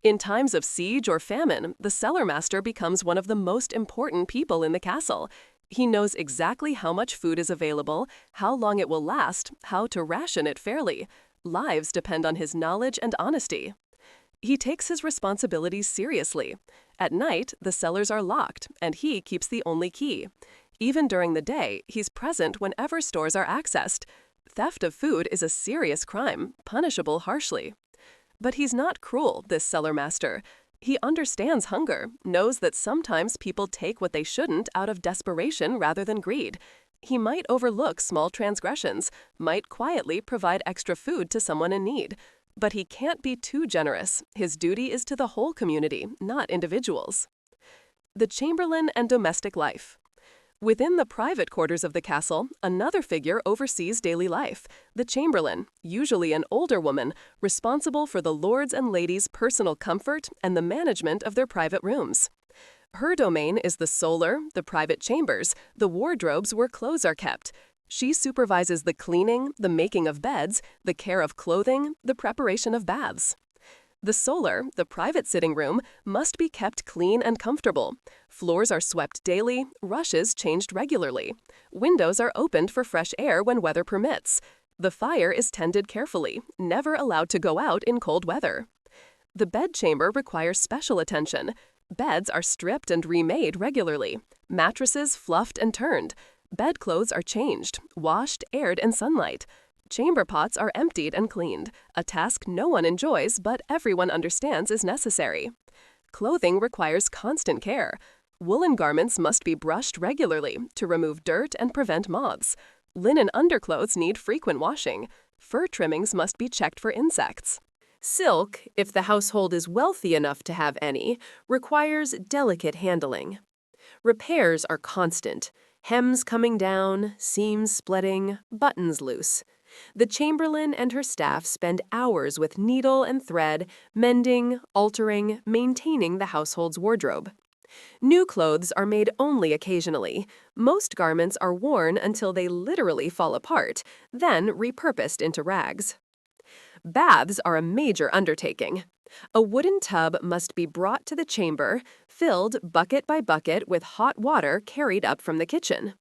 In times of siege or famine, the cellar master becomes one of the most important people in the castle. He knows exactly how much food is available, how long it will last, how to ration it fairly. Lives depend on his knowledge and honesty. He takes his responsibilities seriously. At night, the cellars are locked, and he keeps the only key. Even during the day, he's present whenever stores are accessed. Theft of food is a serious crime, punishable harshly. But he's not cruel, this cellar master. He understands hunger, knows that sometimes people take what they shouldn't out of desperation rather than greed. He might overlook small transgressions, might quietly provide extra food to someone in need. But he can't be too generous. His duty is to the whole community, not individuals. The Chamberlain and domestic life. Within the private quarters of the castle, another figure oversees daily life, the Chamberlain, usually an older woman, responsible for the lords and ladies' personal comfort and the management of their private rooms. Her domain is the solar, the private chambers, the wardrobes where clothes are kept. She supervises the cleaning, the making of beds, the care of clothing, the preparation of baths. The solar, the private sitting room, must be kept clean and comfortable. Floors are swept daily, rushes changed regularly. Windows are opened for fresh air when weather permits. The fire is tended carefully, never allowed to go out in cold weather. The bedchamber requires special attention. Beds are stripped and remade regularly. Mattresses fluffed and turned. Bedclothes are changed, washed, aired in sunlight. Chamber pots are emptied and cleaned, a task no one enjoys but everyone understands is necessary. Clothing requires constant care. Woolen garments must be brushed regularly to remove dirt and prevent moths. Linen underclothes need frequent washing. Fur trimmings must be checked for insects. Silk, if the household is wealthy enough to have any, requires delicate handling. Repairs are constant. Hems coming down, seams splitting, buttons loose. The Chamberlain and her staff spend hours with needle and thread, mending, altering, maintaining the household's wardrobe. New clothes are made only occasionally. Most garments are worn until they literally fall apart, then repurposed into rags. Baths are a major undertaking. A wooden tub must be brought to the chamber, filled bucket by bucket with hot water carried up from the kitchen.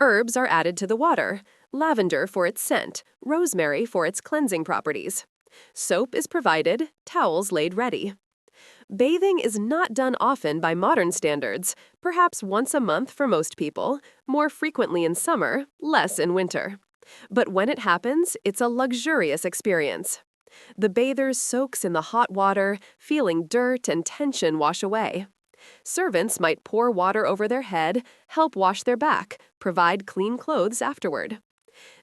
Herbs are added to the water, lavender for its scent, rosemary for its cleansing properties. Soap is provided, towels laid ready. Bathing is not done often by modern standards, perhaps once a month for most people, more frequently in summer, less in winter. But when it happens, it's a luxurious experience. The bather soaks in the hot water, feeling dirt and tension wash away. Servants might pour water over their head, help wash their back, provide clean clothes afterward.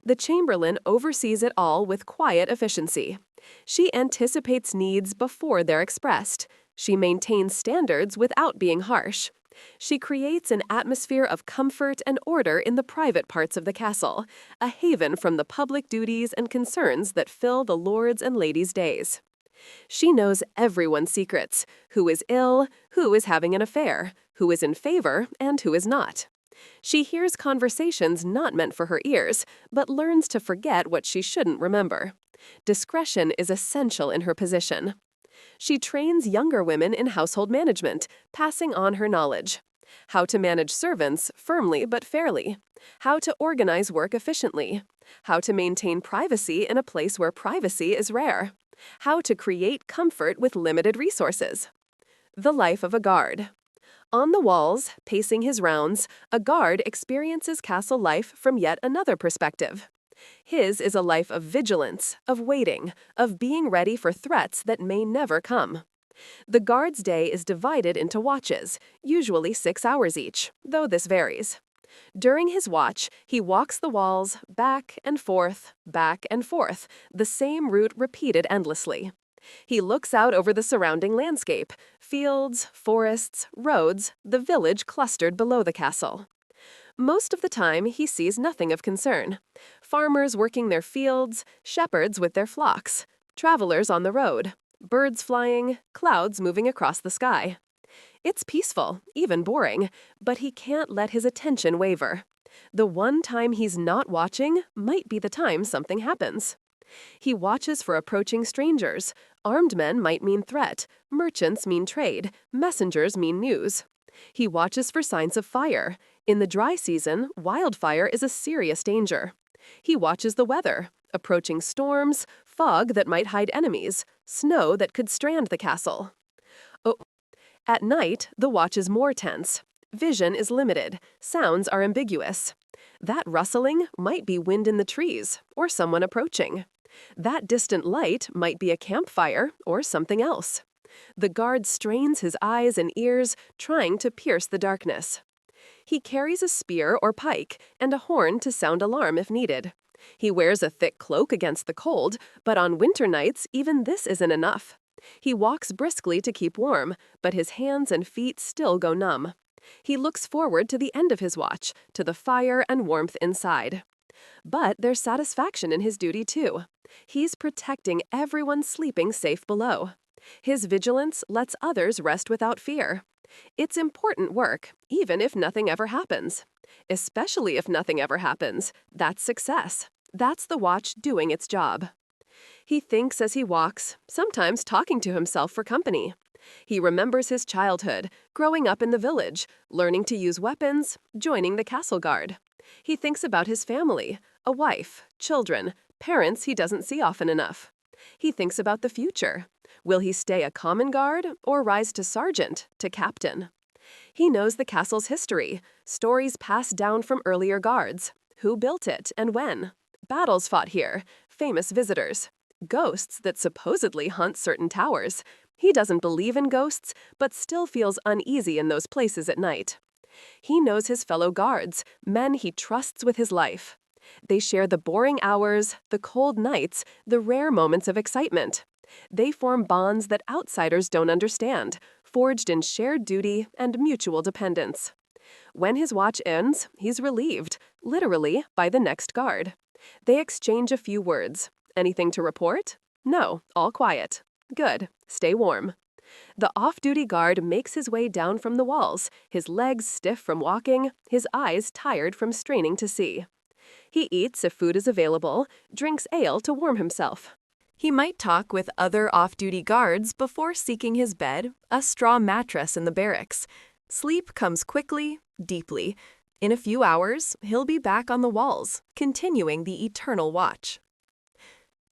The Chamberlain oversees it all with quiet efficiency. She anticipates needs before they're expressed. She maintains standards without being harsh. She creates an atmosphere of comfort and order in the private parts of the castle, a haven from the public duties and concerns that fill the lords' and ladies' days. She knows everyone's secrets, who is ill, who is having an affair, who is in favor, and who is not. She hears conversations not meant for her ears, but learns to forget what she shouldn't remember. Discretion is essential in her position. She trains younger women in household management, passing on her knowledge. How to manage servants firmly but fairly. How to organize work efficiently. How to maintain privacy in a place where privacy is rare. How to create comfort with limited resources. The life of a guard. On the walls, pacing his rounds, a guard experiences castle life from yet another perspective. His is a life of vigilance, of waiting, of being ready for threats that may never come. The guard's day is divided into watches, usually 6 hours each, though this varies. During his watch, he walks the walls back and forth, the same route repeated endlessly. He looks out over the surrounding landscape, fields, forests, roads, the village clustered below the castle. Most of the time, he sees nothing of concern. Farmers working their fields, shepherds with their flocks, travelers on the road, birds flying, clouds moving across the sky. It's peaceful, even boring, but he can't let his attention waver. The one time he's not watching might be the time something happens. He watches for approaching strangers. Armed men might mean threat, merchants mean trade, messengers mean news. He watches for signs of fire. In the dry season, wildfire is a serious danger. He watches the weather, approaching storms, fog that might hide enemies, snow that could strand the castle. Oh, at night, the watch is more tense. Vision is limited. Sounds are ambiguous. That rustling might be wind in the trees or someone approaching. That distant light might be a campfire or something else. The guard strains his eyes and ears, trying to pierce the darkness. He carries a spear or pike and a horn to sound alarm if needed. He wears a thick cloak against the cold, but on winter nights, even this isn't enough. He walks briskly to keep warm, but his hands and feet still go numb. He looks forward to the end of his watch, to the fire and warmth inside. But there's satisfaction in his duty too. He's protecting everyone sleeping safe below. His vigilance lets others rest without fear. It's important work, even if nothing ever happens. Especially if nothing ever happens, that's success. That's the watch doing its job. He thinks as he walks, sometimes talking to himself for company. He remembers his childhood, growing up in the village, learning to use weapons, joining the castle guard. He thinks about his family, a wife, children, parents he doesn't see often enough. He thinks about the future. Will he stay a common guard or rise to sergeant, to captain? He knows the castle's history, stories passed down from earlier guards. Who built it and when? Battles fought here, famous visitors, ghosts that supposedly haunt certain towers. He doesn't believe in ghosts, but still feels uneasy in those places at night. He knows his fellow guards, men he trusts with his life. They share the boring hours, the cold nights, the rare moments of excitement. They form bonds that outsiders don't understand, forged in shared duty and mutual dependence. When his watch ends, he's relieved, literally, by the next guard. They exchange a few words. Anything to report? No, all quiet. Good. Stay warm. The off-duty guard makes his way down from the walls, his legs stiff from walking, his eyes tired from straining to see. He eats if food is available, drinks ale to warm himself. He might talk with other off-duty guards before seeking his bed, a straw mattress in the barracks. Sleep comes quickly, deeply. In a few hours, he'll be back on the walls, continuing the eternal watch.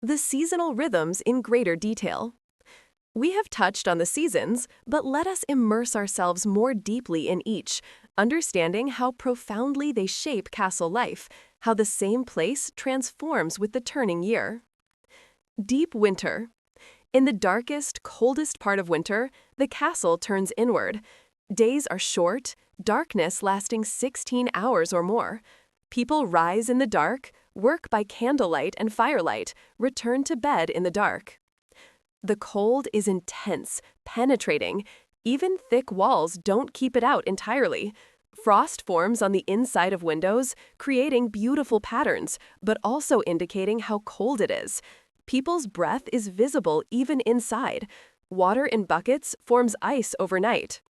The seasonal rhythms in greater detail. We have touched on the seasons, but let us immerse ourselves more deeply in each, understanding how profoundly they shape castle life, how the same place transforms with the turning year. Deep winter. In the darkest, coldest part of winter, the castle turns inward. Days are short, darkness lasting 16 hours or more. People rise in the dark, work by candlelight and firelight, return to bed in the dark. The cold is intense, penetrating. Even thick walls don't keep it out entirely. Frost forms on the inside of windows, creating beautiful patterns, but also indicating how cold it is. People's breath is visible even inside. Water in buckets forms ice overnight.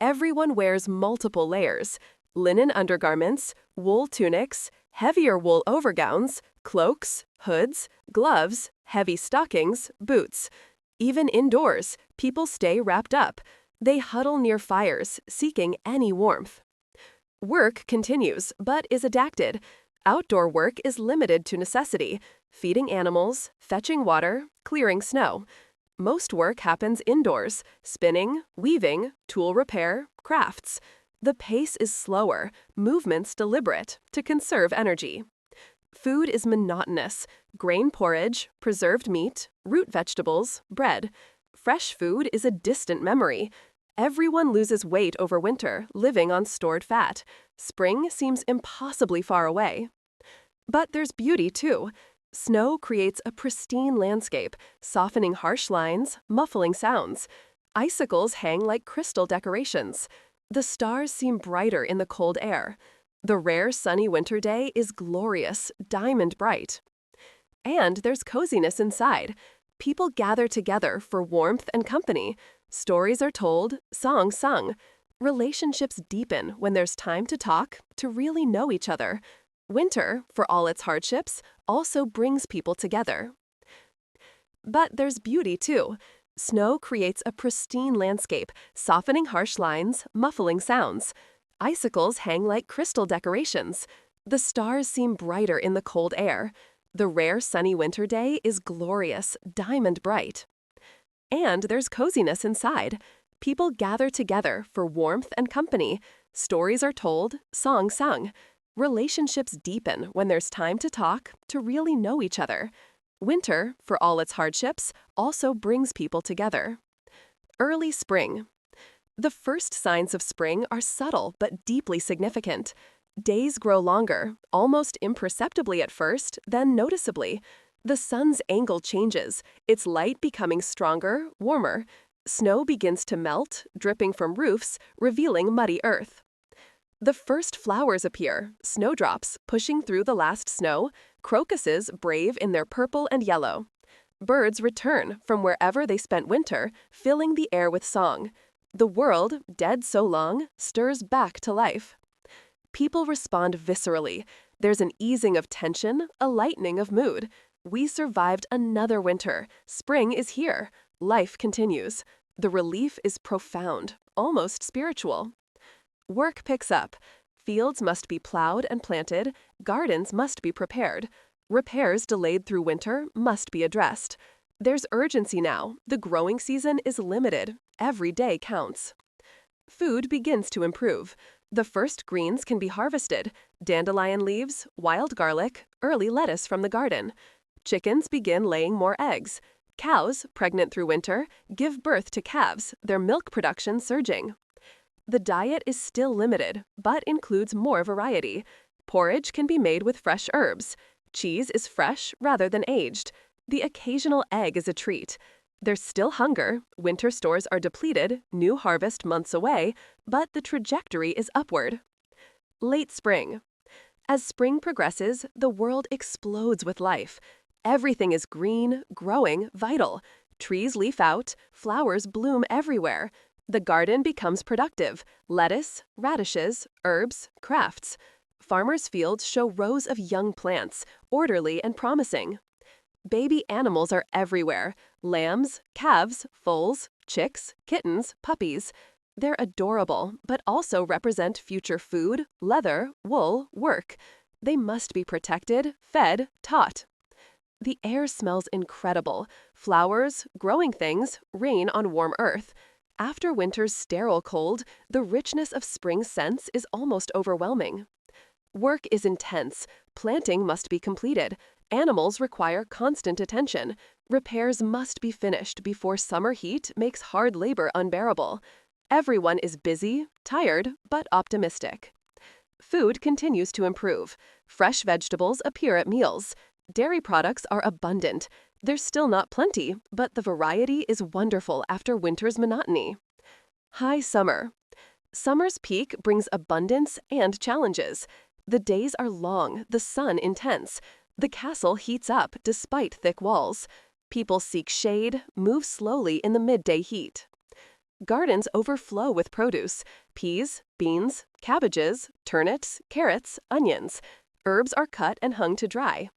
Everyone wears multiple layers: linen undergarments, wool tunics, heavier wool overgowns, cloaks, hoods, gloves, heavy stockings, boots. Even indoors, people stay wrapped up. They huddle near fires, seeking any warmth. Work continues, but is adapted. Outdoor work is limited to necessity: feeding animals, fetching water, clearing snow. Most work happens indoors: spinning, weaving, tool repair, crafts. The pace is slower, movements deliberate, to conserve energy. Food is monotonous: grain porridge, preserved meat, root vegetables, bread. Fresh food is a distant memory. Everyone loses weight over winter, living on stored fat. Spring seems impossibly far away. But there's beauty too. Snow creates a pristine landscape, softening harsh lines, muffling sounds. Icicles hang like crystal decorations. The stars seem brighter in the cold air. The rare sunny winter day is glorious, diamond bright. And there's coziness inside. People gather together for warmth and company. Stories are told, songs sung. Relationships deepen when there's time to talk, to really know each other. Winter, for all its hardships, also brings people together. But there's beauty too. Snow creates a pristine landscape, softening harsh lines, muffling sounds. Icicles hang like crystal decorations. The stars seem brighter in the cold air. The rare sunny winter day is glorious, diamond bright. And there's coziness inside. People gather together for warmth and company. Stories are told, songs sung. Relationships deepen when there's time to talk, to really know each other. Winter, for all its hardships, also brings people together. Early spring. The first signs of spring are subtle but deeply significant. Days grow longer, almost imperceptibly at first, then noticeably. The sun's angle changes, its light becoming stronger, warmer. Snow begins to melt, dripping from roofs, revealing muddy earth. The first flowers appear, snowdrops pushing through the last snow, crocuses brave in their purple and yellow. Birds return from wherever they spent winter, filling the air with song. The world, dead so long, stirs back to life. People respond viscerally. There's an easing of tension, a lightening of mood. We survived another winter. Spring is here. Life continues. The relief is profound, almost spiritual. Work picks up. Fields must be plowed and planted. Gardens must be prepared. Repairs delayed through winter must be addressed. There's urgency now. The growing season is limited. Every day counts. Food begins to improve. The first greens can be harvested. Dandelion leaves, wild garlic, early lettuce from the garden. Chickens begin laying more eggs. Cows, pregnant through winter, give birth to calves, their milk production surging. The diet is still limited, but includes more variety. Porridge can be made with fresh herbs. Cheese is fresh rather than aged. The occasional egg is a treat. There's still hunger, winter stores are depleted, new harvest months away, but the trajectory is upward. Late spring. As spring progresses, the world explodes with life. Everything is green, growing, vital. Trees leaf out, flowers bloom everywhere. The garden becomes productive. Lettuce, radishes, herbs, crafts. Farmers' fields show rows of young plants, orderly and promising. Baby animals are everywhere. Lambs, calves, foals, chicks, kittens, puppies. They're adorable, but also represent future food, leather, wool, work. They must be protected, fed, taught. The air smells incredible. Flowers, growing things, rain on warm earth. After winter's sterile cold, the richness of spring scents is almost overwhelming. Work is intense. Planting must be completed. Animals require constant attention. Repairs must be finished before summer heat makes hard labor unbearable. Everyone is busy, tired, but optimistic. Food continues to improve. Fresh vegetables appear at meals. Dairy products are abundant. There's still not plenty, but the variety is wonderful after winter's monotony. High summer. Summer's peak brings abundance and challenges. The days are long, the sun intense. The castle heats up despite thick walls. People seek shade, move slowly in the midday heat. Gardens overflow with produce: peas, beans, cabbages, turnips, carrots, onions. Herbs are cut and hung to dry.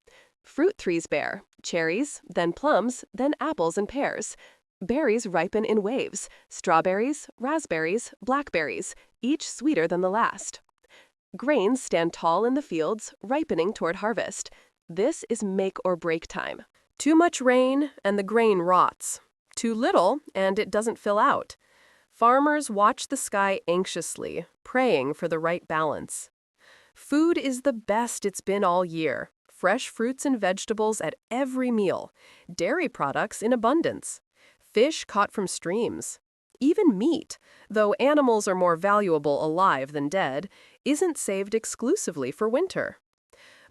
Fruit trees bear: cherries, then plums, then apples and pears. Berries ripen in waves: strawberries, raspberries, blackberries, each sweeter than the last. Grains stand tall in the fields, ripening toward harvest. This is make or break time. Too much rain and the grain rots. Too little and it doesn't fill out. Farmers watch the sky anxiously, praying for the right balance. Food is the best it's been all year. Fresh fruits and vegetables at every meal. Dairy products in abundance. Fish caught from streams. Even meat, though animals are more valuable alive than dead, isn't saved exclusively for winter.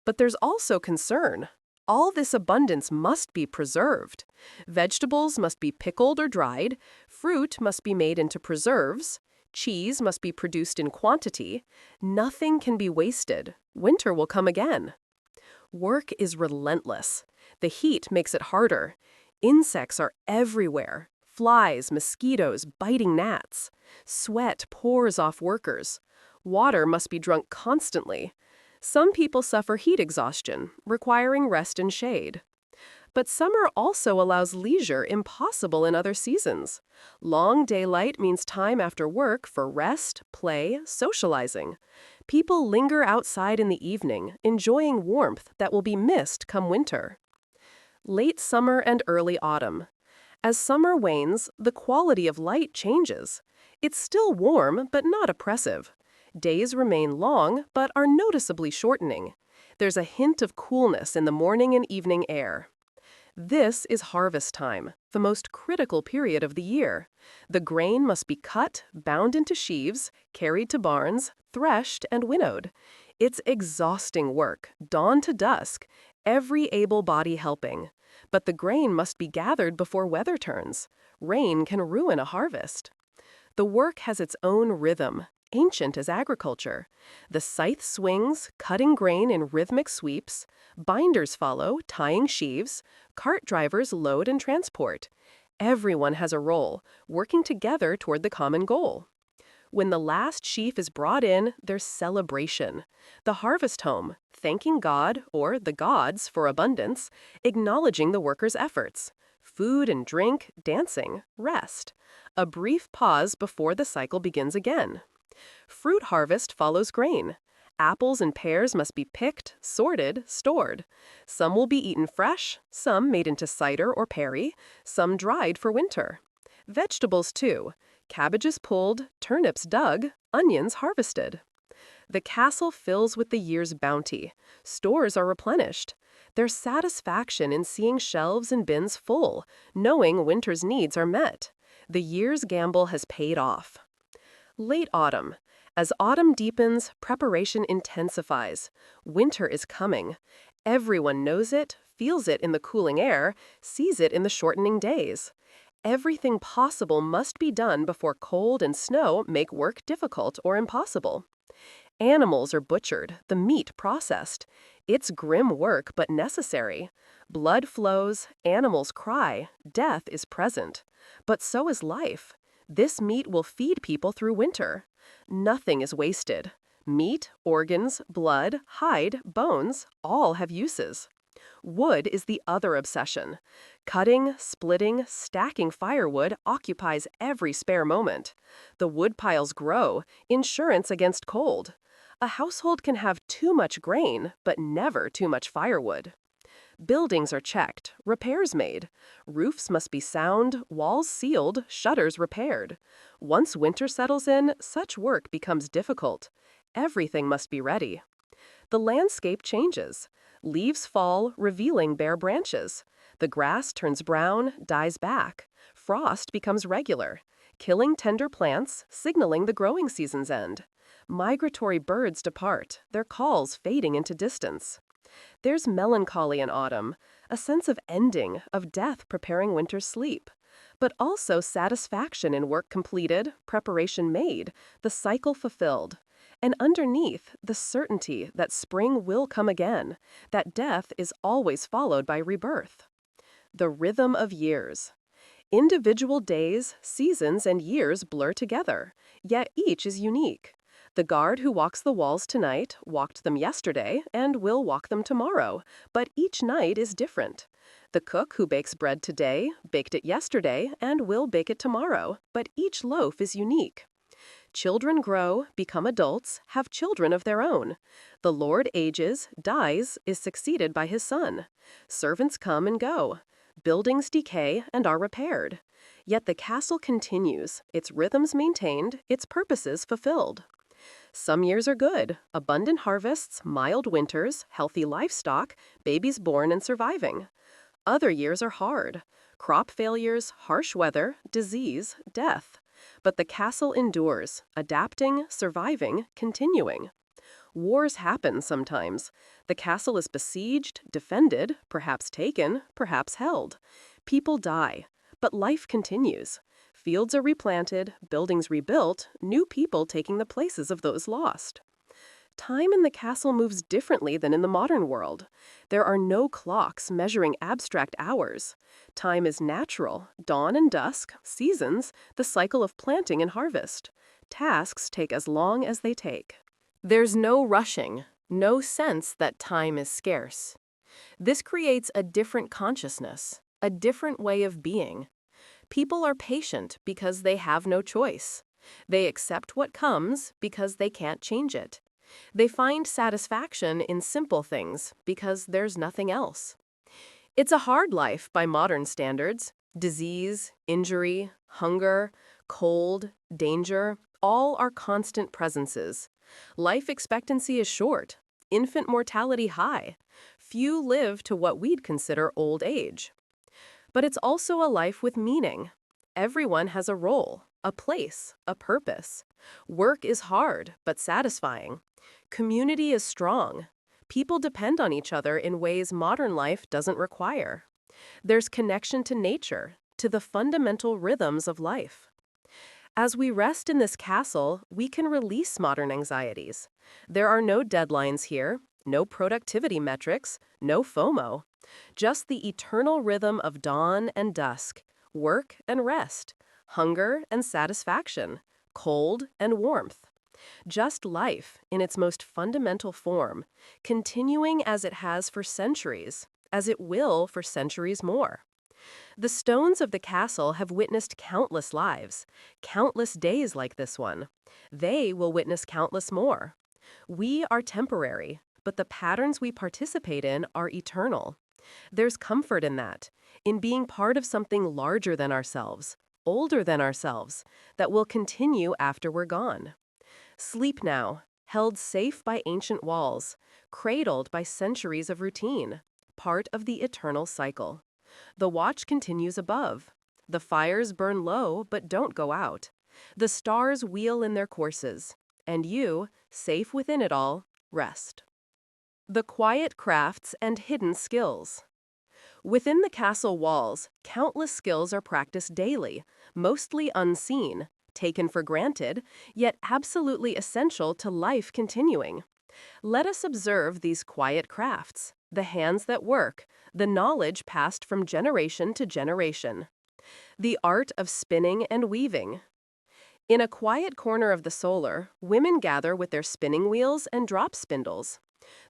But there's also concern. All this abundance must be preserved. Vegetables must be pickled or dried. Fruit must be made into preserves. Cheese must be produced in quantity. Nothing can be wasted. Winter will come again. Work is relentless. The heat makes it harder. Insects are everywhere. Flies, mosquitoes, biting gnats. Sweat pours off workers. Water must be drunk constantly. Some people suffer heat exhaustion, requiring rest and shade. But summer also allows leisure impossible in other seasons. Long daylight means time after work for rest, play, socializing. People linger outside in the evening, enjoying warmth that will be missed come winter. Late summer and early autumn. As summer wanes, the quality of light changes. It's still warm, but not oppressive. Days remain long, but are noticeably shortening. There's a hint of coolness in the morning and evening air. This is harvest time, the most critical period of the year. The grain must be cut, bound into sheaves, carried to barns, threshed, and winnowed. It's exhausting work, dawn to dusk, every able body helping. But the grain must be gathered before weather turns. Rain can ruin a harvest. The work has its own rhythm, ancient as agriculture. The scythe swings, cutting grain in rhythmic sweeps. Binders follow, tying sheaves. Cart drivers load and transport. Everyone has a role, working together toward the common goal. When the last sheaf is brought in, there's celebration. The harvest home, thanking God or the gods for abundance, acknowledging the workers' efforts. Food and drink, dancing, rest. A brief pause before the cycle begins again. Fruit harvest follows grain. Apples and pears must be picked, sorted, stored. Some will be eaten fresh, some made into cider or perry, some dried for winter. Vegetables too. Cabbages pulled, turnips dug, onions harvested. The castle fills with the year's bounty. Stores are replenished. There's satisfaction in seeing shelves and bins full, knowing winter's needs are met. The year's gamble has paid off. Late autumn. As autumn deepens, preparation intensifies. Winter is coming. Everyone knows it, feels it in the cooling air, sees it in the shortening days. Everything possible must be done before cold and snow make work difficult or impossible. Animals are butchered, the meat processed. It's grim work but necessary. Blood flows, animals cry, death is present. But so is life. This meat will feed people through winter. Nothing is wasted. Meat, organs, blood, hide, bones, all have uses. Wood is the other obsession. Cutting, splitting, stacking firewood occupies every spare moment. The wood piles grow, insurance against cold. A household can have too much grain, but never too much firewood. Buildings are checked, repairs made. Roofs must be sound, walls sealed, shutters repaired. Once winter settles in, such work becomes difficult. Everything must be ready. The landscape changes. Leaves fall, revealing bare branches. The grass turns brown, dies back. Frost becomes regular, killing tender plants, signaling the growing season's end. Migratory birds depart, their calls fading into distance. There's melancholy in autumn, a sense of ending, of death preparing winter's sleep. But also satisfaction in work completed, preparation made, the cycle fulfilled. And underneath, the certainty that spring will come again, that death is always followed by rebirth. The rhythm of years. Individual days, seasons, and years blur together, yet each is unique. The guard who walks the walls tonight walked them yesterday and will walk them tomorrow, but each night is different. The cook who bakes bread today baked it yesterday and will bake it tomorrow, but each loaf is unique. Children grow, become adults, have children of their own. The Lord ages, dies, is succeeded by his son. Servants come and go. Buildings decay and are repaired. Yet the castle continues, its rhythms maintained, its purposes fulfilled. Some years are good, abundant harvests, mild winters, healthy livestock, babies born and surviving. Other years are hard. Crop failures, harsh weather, disease, death. But the castle endures, adapting, surviving, continuing. Wars happen sometimes. The castle is besieged, defended, perhaps taken, perhaps held. People die, but life continues. Fields are replanted, buildings rebuilt, new people taking the places of those lost. Time in the castle moves differently than in the modern world. There are no clocks measuring abstract hours. Time is natural, dawn and dusk, seasons, the cycle of planting and harvest. Tasks take as long as they take. There's no rushing, no sense that time is scarce. This creates a different consciousness, a different way of being. People are patient because they have no choice. They accept what comes because they can't change it. They find satisfaction in simple things because there's nothing else. It's a hard life by modern standards. Disease, injury, hunger, cold, danger, all are constant presences. Life expectancy is short, infant mortality high. Few live to what we'd consider old age. But it's also a life with meaning. Everyone has a role, a place, a purpose. Work is hard, but satisfying. Community is strong. People depend on each other in ways modern life doesn't require. There's connection to nature, to the fundamental rhythms of life. As we rest in this castle, we can release modern anxieties. There are no deadlines here, no productivity metrics, no FOMO. Just the eternal rhythm of dawn and dusk, work and rest, hunger and satisfaction, cold and warmth. Just life in its most fundamental form, continuing as it has for centuries, as it will for centuries more. The stones of the castle have witnessed countless lives, countless days like this one. They will witness countless more. We are temporary, but the patterns we participate in are eternal. There's comfort in that, in being part of something larger than ourselves, older than ourselves, that will continue after we're gone. Sleep now, held safe by ancient walls, cradled by centuries of routine, part of the eternal cycle. The watch continues above. The fires burn low but don't go out. The stars wheel in their courses, and you, safe within it all, rest. The quiet crafts and hidden skills. Within the castle walls, countless skills are practiced daily, mostly unseen, taken for granted, yet absolutely essential to life continuing. Let us observe these quiet crafts, the hands that work, the knowledge passed from generation to generation. The art of spinning and weaving. In a quiet corner of the Cellar, women gather with their spinning wheels and drop spindles.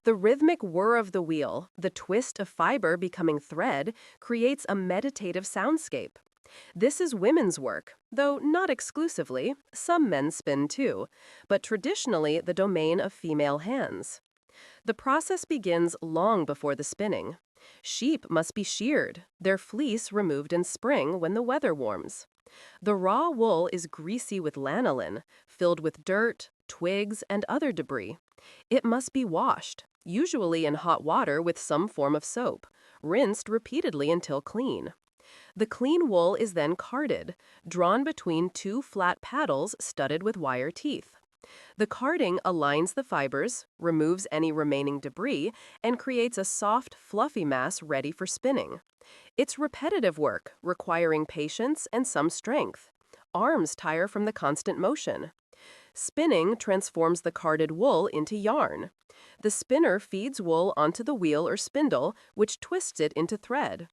The rhythmic whir of the wheel, the twist of fiber becoming thread, creates a meditative soundscape. This is women's work, though not exclusively. Some men spin too, but traditionally the domain of female hands. The process begins long before the spinning. Sheep must be sheared, their fleece removed in spring when the weather warms. The raw wool is greasy with lanolin, filled with dirt, twigs, and other debris. It must be washed, usually in hot water with some form of soap, rinsed repeatedly until clean. The clean wool is then carded, drawn between two flat paddles studded with wire teeth. The carding aligns the fibers, removes any remaining debris, and creates a soft, fluffy mass ready for spinning. It's repetitive work, requiring patience and some strength. Arms tire from the constant motion. Spinning transforms the carded wool into yarn. The spinner feeds wool onto the wheel or spindle, which twists it into thread.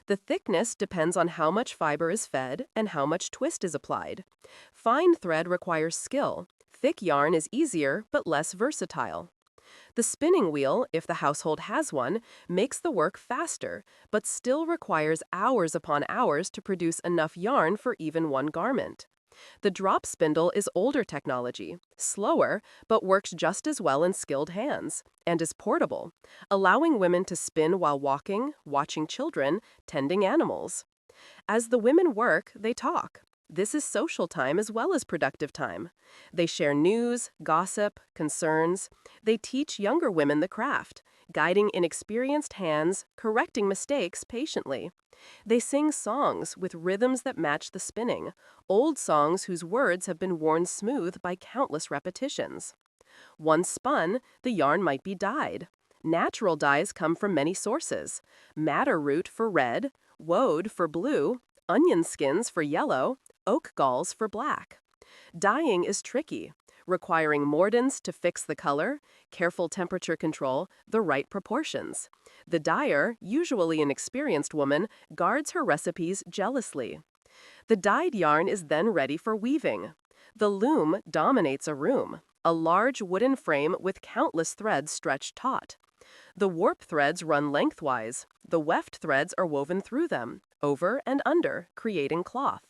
The thickness depends on how much fiber is fed and how much twist is applied. Fine thread requires skill. Thick yarn is easier but less versatile. The spinning wheel, if the household has one, makes the work faster, but still requires hours upon hours to produce enough yarn for even one garment. The drop spindle is older technology, slower, but works just as well in skilled hands, and is portable, allowing women to spin while walking, watching children, tending animals. As the women work, they talk. This is social time as well as productive time. They share news, gossip, concerns. They teach younger women the craft, guiding inexperienced hands, correcting mistakes patiently. They sing songs with rhythms that match the spinning, old songs whose words have been worn smooth by countless repetitions. Once spun, the yarn might be dyed. Natural dyes come from many sources: madder root for red, woad for blue, onion skins for yellow, oak galls for black. Dyeing is tricky, requiring mordants to fix the color, careful temperature control, the right proportions. The dyer, usually an experienced woman, guards her recipes jealously. The dyed yarn is then ready for weaving. The loom dominates a room, a large wooden frame with countless threads stretched taut. The warp threads run lengthwise. The weft threads are woven through them, over and under, creating cloth.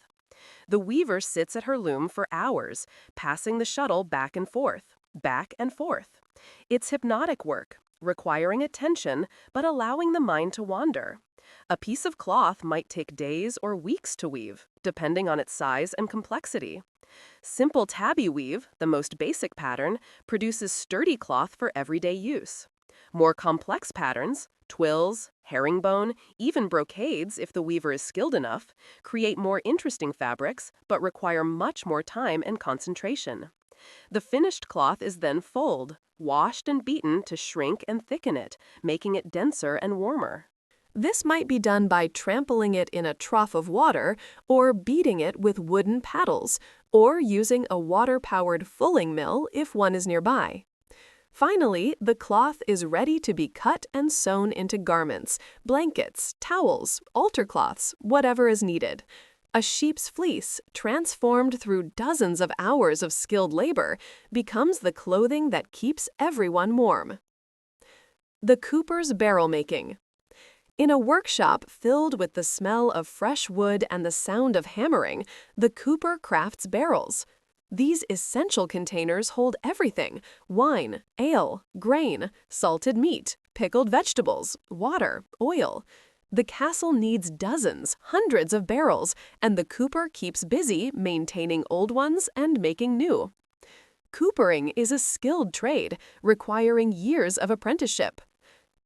The weaver sits at her loom for hours, passing the shuttle back and forth, back and forth. It's hypnotic work, requiring attention, but allowing the mind to wander. A piece of cloth might take days or weeks to weave, depending on its size and complexity. Simple tabby weave, the most basic pattern, produces sturdy cloth for everyday use. More complex patterns, twills, herringbone, even brocades if the weaver is skilled enough, create more interesting fabrics but require much more time and concentration. The finished cloth is then fulled, washed and beaten to shrink and thicken it, making it denser and warmer. This might be done by trampling it in a trough of water, or beating it with wooden paddles, or using a water-powered fulling mill if one is nearby. Finally, the cloth is ready to be cut and sewn into garments, blankets, towels, altar cloths, whatever is needed. A sheep's fleece, transformed through dozens of hours of skilled labor, becomes the clothing that keeps everyone warm. The cooper's barrel making. In a workshop filled with the smell of fresh wood and the sound of hammering, the cooper crafts barrels. These essential containers hold everything: wine, ale, grain, salted meat, pickled vegetables, water, oil. The castle needs dozens, hundreds of barrels, and the cooper keeps busy maintaining old ones and making new. Coopering is a skilled trade, requiring years of apprenticeship.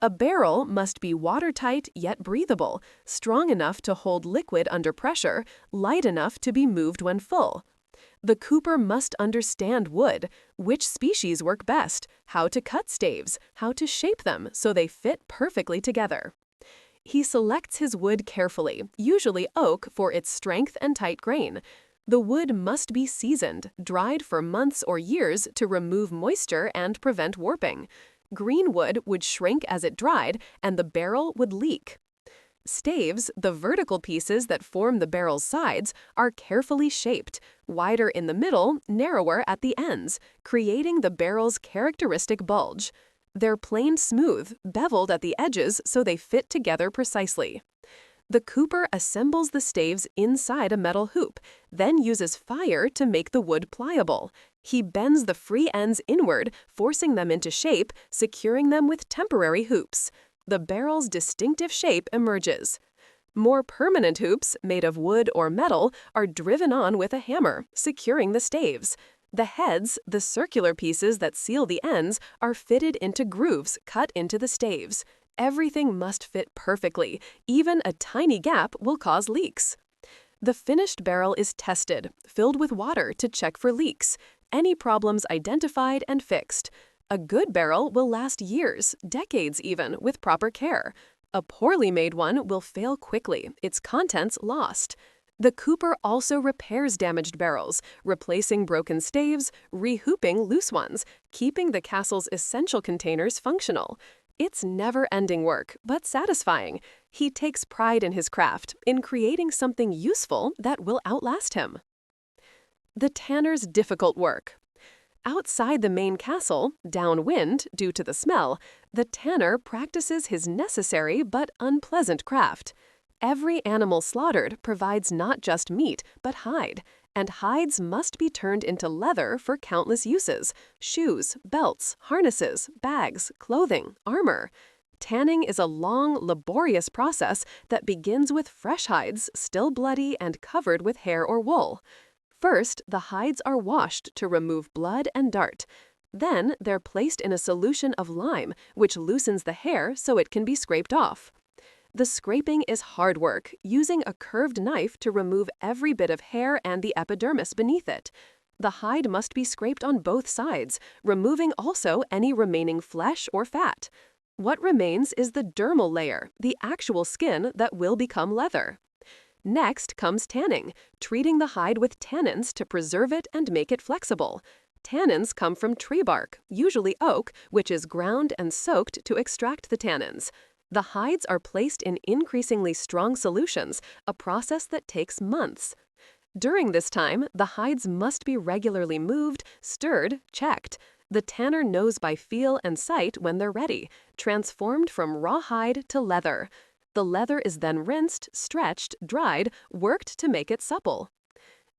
A barrel must be watertight yet breathable, strong enough to hold liquid under pressure, light enough to be moved when full. The cooper must understand wood, which species work best, how to cut staves, how to shape them so they fit perfectly together. He selects his wood carefully, usually oak for its strength and tight grain. The wood must be seasoned, dried for months or years to remove moisture and prevent warping. Green wood would shrink as it dried, and the barrel would leak. Staves, the vertical pieces that form the barrel's sides, are carefully shaped, wider in the middle, narrower at the ends, creating the barrel's characteristic bulge. They're planed smooth, beveled at the edges so they fit together precisely. The cooper assembles the staves inside a metal hoop, then uses fire to make the wood pliable. He bends the free ends inward, forcing them into shape, securing them with temporary hoops. The barrel's distinctive shape emerges. More permanent hoops, made of wood or metal, are driven on with a hammer, securing the staves. The heads, the circular pieces that seal the ends, are fitted into grooves cut into the staves. Everything must fit perfectly. Even a tiny gap will cause leaks. The finished barrel is tested, filled with water to check for leaks. Any problems identified and fixed. A good barrel will last years, decades even, with proper care. A poorly made one will fail quickly, its contents lost. The cooper also repairs damaged barrels, replacing broken staves, rehooping loose ones, keeping the castle's essential containers functional. It's never-ending work, but satisfying. He takes pride in his craft, in creating something useful that will outlast him. The tanner's difficult work. Outside the main castle, downwind due to the smell, the tanner practices his necessary but unpleasant craft. Every animal slaughtered provides not just meat, but hide, and hides must be turned into leather for countless uses: shoes, belts, harnesses, bags, clothing, armor. Tanning is a long, laborious process that begins with fresh hides, still bloody and covered with hair or wool. First, the hides are washed to remove blood and dirt. Then, they're placed in a solution of lime, which loosens the hair so it can be scraped off. The scraping is hard work, using a curved knife to remove every bit of hair and the epidermis beneath it. The hide must be scraped on both sides, removing also any remaining flesh or fat. What remains is the dermal layer, the actual skin that will become leather. Next comes tanning, treating the hide with tannins to preserve it and make it flexible. Tannins come from tree bark, usually oak, which is ground and soaked to extract the tannins. The hides are placed in increasingly strong solutions, a process that takes months. During this time, the hides must be regularly moved, stirred, checked. The tanner knows by feel and sight when they're ready, transformed from raw hide to leather. The leather is then rinsed, stretched, dried, worked to make it supple.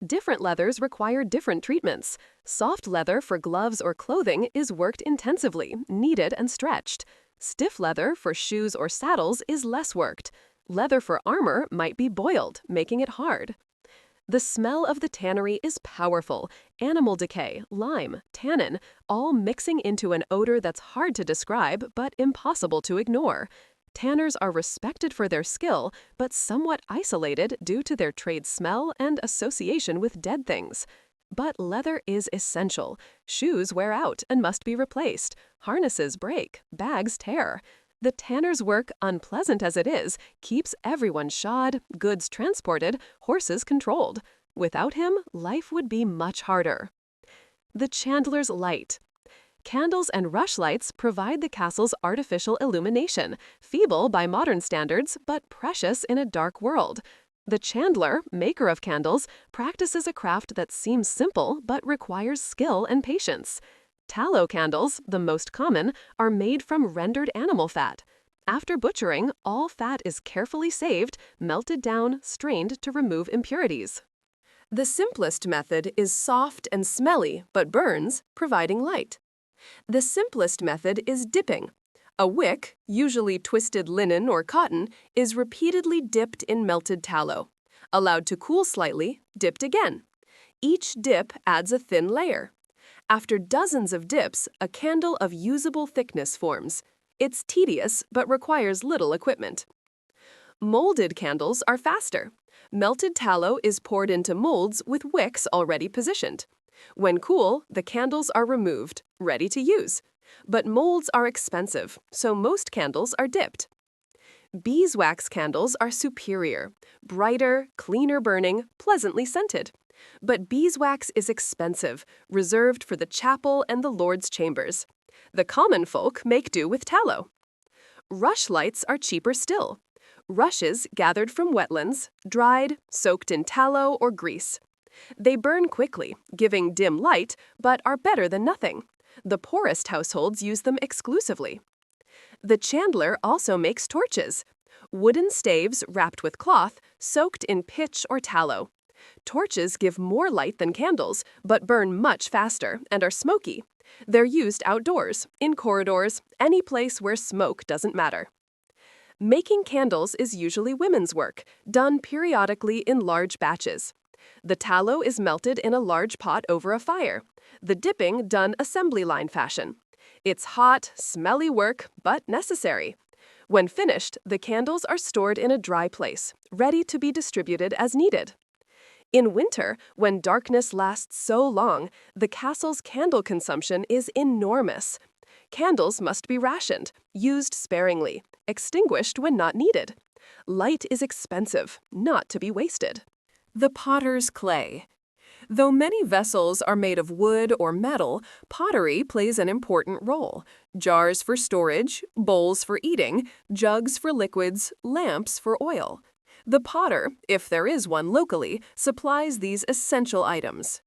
Different leathers require different treatments. Soft leather for gloves or clothing is worked intensively, kneaded and stretched. Stiff leather for shoes or saddles is less worked. Leather for armor might be boiled, making it hard. The smell of the tannery is powerful. Animal decay, lime, tannin, all mixing into an odor that's hard to describe but impossible to ignore. Tanners are respected for their skill, but somewhat isolated due to their trade smell and association with dead things. But leather is essential. Shoes wear out and must be replaced. Harnesses break, bags tear. The tanner's work, unpleasant as it is, keeps everyone shod, goods transported, horses controlled. Without him, life would be much harder. The chandler's light. Candles and rushlights provide the castle's artificial illumination, feeble by modern standards, but precious in a dark world. The chandler, maker of candles, practices a craft that seems simple but requires skill and patience. Tallow candles, the most common, are made from rendered animal fat. After butchering, all fat is carefully saved, melted down, strained to remove impurities. The simplest method is soft and smelly, but burns, providing light. The simplest method is dipping. A wick, usually twisted linen or cotton, is repeatedly dipped in melted tallow. Allowed to cool slightly, dipped again. Each dip adds a thin layer. After dozens of dips, a candle of usable thickness forms. It's tedious, but requires little equipment. Molded candles are faster. Melted tallow is poured into molds with wicks already positioned. When cool, the candles are removed, ready to use. But molds are expensive, so most candles are dipped. Beeswax candles are superior, brighter, cleaner burning, pleasantly scented. But beeswax is expensive, reserved for the chapel and the Lord's chambers. The common folk make do with tallow. Rush lights are cheaper still. Rushes gathered from wetlands, dried, soaked in tallow or grease. They burn quickly, giving dim light, but are better than nothing. The poorest households use them exclusively. The chandler also makes torches. Wooden staves wrapped with cloth, soaked in pitch or tallow. Torches give more light than candles, but burn much faster and are smoky. They're used outdoors, in corridors, any place where smoke doesn't matter. Making candles is usually women's work, done periodically in large batches. The tallow is melted in a large pot over a fire. The dipping done assembly line fashion. It's hot, smelly work, but necessary. When finished, the candles are stored in a dry place, ready to be distributed as needed. In winter, when darkness lasts so long, the castle's candle consumption is enormous. Candles must be rationed, used sparingly, extinguished when not needed. Light is expensive, not to be wasted. The potter's clay. Though many vessels are made of wood or metal, pottery plays an important role. Jars for storage, bowls for eating, jugs for liquids, lamps for oil. The potter, if there is one locally, supplies these essential items.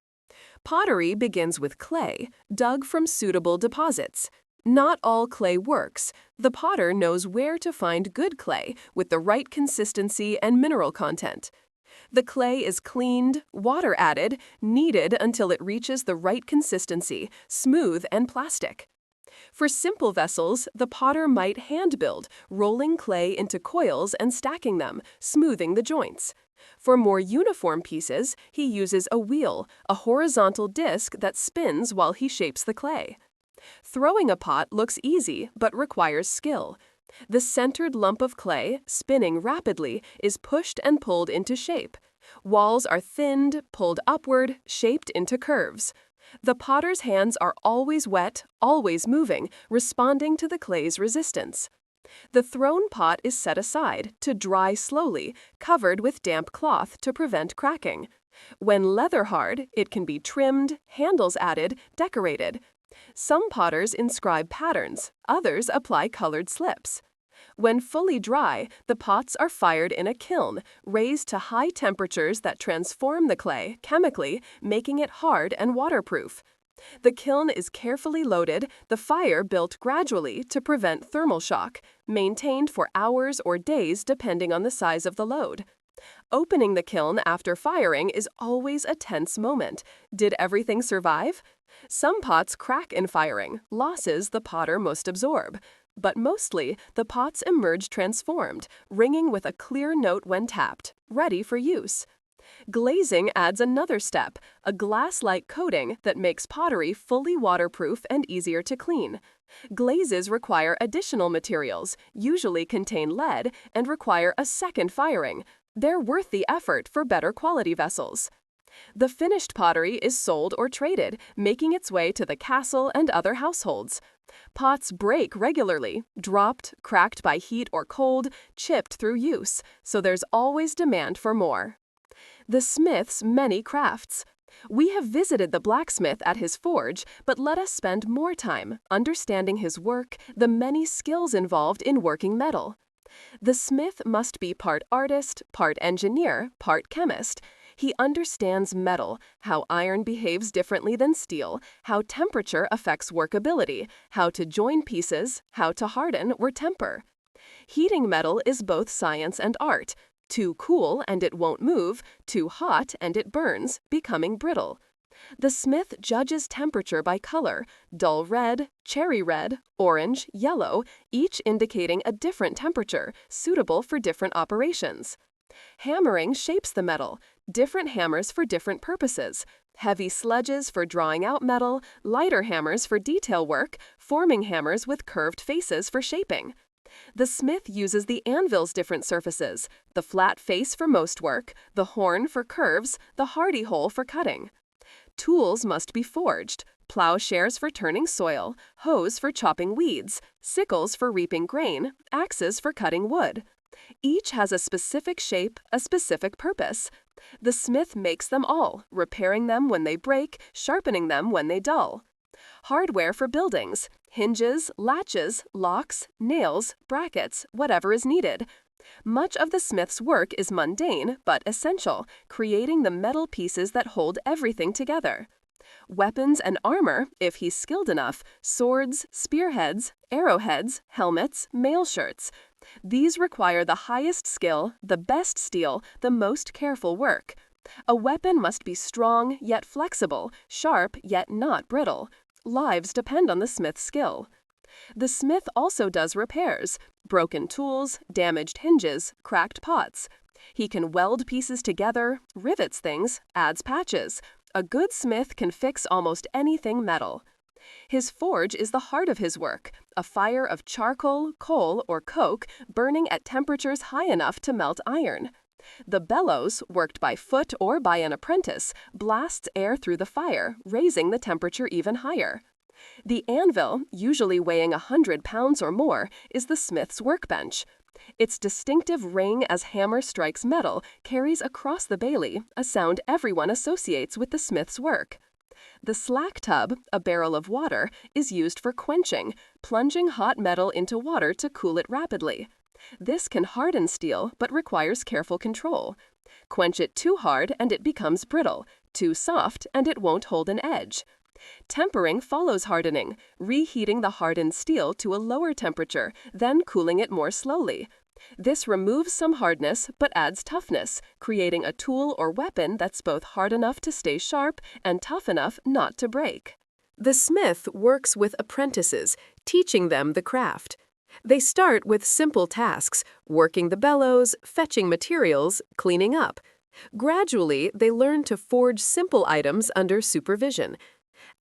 Pottery begins with clay, dug from suitable deposits. Not all clay works. The potter knows where to find good clay with the right consistency and mineral content. The clay is cleaned, water added, kneaded until it reaches the right consistency, smooth and plastic. For simple vessels, the potter might hand build, rolling clay into coils and stacking them, smoothing the joints. For more uniform pieces, he uses a wheel, a horizontal disc that spins while he shapes the clay. Throwing a pot looks easy but requires skill. The centered lump of clay, spinning rapidly, is pushed and pulled into shape. Walls are thinned, pulled upward, shaped into curves. The potter's hands are always wet, always moving, responding to the clay's resistance. The thrown pot is set aside to dry slowly, covered with damp cloth to prevent cracking. When leather hard, it can be trimmed, handles added, decorated. Some potters inscribe patterns, others apply colored slips. When fully dry, the pots are fired in a kiln, raised to high temperatures that transform the clay chemically, making it hard and waterproof. The kiln is carefully loaded, the fire built gradually to prevent thermal shock, maintained for hours or days depending on the size of the load. Opening the kiln after firing is always a tense moment. Did everything survive? Some pots crack in firing, losses the potter must absorb. But mostly, the pots emerge transformed, ringing with a clear note when tapped, ready for use. Glazing adds another step, a glass-like coating that makes pottery fully waterproof and easier to clean. Glazes require additional materials, usually contain lead, and require a second firing. They're worth the effort for better quality vessels. The finished pottery is sold or traded, making its way to the castle and other households. Pots break regularly, dropped, cracked by heat or cold, chipped through use, so there's always demand for more. The smith's many crafts. We have visited the blacksmith at his forge, but let us spend more time understanding his work, the many skills involved in working metal. The smith must be part artist, part engineer, part chemist. He understands metal, how iron behaves differently than steel, how temperature affects workability, how to join pieces, how to harden or temper. Heating metal is both science and art. Too cool and it won't move, too hot and it burns, becoming brittle. The smith judges temperature by color, dull red, cherry red, orange, yellow, each indicating a different temperature, suitable for different operations. Hammering shapes the metal, different hammers for different purposes. Heavy sledges for drawing out metal, lighter hammers for detail work, forming hammers with curved faces for shaping. The smith uses the anvil's different surfaces, the flat face for most work, the horn for curves, the hardy hole for cutting. Tools must be forged, plowshares for turning soil, hoes for chopping weeds, sickles for reaping grain, axes for cutting wood. Each has a specific shape, a specific purpose. The smith makes them all, repairing them when they break, sharpening them when they dull. Hardware for buildings, hinges, latches, locks, nails, brackets, whatever is needed. Much of the smith's work is mundane but essential, creating the metal pieces that hold everything together. Weapons and armor, if he's skilled enough, swords, spearheads, arrowheads, helmets, mail shirts. These require the highest skill, the best steel, the most careful work. A weapon must be strong yet flexible, sharp yet not brittle. Lives depend on the smith's skill. The smith also does repairs, broken tools, damaged hinges, cracked pots. He can weld pieces together, rivets things, adds patches. A good smith can fix almost anything metal. His forge is the heart of his work, a fire of charcoal, coal, or coke burning at temperatures high enough to melt iron. The bellows, worked by foot or by an apprentice, blasts air through the fire, raising the temperature even higher. The anvil, usually weighing 100 pounds or more, is the smith's workbench. Its distinctive ring as hammer strikes metal carries across the bailey, a sound everyone associates with the smith's work. The slack tub, a barrel of water, is used for quenching, plunging hot metal into water to cool it rapidly. This can harden steel but requires careful control. Quench it too hard and it becomes brittle, too soft and it won't hold an edge. Tempering follows hardening, reheating the hardened steel to a lower temperature, then cooling it more slowly. This removes some hardness but adds toughness, creating a tool or weapon that's both hard enough to stay sharp and tough enough not to break. The smith works with apprentices, teaching them the craft. They start with simple tasks, working the bellows, fetching materials, cleaning up. Gradually, they learn to forge simple items under supervision.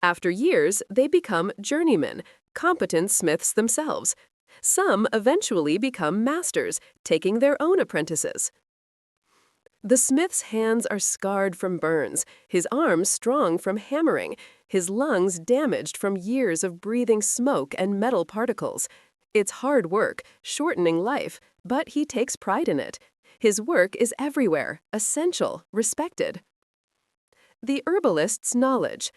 After years, they become journeymen, competent smiths themselves. Some eventually become masters, taking their own apprentices. The smith's hands are scarred from burns, his arms strong from hammering, his lungs damaged from years of breathing smoke and metal particles. It's hard work, shortening life, but he takes pride in it. His work is everywhere, essential, respected. The herbalist's knowledge.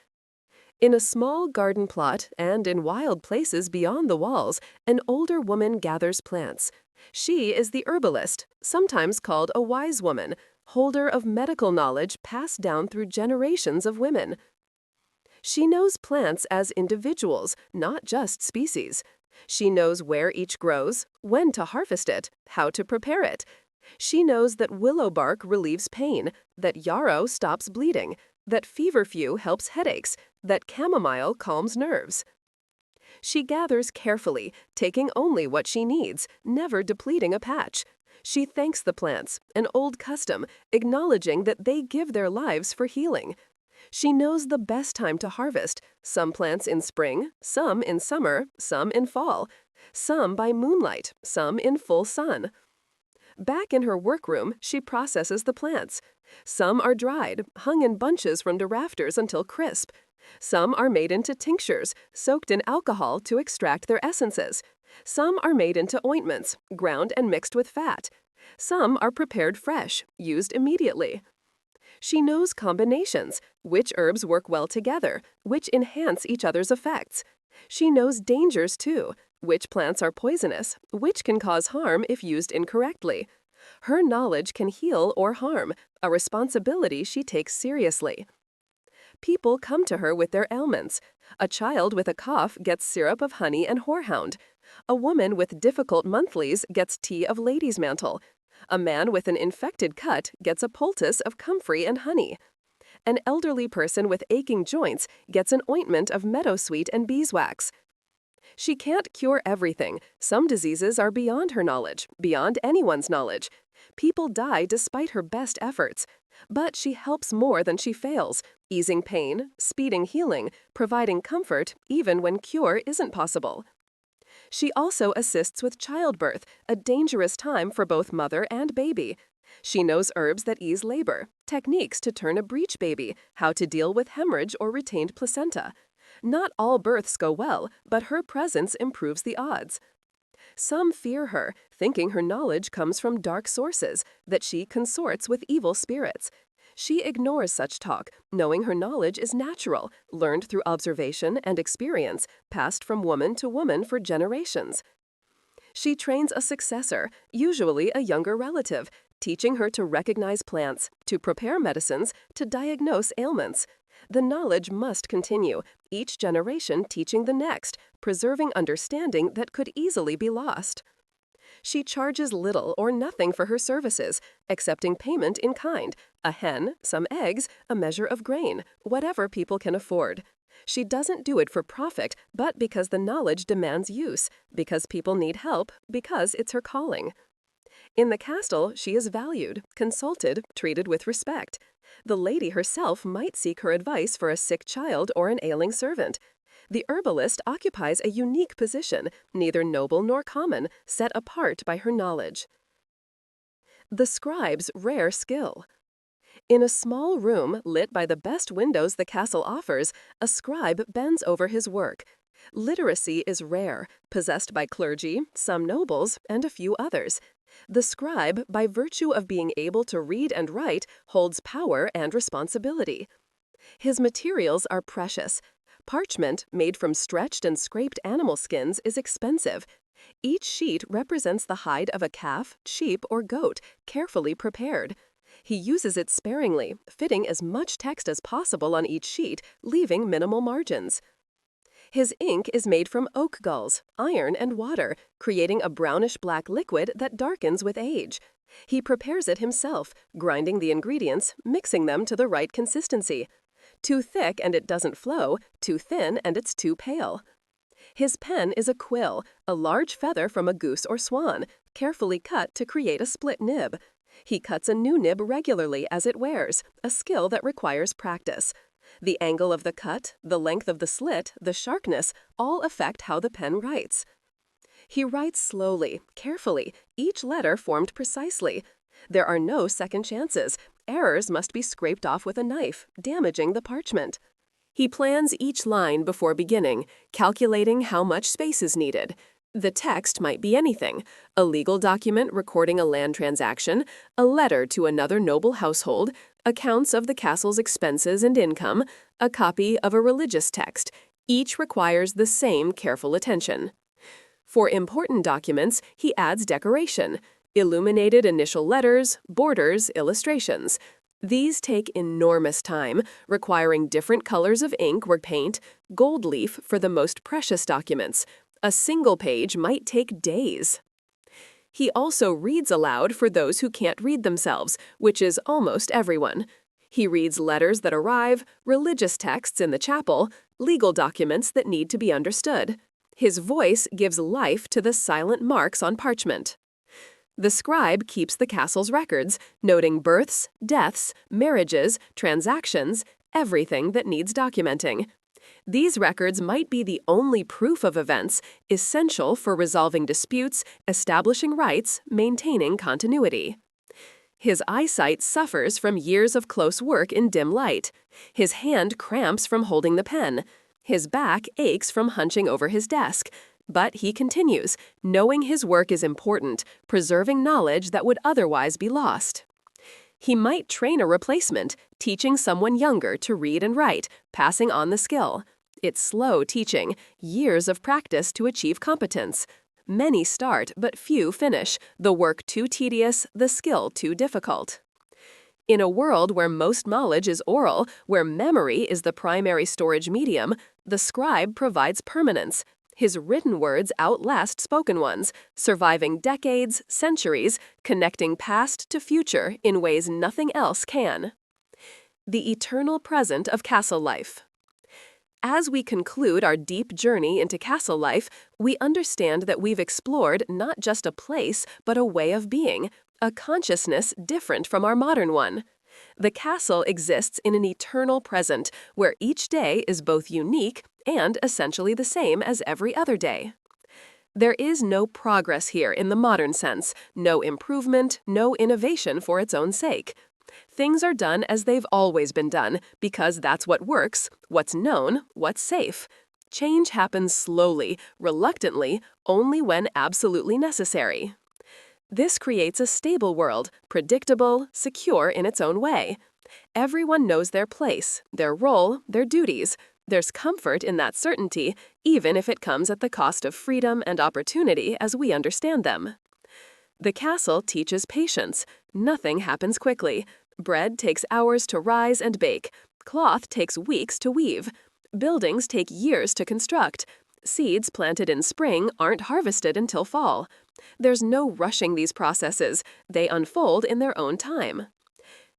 In a small garden plot and in wild places beyond the walls, an older woman gathers plants. She is the herbalist, sometimes called a wise woman, holder of medical knowledge passed down through generations of women. She knows plants as individuals, not just species. She knows where each grows, when to harvest it, how to prepare it. She knows that willow bark relieves pain, that yarrow stops bleeding, that feverfew helps headaches, that chamomile calms nerves. She gathers carefully, taking only what she needs, never depleting a patch. She thanks the plants, an old custom, acknowledging that they give their lives for healing. She knows the best time to harvest, some plants in spring, some in summer, some in fall, some by moonlight, some in full sun. Back in her workroom, she processes the plants. Some are dried, hung in bunches from the rafters until crisp. Some are made into tinctures, soaked in alcohol to extract their essences. Some are made into ointments, ground and mixed with fat. Some are prepared fresh, used immediately. She knows combinations, which herbs work well together, which enhance each other's effects. She knows dangers too, which plants are poisonous, which can cause harm if used incorrectly. Her knowledge can heal or harm, a responsibility she takes seriously. People come to her with their ailments. A child with a cough gets syrup of honey and horehound. A woman with difficult monthlies gets tea of lady's mantle. A man with an infected cut gets a poultice of comfrey and honey. An elderly person with aching joints gets an ointment of meadowsweet and beeswax. She can't cure everything. Some diseases are beyond her knowledge, beyond anyone's knowledge. People die despite her best efforts. But she helps more than she fails, easing pain, speeding healing, providing comfort even when cure isn't possible. She also assists with childbirth, a dangerous time for both mother and baby. She knows herbs that ease labor, techniques to turn a breech baby, how to deal with hemorrhage or retained placenta. Not all births go well, but her presence improves the odds. Some fear her, thinking her knowledge comes from dark sources, that she consorts with evil spirits. She ignores such talk, knowing her knowledge is natural, learned through observation and experience, passed from woman to woman for generations. She trains a successor, usually a younger relative, teaching her to recognize plants, to prepare medicines, to diagnose ailments. The knowledge must continue, each generation teaching the next, preserving understanding that could easily be lost. She charges little or nothing for her services, accepting payment in kind, a hen, some eggs, a measure of grain, whatever people can afford. She doesn't do it for profit, but because the knowledge demands use, because people need help, because it's her calling. In the castle, she is valued, consulted, treated with respect. The lady herself might seek her advice for a sick child or an ailing servant. The herbalist occupies a unique position, neither noble nor common, set apart by her knowledge. The scribe's rare skill. In a small room lit by the best windows the castle offers, a scribe bends over his work. Literacy is rare, possessed by clergy, some nobles, and a few others. The scribe, by virtue of being able to read and write, holds power and responsibility. His materials are precious. Parchment, made from stretched and scraped animal skins, is expensive. Each sheet represents the hide of a calf, sheep, or goat, carefully prepared. He uses it sparingly, fitting as much text as possible on each sheet, leaving minimal margins. His ink is made from oak galls, iron, and water, creating a brownish-black liquid that darkens with age. He prepares it himself, grinding the ingredients, mixing them to the right consistency. Too thick and it doesn't flow, too thin and it's too pale. His pen is a quill, a large feather from a goose or swan, carefully cut to create a split nib. He cuts a new nib regularly as it wears, a skill that requires practice. The angle of the cut, the length of the slit, the sharpness, all affect how the pen writes. He writes slowly, carefully, each letter formed precisely. There are no second chances. Errors must be scraped off with a knife, damaging the parchment. He plans each line before beginning, calculating how much space is needed. The text might be anything: a legal document recording a land transaction, a letter to another noble household, accounts of the castle's expenses and income, a copy of a religious text. Each requires the same careful attention. For important documents, he adds decoration: illuminated initial letters, borders, illustrations. These take enormous time, requiring different colors of ink or paint, gold leaf for the most precious documents. A single page might take days. He also reads aloud for those who can't read themselves, which is almost everyone. He reads letters that arrive, religious texts in the chapel, legal documents that need to be understood. His voice gives life to the silent marks on parchment. The scribe keeps the castle's records, noting births, deaths, marriages, transactions, everything that needs documenting. These records might be the only proof of events, essential for resolving disputes, establishing rights, maintaining continuity. His eyesight suffers from years of close work in dim light. His hand cramps from holding the pen. His back aches from hunching over his desk. But he continues, knowing his work is important, preserving knowledge that would otherwise be lost. He might train a replacement, teaching someone younger to read and write, passing on the skill. It's slow teaching, years of practice to achieve competence. Many start, but few finish, the work too tedious, the skill too difficult. In a world where most knowledge is oral, where memory is the primary storage medium, the scribe provides permanence. His written words outlast spoken ones, surviving decades, centuries, connecting past to future in ways nothing else can. The eternal present of castle life. As we conclude our deep journey into castle life, we understand that we've explored not just a place, but a way of being, a consciousness different from our modern one. The castle exists in an eternal present, where each day is both unique and essentially the same as every other day. There is no progress here in the modern sense, no improvement, no innovation for its own sake. Things are done as they've always been done, because that's what works, what's known, what's safe. Change happens slowly, reluctantly, only when absolutely necessary. This creates a stable world, predictable, secure in its own way. Everyone knows their place, their role, their duties. There's comfort in that certainty, even if it comes at the cost of freedom and opportunity as we understand them. The castle teaches patience. Nothing happens quickly. Bread takes hours to rise and bake. Cloth takes weeks to weave. Buildings take years to construct. Seeds planted in spring aren't harvested until fall. There's no rushing these processes. They unfold in their own time.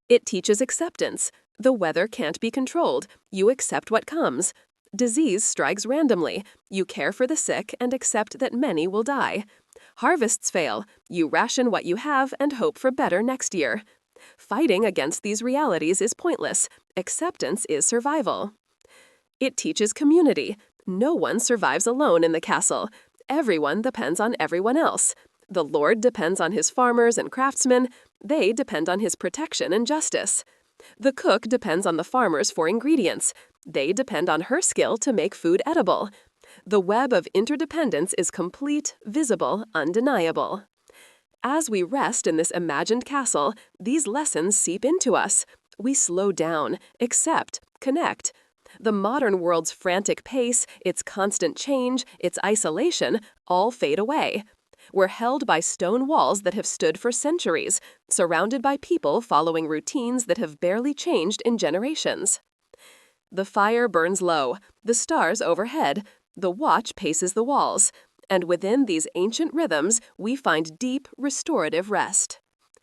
It teaches acceptance. The weather can't be controlled. You accept what comes. Disease strikes randomly. You care for the sick and accept that many will die. Harvests fail. You ration what you have and hope for better next year. Fighting against these realities is pointless. Acceptance is survival. It teaches community. No one survives alone in the castle. Everyone depends on everyone else. The lord depends on his farmers and craftsmen. They depend on his protection and justice. The cook depends on the farmers for ingredients. They depend on her skill to make food edible. The web of interdependence is complete, visible, undeniable. As we rest in this imagined castle, these lessons seep into us. We slow down, accept, connect. The modern world's frantic pace, its constant change, its isolation, all fade away. We're held by stone walls that have stood for centuries, surrounded by people following routines that have barely changed in generations. The fire burns low, the stars overhead, the watch paces the walls, and within these ancient rhythms we find deep, restorative rest.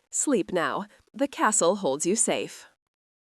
Sleep now. The castle holds you safe.